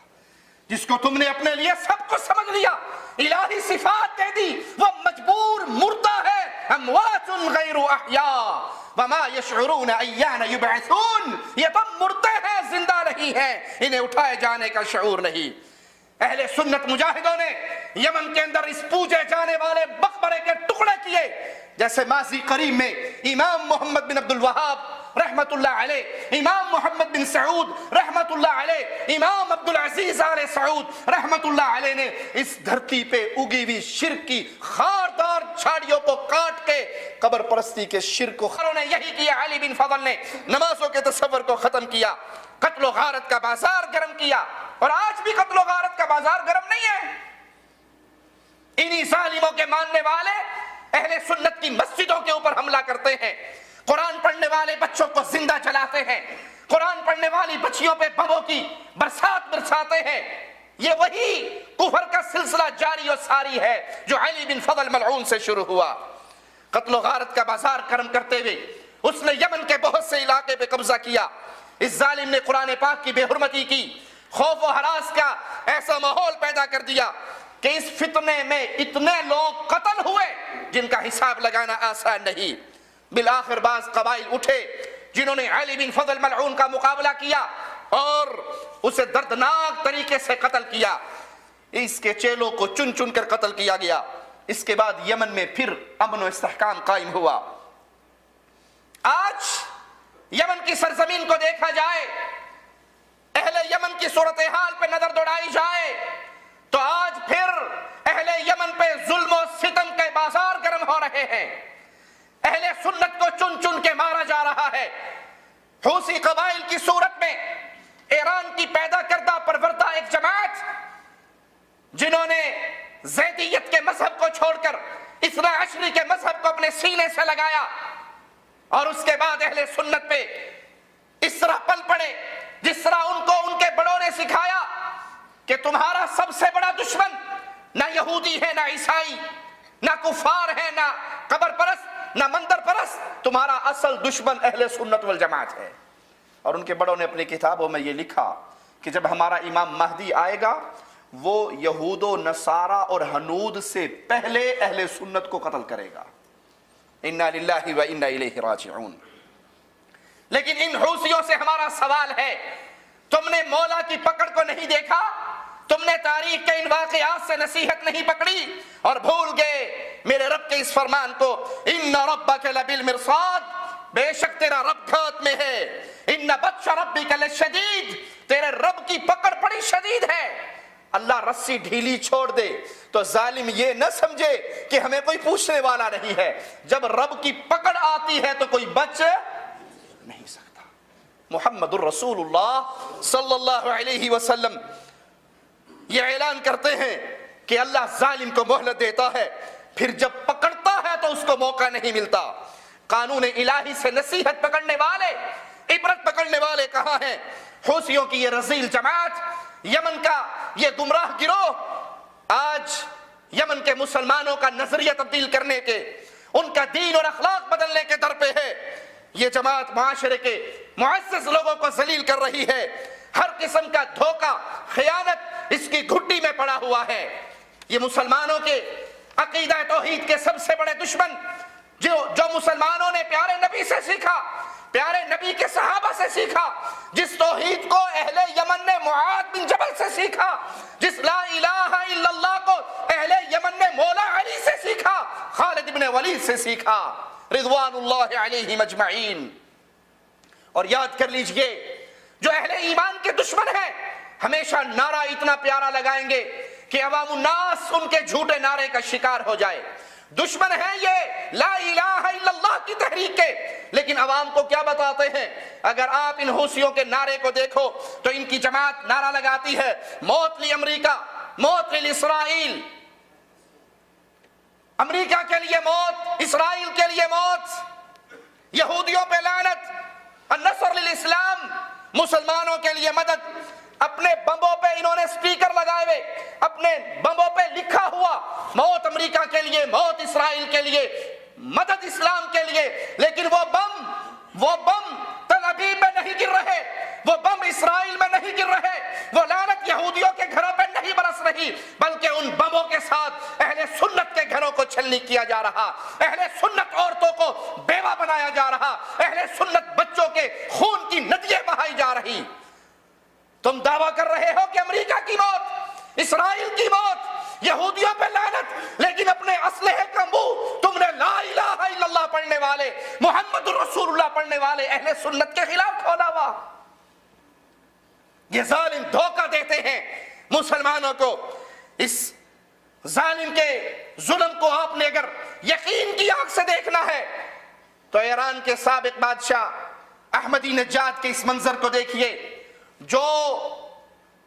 جس کو تم نے اپنے لیے سب کچھ سمجھ لیا، الہی صفات دے دی، وہ مجبور مردہ ہے، اموات غیر احیاء وما یشعرون ایان یبعثون، یہ تو مردے ہیں، زندہ نہیں ہیں، انہیں اٹھائے جانے کا شعور نہیں۔ اہل سنت مجاہدوں نے یمن کے اندر اس پوجے جانے والے مقبرے کے ٹکڑے کیے، جیسے ماضی قریب میں امام محمد بن عبد الوہاب رحمت اللہ علیہ، امام محمد بن سعود رحمت اللہ علیہ، امام عبدالعزیز آل سعود رحمت اللہ علیہ نے اس دھرتی پہ اگی ہوئی شرک کی خاردار جھاڑیوں کو کاٹ کے قبر پرستی کے شرک کو انہوں نے یہی کیا۔ علی بن فضل نے نمازوں کے تصور کو ختم کیا، قتل و غارت کا بازار گرم کیا، اور آج بھی قتل و غارت کا بازار گرم نہیں ہے۔ انہی ظالموں کے ماننے والے اہل سنت کی مسجدوں کے اوپر حملہ کرتے ہیں، قرآن پڑھنے والے بچوں کو زندہ جلاتے ہیں، قرآن پڑھنے والی بچیوں پہ بموں کی برسات برساتے ہیں۔ یہ وہی کفر کا سلسلہ جاری و ساری ہے جو علی بن فضل ملعون سے شروع ہوا۔ قتل و غارت کا بازار گرم کرتے ہوئے اس نے یمن کے بہت سے علاقے پہ قبضہ کیا۔ اس ظالم نے قرآن پاک کی بے حرمتی کی، خوف و ہراس کا ایسا ماحول پیدا کر دیا کہ اس فتنے میں اتنے لوگ قتل ہوئے جن کا حساب لگانا آسان نہیں۔ بالآخر بعض قبائل اٹھے جنہوں نے علی بن فضل ملعون کا مقابلہ کیا اور اسے دردناک طریقے سے قتل کیا۔ اس کے چیلوں کو چن چن کر قتل کیا گیا۔ اس کے بعد یمن میں پھر امن و استحکام قائم ہوا۔ آج یمن کی سرزمین کو دیکھا جائے، اہل یمن کی صورتحال پہ نظر دوڑائی جائے، تو آج پھر اہل یمن پہ ظلم و ستم کے بازار گرم ہو رہے ہیں۔ اہل سنت کو چن چن کے مارا جا رہا ہے۔ حوثی قبائل کی صورت میں ایران کی پیدا کردہ پروردہ ایک جماعت جنہوں نے زیدیت کے مذہب کو چھوڑ کر اثنا عشری کے مذہب کو اپنے سینے سے لگایا، اور اس کے بعد اہل سنت پہ اس طرح پل پڑے جس طرح ان کو ان کے بڑوں نے سکھایا کہ تمہارا سب سے بڑا دشمن نہ یہودی ہے، نہ عیسائی، نہ کفار ہے، نہ قبر پرست، نہ مندر پرست، تمہارا اصل دشمن اہل سنت والجماعت ہے۔ اور ان کے بڑوں نے اپنی کتابوں میں یہ لکھا کہ جب ہمارا امام مہدی آئے گا وہ یہود و نصارہ اور ہنود سے پہلے اہل سنت کو قتل کرے گا۔ انا للہ و انا الیہ راجعون۔ لیکن ان حوثیوں سے ہمارا سوال ہے، تم نے مولا کی پکڑ کو نہیں دیکھا؟ تم نے تاریخ کے ان واقعات سے نصیحت نہیں پکڑی اور بھول گئے میرے رب کے اس فرمان کو، ان ربک لبالمرصاد، بے شک تیرا رب گھات میں ہے، ان بطش ربک لشدید، تیرے رب کی پکڑ بڑی شدید ہے۔ اللہ رسی ڈھیلی چھوڑ دے تو ظالم یہ نہ سمجھے کہ ہمیں کوئی پوچھنے والا نہیں ہے، جب رب کی پکڑ آتی ہے تو کوئی بچ نہیں سکتا۔ محمد الرسول اللہ صلی اللہ علیہ وسلم یہ اعلان کرتے ہیں کہ اللہ ظالم کو مہلت دیتا ہے، پھر جب پکڑتا ہے تو اس کو موقع نہیں ملتا۔ قانون الہی سے نصیحت پکڑنے والے، عبرت پکڑنے والے کہاں ہیں؟ حوثیوں کی یہ رذیل جماعت، یمن کا یہ گمراہ گروہ آج یمن کے مسلمانوں کا نظریہ تبدیل کرنے کے، ان کا دین اور اخلاق بدلنے کے در پہ ہے۔ یہ جماعت معاشرے کے معزز لوگوں کو ذلیل کر رہی ہے، ہر قسم کا دھوکہ، خیانت اس کی گھٹی میں پڑا ہوا ہے۔ یہ مسلمانوں کے عقیدہ توحید کے سب سے بڑے دشمن، جو مسلمانوں نے پیارے نبی سے سیکھا، پیارے نبی کے صحابہ سے سیکھا، جس توحید کو اہل یمن نے معاذ بن جبل سے سیکھا، جس لا الہ الا اللہ کو اہل یمن نے مولا علی سے سیکھا، خالد بن ولید سے سیکھا رضوان اللہ علیہم اجمعین۔ اور یاد کر لیجئے، جو اہل ایمان کے دشمن ہیں ہمیشہ نعرہ اتنا پیارا لگائیں گے کہ عوام الناس ان کے جھوٹے نعرے کا شکار ہو جائے۔ دشمن ہیں یہ لا الہ الا اللہ کی تحریک کے، لیکن عوام کو کیا بتاتے ہیں؟ اگر آپ ان حوثیوں کے نعرے کو دیکھو تو ان کی جماعت نعرہ لگاتی ہے موت لی امریکہ، موت لی اسرائیل، امریکہ کے لیے موت، اسرائیل کے لیے موت، یہودیوں پہ لعنت، النصر للاسلام، مسلمانوں کے لیے مدد۔ اپنے بمبوں پہ انہوں نے سپیکر لگائے ہوئے، اپنے بمبوں پہ لکھا ہوا موت امریکہ کے لیے، موت اسرائیل کے لیے، مدد اسلام کے لیے، لیکن وہ بم تل ابیب میں نہیں گر رہے، وہ بم اسرائیل میں نہیں گر رہے، وہ لعنت یہودیوں کے گھروں پہ نہیں برس رہی، بلکہ ان بموں کے ساتھ اہل سنت کے گھروں کو چھلنی کیا جا رہا، اہل سنت عورتوں کو بیوہ بنایا جا رہا، اہل سنت بچوں کے خون کی ندیاں بہائی جا رہی۔ تم دعویٰ کر رہے ہو کہ امریکہ کی موت، اسرائیل کی موت، یہودیوں پہ لعنت، لیکن اپنے اسلحے کا منہ تم نے لا الہ الا اللہ پڑھنے والے، محمد رسول اللہ پڑھنے والے اہل سنت کے خلاف کھولا ہوا۔ یہ ظالم دھوکہ دیتے ہیں مسلمانوں کو۔ اس ظالم کے ظلم کو آپ نے اگر یقین کی آنکھ سے دیکھنا ہے تو ایران کے سابق بادشاہ احمدی نژاد کے اس منظر کو دیکھیے، جو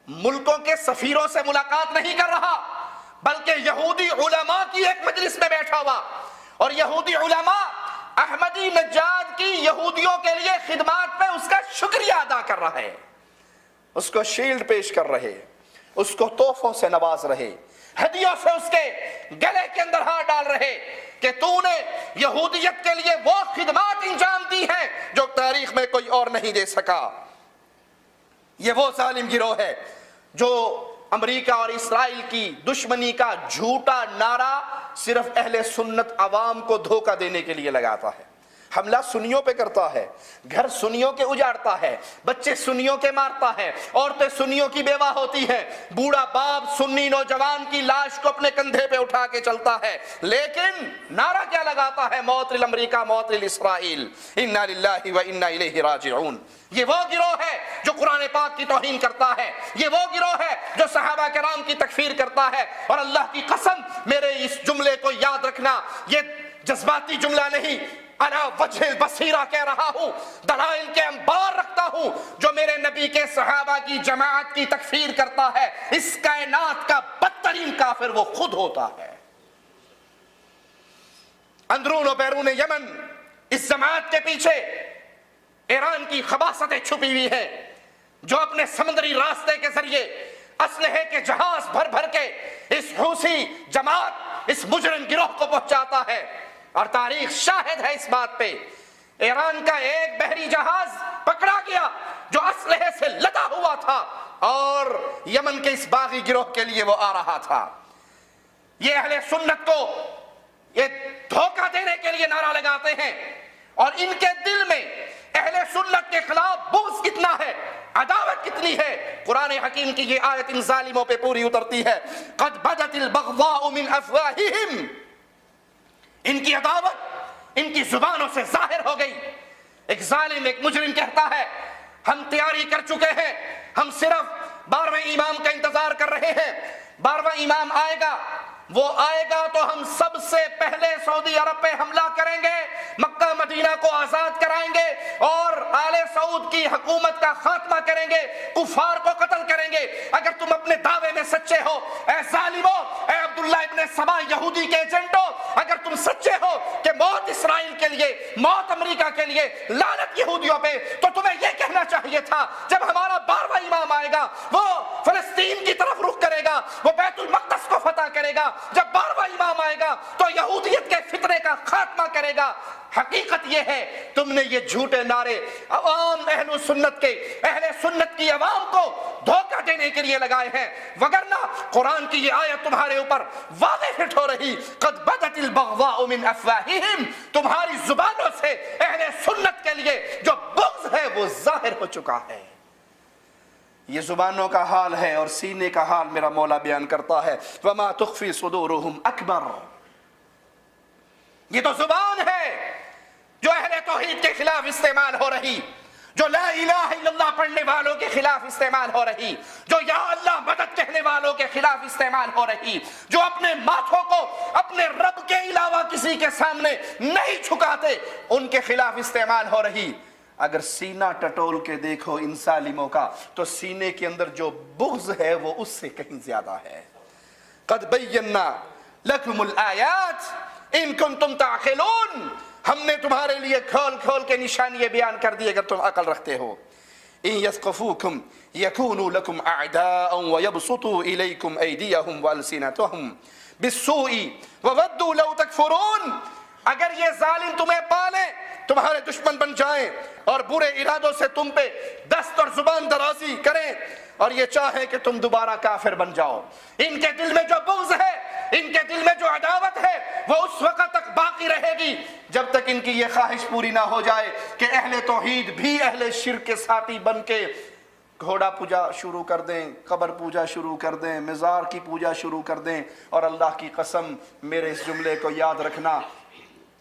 ملکوں کے سفیروں سے ملاقات نہیں کر رہا بلکہ یہودی علماء کی ایک مجلس میں بیٹھا ہوا، اور یہودی علماء احمدی نژاد کی یہودیوں کے لیے خدمات پہ اس کا شکریہ ادا کر رہا ہے، اس کو شیلڈ پیش کر رہے، اس کو تحفوں سے نواز رہے، ہدیوں سے اس کے گلے کے اندر ہاتھ ڈال رہے کہ تو نے یہودیت کے لیے وہ خدمات انجام دی ہیں جو تاریخ میں کوئی اور نہیں دے سکا۔ یہ وہ ظالم گروہ ہے جو امریکہ اور اسرائیل کی دشمنی کا جھوٹا نعرہ صرف اہل سنت عوام کو دھوکہ دینے کے لیے لگاتا ہے، حملہ سنیوں پہ کرتا ہے، گھر سنیوں کے اجاڑتا ہے، بچے سنیوں کے مارتا ہے، عورتیں سنیوں کی بیوہ ہوتی ہے، بوڑھا باپ سنی نوجوان کی لاش کو اپنے کندھے پہ اٹھا کے چلتا ہے، لیکن نعرہ کیا لگاتا ہے؟ موت لامریکہ، موت لاسرائیل، انا للہ و انا الیہ راجعون۔ یہ وہ گروہ ہے جو قرآن پاک کی توہین کرتا ہے، یہ وہ گروہ ہے جو صحابہ کرام کی تکفیر کرتا ہے، اور اللہ کی قسم میرے اس جملے کو یاد رکھنا، یہ جذباتی جملہ نہیں، انا وجہ البصیرہ کہہ رہا ہوں، دلائل کے انبار رکھتا ہوں، جو میرے نبی کے صحابہ کی جماعت کی تکفیر کرتا ہے اس کائنات کا بدترین کافر وہ خود ہوتا ہے۔ اندرون و بیرون یمن اس جماعت کے پیچھے ایران کی خباثتیں چھپی ہوئی ہیں، جو اپنے سمندری راستے کے ذریعے اسلحے کے جہاز بھر بھر کے اس حوثی جماعت، اس مجرم گروہ کو پہنچاتا ہے، اور تاریخ شاہد ہے اس بات پہ۔ ایران کا ایک بحری جہاز پکڑا گیا جو اسلحے سے لدا ہوا تھا، اور یمن کے اس باغی گروہ کے لیے وہ آ رہا تھا۔ یہ اہل سنت کو یہ دھوکہ دینے کے لیے نعرہ لگاتے ہیں، اور ان کے دل میں اہل سنت کے خلاف بغض کتنا ہے، عداوت کتنی ہے۔ قرآن حکیم کی یہ آیت ان ظالموں پہ پوری اترتی ہے، قد بدت البغضاء من افواہہم، ان کی عداوت ان کی زبانوں سے ظاہر ہو گئی۔ ایک ظالم، ایک مجرم کہتا ہے ہم تیاری کر چکے ہیں، ہم صرف 12ویں امام کا انتظار کر رہے ہیں، 12واں امام آئے گا، وہ آئے گا تو ہم سب سے پہلے سعودی عرب پہ حملہ کریں گے، مکہ مدینہ کو آزاد کرائیں گے، اور آل سعود کی حکومت کا خاتمہ کریں گے، کفار کو قتل کریں گے۔ اگر تم اپنے دعوے میں سچے ہو اے ظالمو، اے عبداللہ ابن سبا یہودی کے ایجنٹو، اگر تم سچے ہو کہ موت اسرائیل کے لیے، موت امریکہ کے لیے، لعنت یہودیوں پہ، تو تمہیں یہ کہنا چاہیے تھا جب ہمارا 12واں امام آئے گا وہ فلسطین کی طرف رخ کرے گا، وہ بیت المقدس کو فتح کرے گا، جب 12واں امام آئے گا تو یہودیت کے فتنے کا خاتمہ کرے گا۔ حقیقت یہ ہے تم نے یہ جھوٹے نعرے عوام اہل سنت کے، اہل سنت کی عوام کو دھوکہ دینے کے لیے لگائے ہیں، وگرنہ قرآن کی یہ آیت تمہارے اوپر واضح فٹ ہو رہی، قد بدت البغضاء من افواہہم، تمہاری زبانوں سے اہل سنت کے لیے جو بغض ہے وہ ظاہر ہو چکا ہے۔ یہ زبانوں کا حال ہے اور سینے کا حال میرا مولا بیان کرتا ہے، وما تخفی صدورہم اکبر۔ یہ تو زبان ہے جو اہل توحید کے خلاف استعمال ہو رہی، جو لا الہ الا اللہ پڑھنے والوں کے خلاف استعمال ہو رہی، جو یا اللہ مدد کہنے والوں کے خلاف استعمال ہو رہی، جو اپنے ماتھوں کو اپنے رب کے علاوہ کسی کے سامنے نہیں جھکاتے، ان کے خلاف استعمال ہو رہی۔ اگر سینہ ٹٹول کے دیکھو ان ظالموں کا تو سینے کے اندر جو بغض ہے وہ اس سے کہیں زیادہ ہے۔ قد بینا لکم الآیات ان کنتم تعقلون، ہم نے تمہارے لیے کھول کھول کے نشانیاں بیان کر دی اگر تم عقل رکھتے ہو۔ ان یثقفوکم یکونوا لکم اعداء ویبسطوا الیکم ایدیہم والسنتہم بالسوء وودوا لو تکفرون، اگر یہ ظالم تمہیں پالیں، تمہارے دشمن بن جائیں اور برے ارادوں سے تم پہ دست اور زبان درازی کریں اور یہ چاہیں کہ تم دوبارہ کافر بن جاؤ، ان کے دل میں جو بغض ہے، ان کے دل میں جو عداوت ہے وہ اس وقت تک باقی رہے گی جب تک ان کی یہ خواہش پوری نہ ہو جائے کہ اہل توحید بھی اہل شرک کے ساتھی بن کے گھوڑا پوجا شروع کر دیں، قبر پوجا شروع کر دیں، مزار کی پوجا شروع کر دیں۔ اور اللہ کی قسم میرے اس جملے کو یاد رکھنا،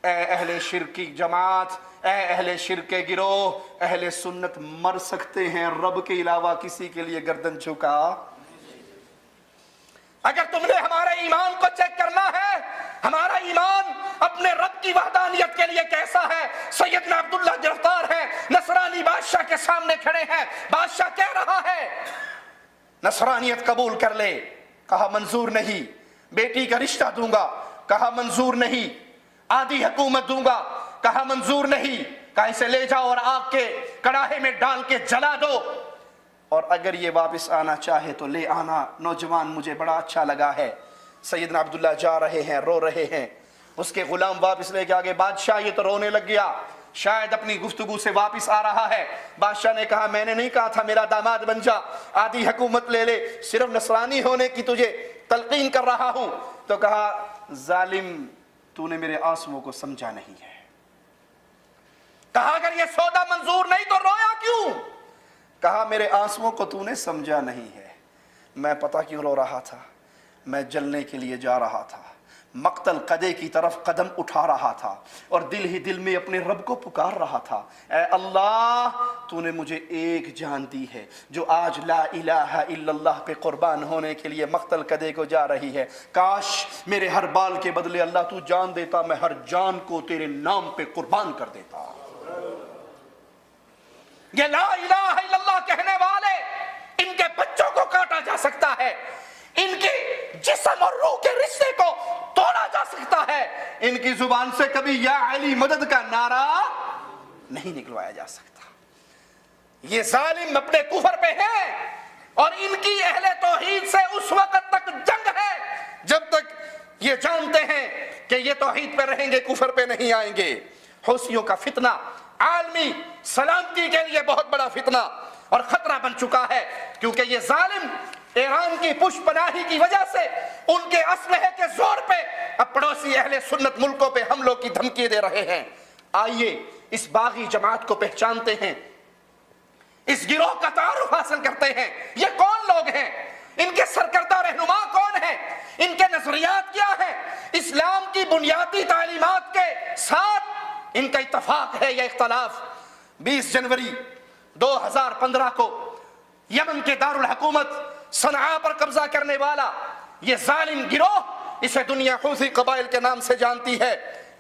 اے اہل شرک کی جماعت، اے اہل شرک کے گروہ، اہل سنت مر سکتے ہیں، رب کے علاوہ کسی کے لیے گردن جھکا۔ اگر تم نے ہمارے ایمان کو چیک کرنا ہے، ہمارا ایمان اپنے رب کی وحدانیت کے لیے کیسا ہے، سیدنا عبداللہ گرفتار ہے، نصرانی بادشاہ کے سامنے کھڑے ہیں، بادشاہ کہہ رہا ہے نصرانیت قبول کر لے، کہا منظور نہیں، بیٹی کا رشتہ دوں گا، کہا منظور نہیں، آدھی حکومت دوں گا، کہا منظور نہیں، کہا اسے لے جاؤ اور آگ کے کڑاہے میں ڈال کے جلا دو، اور اگر یہ واپس آنا چاہے تو لے آنا۔ نوجوان مجھے بڑا اچھا لگا ہے، سیدنا عبداللہ جا رہے ہیں، رو رہے ہیں، اس کے غلام واپس لے کے آگے، بادشاہ یہ تو رونے لگ گیا، شاید اپنی گفتگو سے واپس آ رہا ہے۔ بادشاہ نے کہا میں نے نہیں کہا تھا میرا داماد بن جا، آدھی حکومت لے لے، صرف نصرانی ہونے کی تجھے تلقین کر رہا ہوں۔ تو کہا ظالم تو نے میرے آنسوؤں کو سمجھا نہیں ہے۔ کہا اگر یہ سودا منظور نہیں تو رویا کیوں؟ کہا میرے آنسوؤں کو تو نے سمجھا نہیں ہے، میں پتہ کیوں رو رہا تھا، میں جلنے کے لیے جا رہا تھا، مقتل قدے کی طرف قدم اٹھا رہا تھا اور دل ہی دل میں اپنے رب کو پکار رہا تھا، اے اللہ تو نے مجھے ایک جان دی ہے جو آج لا الہ الا اللہ پہ قربان ہونے کے لیے مقتل قدے کو جا رہی ہے، کاش میرے ہر بال کے بدلے اللہ تو جان دیتا، میں ہر جان کو تیرے نام پہ قربان کر دیتا۔ یہ لا الہ الا اللہ کہنے والے، ان کے بچوں کو کاٹا جا سکتا ہے، ان کی جسم اور روح کے رشتے کو توڑا جا سکتا ہے، ان کی زبان سے کبھی یا علی مدد کا نعرہ نہیں نکلوایا جا سکتا۔ یہ ظالم اپنے کفر پہ ہیں اور ان کی اہل توحید سے اس وقت تک جنگ ہے جب تک یہ جانتے ہیں کہ یہ توحید پہ رہیں گے، کفر پہ نہیں آئیں گے۔ حوثیوں کا فتنہ عالمی سلامتی کے لیے بہت بڑا فتنہ اور خطرہ بن چکا ہے، کیونکہ یہ ظالم ایران کی پشت پناہی کی وجہ سے ان کے اسلحے کے زور پہ اب پڑوسی اہل سنت ملکوں پہ حملوں کی دھمکی دے رہے ہیں۔ آئیے اس باغی جماعت کو پہچانتے ہیں، اس گروہ کا تعارف حاصل کرتے ہیں، یہ کون لوگ ہیں، ان کے سرکردہ رہنما کون ہیں، ان کے نظریات کیا ہیں، اسلام کی بنیادی تعلیمات کے ساتھ ان کا اتفاق ہے یا اختلاف۔ 20 جنوری 2015 کو یمن کے دارالحکومت صنعاء پر قبضہ کرنے والا یہ ظالم گروہ، اسے دنیا حوثی قبائل کے نام سے جانتی ہے،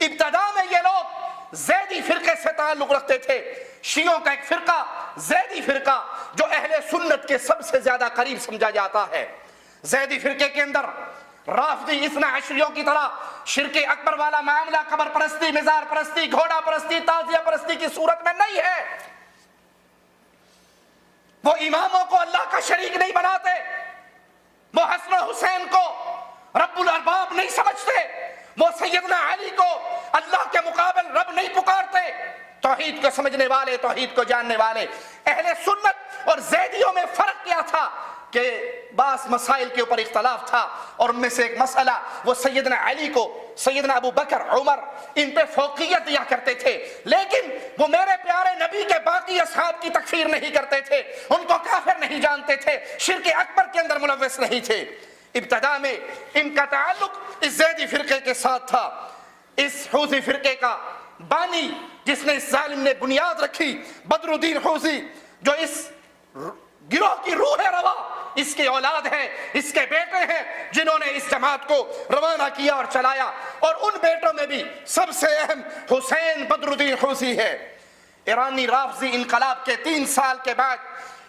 ابتدا میں یہ لوگ زیدی فرقے سے تعلق رکھتے تھے، شیعوں کا ایک فرقہ، زیدی فرقہ جو اہل سنت کے سب سے زیادہ قریب سمجھا جاتا ہے۔ زیدی فرقے کے اندر رافضی اثنا عشریوں کی طرح شرک اکبر والا معاملہ قبر پرستی، مزار پرستی، گھوڑا پرستی، تعزیہ پرستی کی صورت میں نہیں ہے۔ وہ اماموں کو اللہ کا شریک نہیں بناتے، وہ حسن و حسین کو رب الارباب نہیں سمجھتے، وہ سیدنا علی کو اللہ کے مقابل رب نہیں پکارتے۔ توحید کو سمجھنے والے، توحید کو جاننے والے، اہل سنت اور زیدیوں میں فرق کیا تھا کہ بعض مسائل کے اوپر اختلاف تھا، اور ان میں سے ایک مسئلہ وہ سیدنا علی کو، سیدنا ابو بکر، عمر، ان پہ فوقیت دیا کرتے تھے، لیکن وہ میرے پیارے نبی کے باقی اصحاب کی تکفیر نہیں کرتے تھے، ان کو کافر نہیں جانتے تھے، شرک اکبر کے اندر ملوث نہیں تھے۔ ابتدا میں ان کا تعلق اس زیدی فرقے کے ساتھ تھا۔ اس حوثی فرقے کا بانی جس نے اس ظالم نے بنیاد رکھی، بدر الدین حوثی، جو اس گروہ کی روح روا، اس کی اولاد ہے، اس کے بیٹے ہیں جنہوں نے اس جماعت کو روانہ کیا اور چلایا، اور ان بیٹوں میں بھی سب سے اہم حسین بدر الدین حوثی ہے۔ ایرانی رافضی انقلاب کے 3 سال کے بعد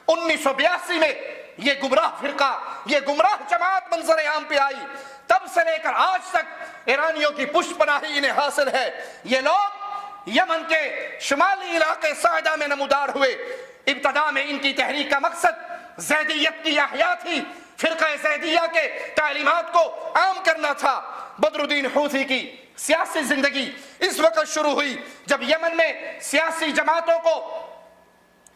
1982 میں یہ گمراہ فرقہ، یہ گمراہ جماعت منظر عام پہ آئی، تب سے لے کر آج تک ایرانیوں کی پشت پناہی انہیں حاصل ہے۔ یہ لوگ یمن کے شمالی علاقے صعدہ میں نمودار ہوئے۔ ابتدا میں ان کی تحریک کا مقصد زیدیت کی احیا تھی، فرقہ زیدیہ کے تعلیمات کو عام کرنا تھا۔ بدر الدین حوثی کی سیاسی زندگی اس وقت شروع ہوئی جب یمن میں سیاسی جماعتوں کو،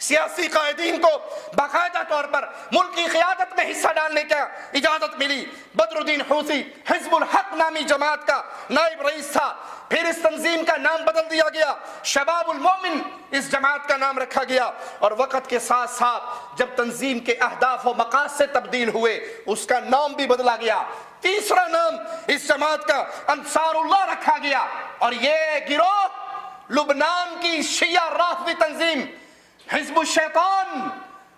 سیاسی قائدین کو باقاعدہ طور پر ملک کی قیادت میں حصہ ڈالنے کا اجازت ملی۔ بدر الدین حوثی حزب الحق نامی جماعت کا نائب رئیس تھا، پھر اس تنظیم کا نام بدل دیا گیا، شباب المؤمن اس جماعت کا نام رکھا گیا، اور وقت کے ساتھ ساتھ جب تنظیم کے اہداف و مقاصد سے تبدیل ہوئے اس کا نام بھی بدلا گیا۔ تیسرا نام اس جماعت کا انصار اللہ رکھا گیا، اور یہ گروہ لبنان کی شیعہ رافضی تنظیم حزب الشیطان،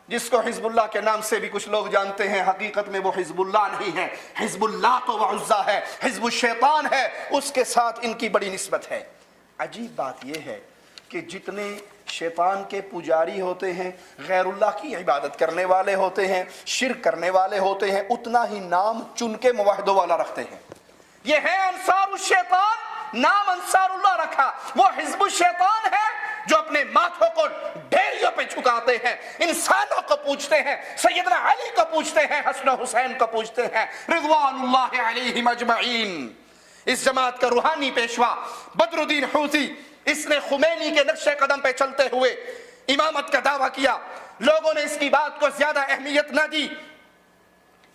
جس کو حزب اللہ کے نام سے بھی کچھ لوگ جانتے ہیں، حقیقت میں وہ حزب اللہ نہیں ہے، حزب اللہ و عزا ہے، حزب الشیطان ہے، اس کے ساتھ ان کی بڑی نسبت ہے۔ عجیب بات یہ ہے کہ جتنے شیطان کے پجاری ہوتے ہیں، غیر اللہ کی عبادت کرنے والے ہوتے ہیں، شرک کرنے والے ہوتے ہیں، اتنا ہی نام چن کے موحدوں والا رکھتے ہیں۔ یہ ہے انصار الشیطان، نام انصار اللہ رکھا، وہ حزب الشیطان ہے جو اپنے ماتھوں کو ڈھیریوں پہ جھکاتے ہیں، انسانوں کو پوچھتے ہیں، سیدنا علی کو پوچھتے ہیں، حسن و حسین کو پوچھتے ہیں رضوان اللہ علیہم اجمعین۔ اس جماعت کا روحانی پیشوا بدر الدین حوثی، اس نے خمینی کے نقش قدم پہ چلتے ہوئے امامت کا دعویٰ کیا۔ لوگوں نے اس کی بات کو زیادہ اہمیت نہ دی،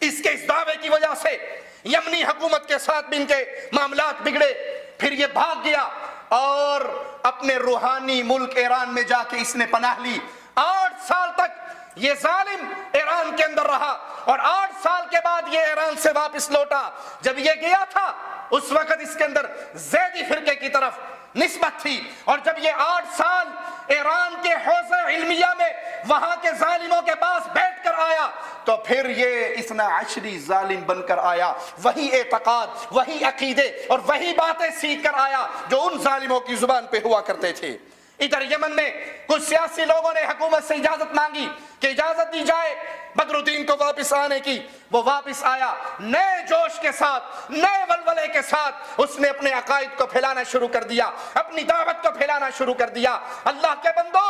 اس کے اس دعوے کی وجہ سے یمنی حکومت کے ساتھ بھی ان کے معاملات بگڑے، پھر یہ بھاگ گیا اور اپنے روحانی ملک ایران میں جا کے اس نے پناہ لی۔ 8 سال تک یہ ظالم ایران کے اندر رہا، اور 8 سال کے بعد یہ ایران سے واپس لوٹا۔ جب یہ گیا تھا اس وقت اس کے اندر زیدی فرقے کی طرف نسبت تھی، اور جب یہ 8 سال ایران کے حوزہ علمیہ میں وہاں کے ظالموں کے پاس بیٹھ کر آیا تو پھر یہ اثنا عشری ظالم بن کر آیا، وہی اعتقاد، وہی عقیدے اور وہی باتیں سیکھ کر آیا جو ان ظالموں کی زبان پہ ہوا کرتے تھے۔ ادھر یمن میں کچھ سیاسی لوگوں نے حکومت سے اجازت مانگی کہ اجازت دی جائے بدر الدین کو واپس آنے کی، وہ واپس آیا نئے جوش کے ساتھ، نئے ولولے کے ساتھ، اس نے اپنے عقائد کو پھیلانا شروع کر دیا، اپنی دعوت کو پھیلانا شروع کر دیا۔ اللہ کے بندو،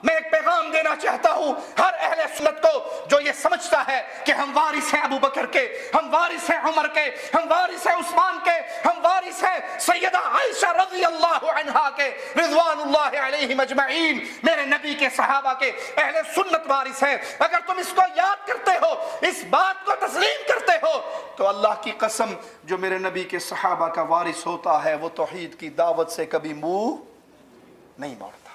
میں ایک پیغام دینا چاہتا ہوں ہر اہل سنت کو جو یہ سمجھتا ہے کہ ہم وارث ہیں ابو بکر کے، ہم وارث ہیں عمر کے، ہم وارث ہیں عثمان کے، ہم وارث ہیں سیدہ عائشہ رضی اللہ عنہا کے رضوان اللہ علیہم اجمعین، میرے نبی کے صحابہ کے، اہل سنت وارث ہیں۔ اگر تم اس کو یاد کرتے ہو، اس بات کو تسلیم کرتے ہو، تو اللہ کی قسم جو میرے نبی کے صحابہ کا وارث ہوتا ہے وہ توحید کی دعوت سے کبھی منہ نہیں موڑتا۔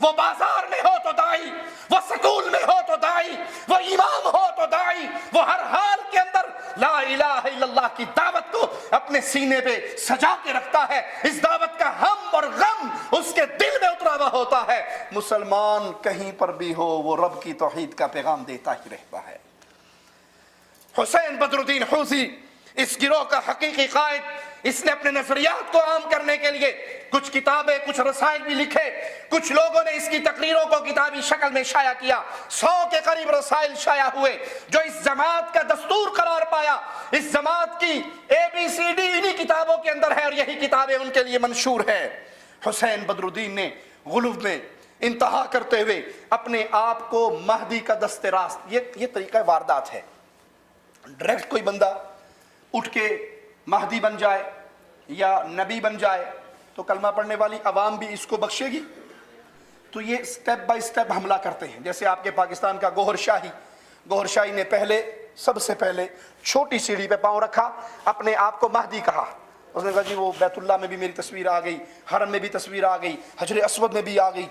وہ بازار میں ہو تو داعی، وہ سکول میں ہو تو داعی، وہ امام ہو تو داعی، وہ ہر حال کے اندر لا الہ الا اللہ کی دعوت کو اپنے سینے پہ سجا کے رکھتا ہے۔ اس دعوت کا ہم اور غم اس کے دل میں اترا ہوا ہوتا ہے۔ مسلمان کہیں پر بھی ہو وہ رب کی توحید کا پیغام دیتا ہی رہتا ہے۔ حسین بدر الدین حوثی اس گروہ کا حقیقی قائد، اس نے اپنے نظریات کو عام کرنے کے لیے کچھ کتابیں، کچھ رسائل بھی لکھے، کچھ لوگوں نے اس کی تقریروں کو کتابی شکل میں شائع کیا، 100 کے قریب رسائل شائع ہوئے جو اس جماعت کا دستور قرار پایا اس جماعت کی ABCD انہی کتابوں کے اندر ہے اور یہی کتابیں ان کے لیے منشور ہے۔ حسین بدر الدین نے غلو میں انتہا کرتے ہوئے اپنے آپ کو مہدی کا دست راست، یہ طریقہ واردات ہے۔ ڈائریکٹ کوئی بندہ اٹھ کے مہدی بن جائے یا نبی بن جائے تو کلمہ پڑھنے والی عوام بھی اس کو بخشے گی؟ تو یہ سٹیپ بائی سٹیپ حملہ کرتے ہیں۔ جیسے آپ کے پاکستان کا گوہر شاہی نے سب سے پہلے چھوٹی سیڑھی پہ پاؤں رکھا، اپنے آپ کو مہدی کہا۔ اس نے کہا جی وہ بیت اللہ میں بھی میری تصویر آ گئی، حرم میں بھی تصویر آ گئی، حجر اسود میں بھی آ گئی۔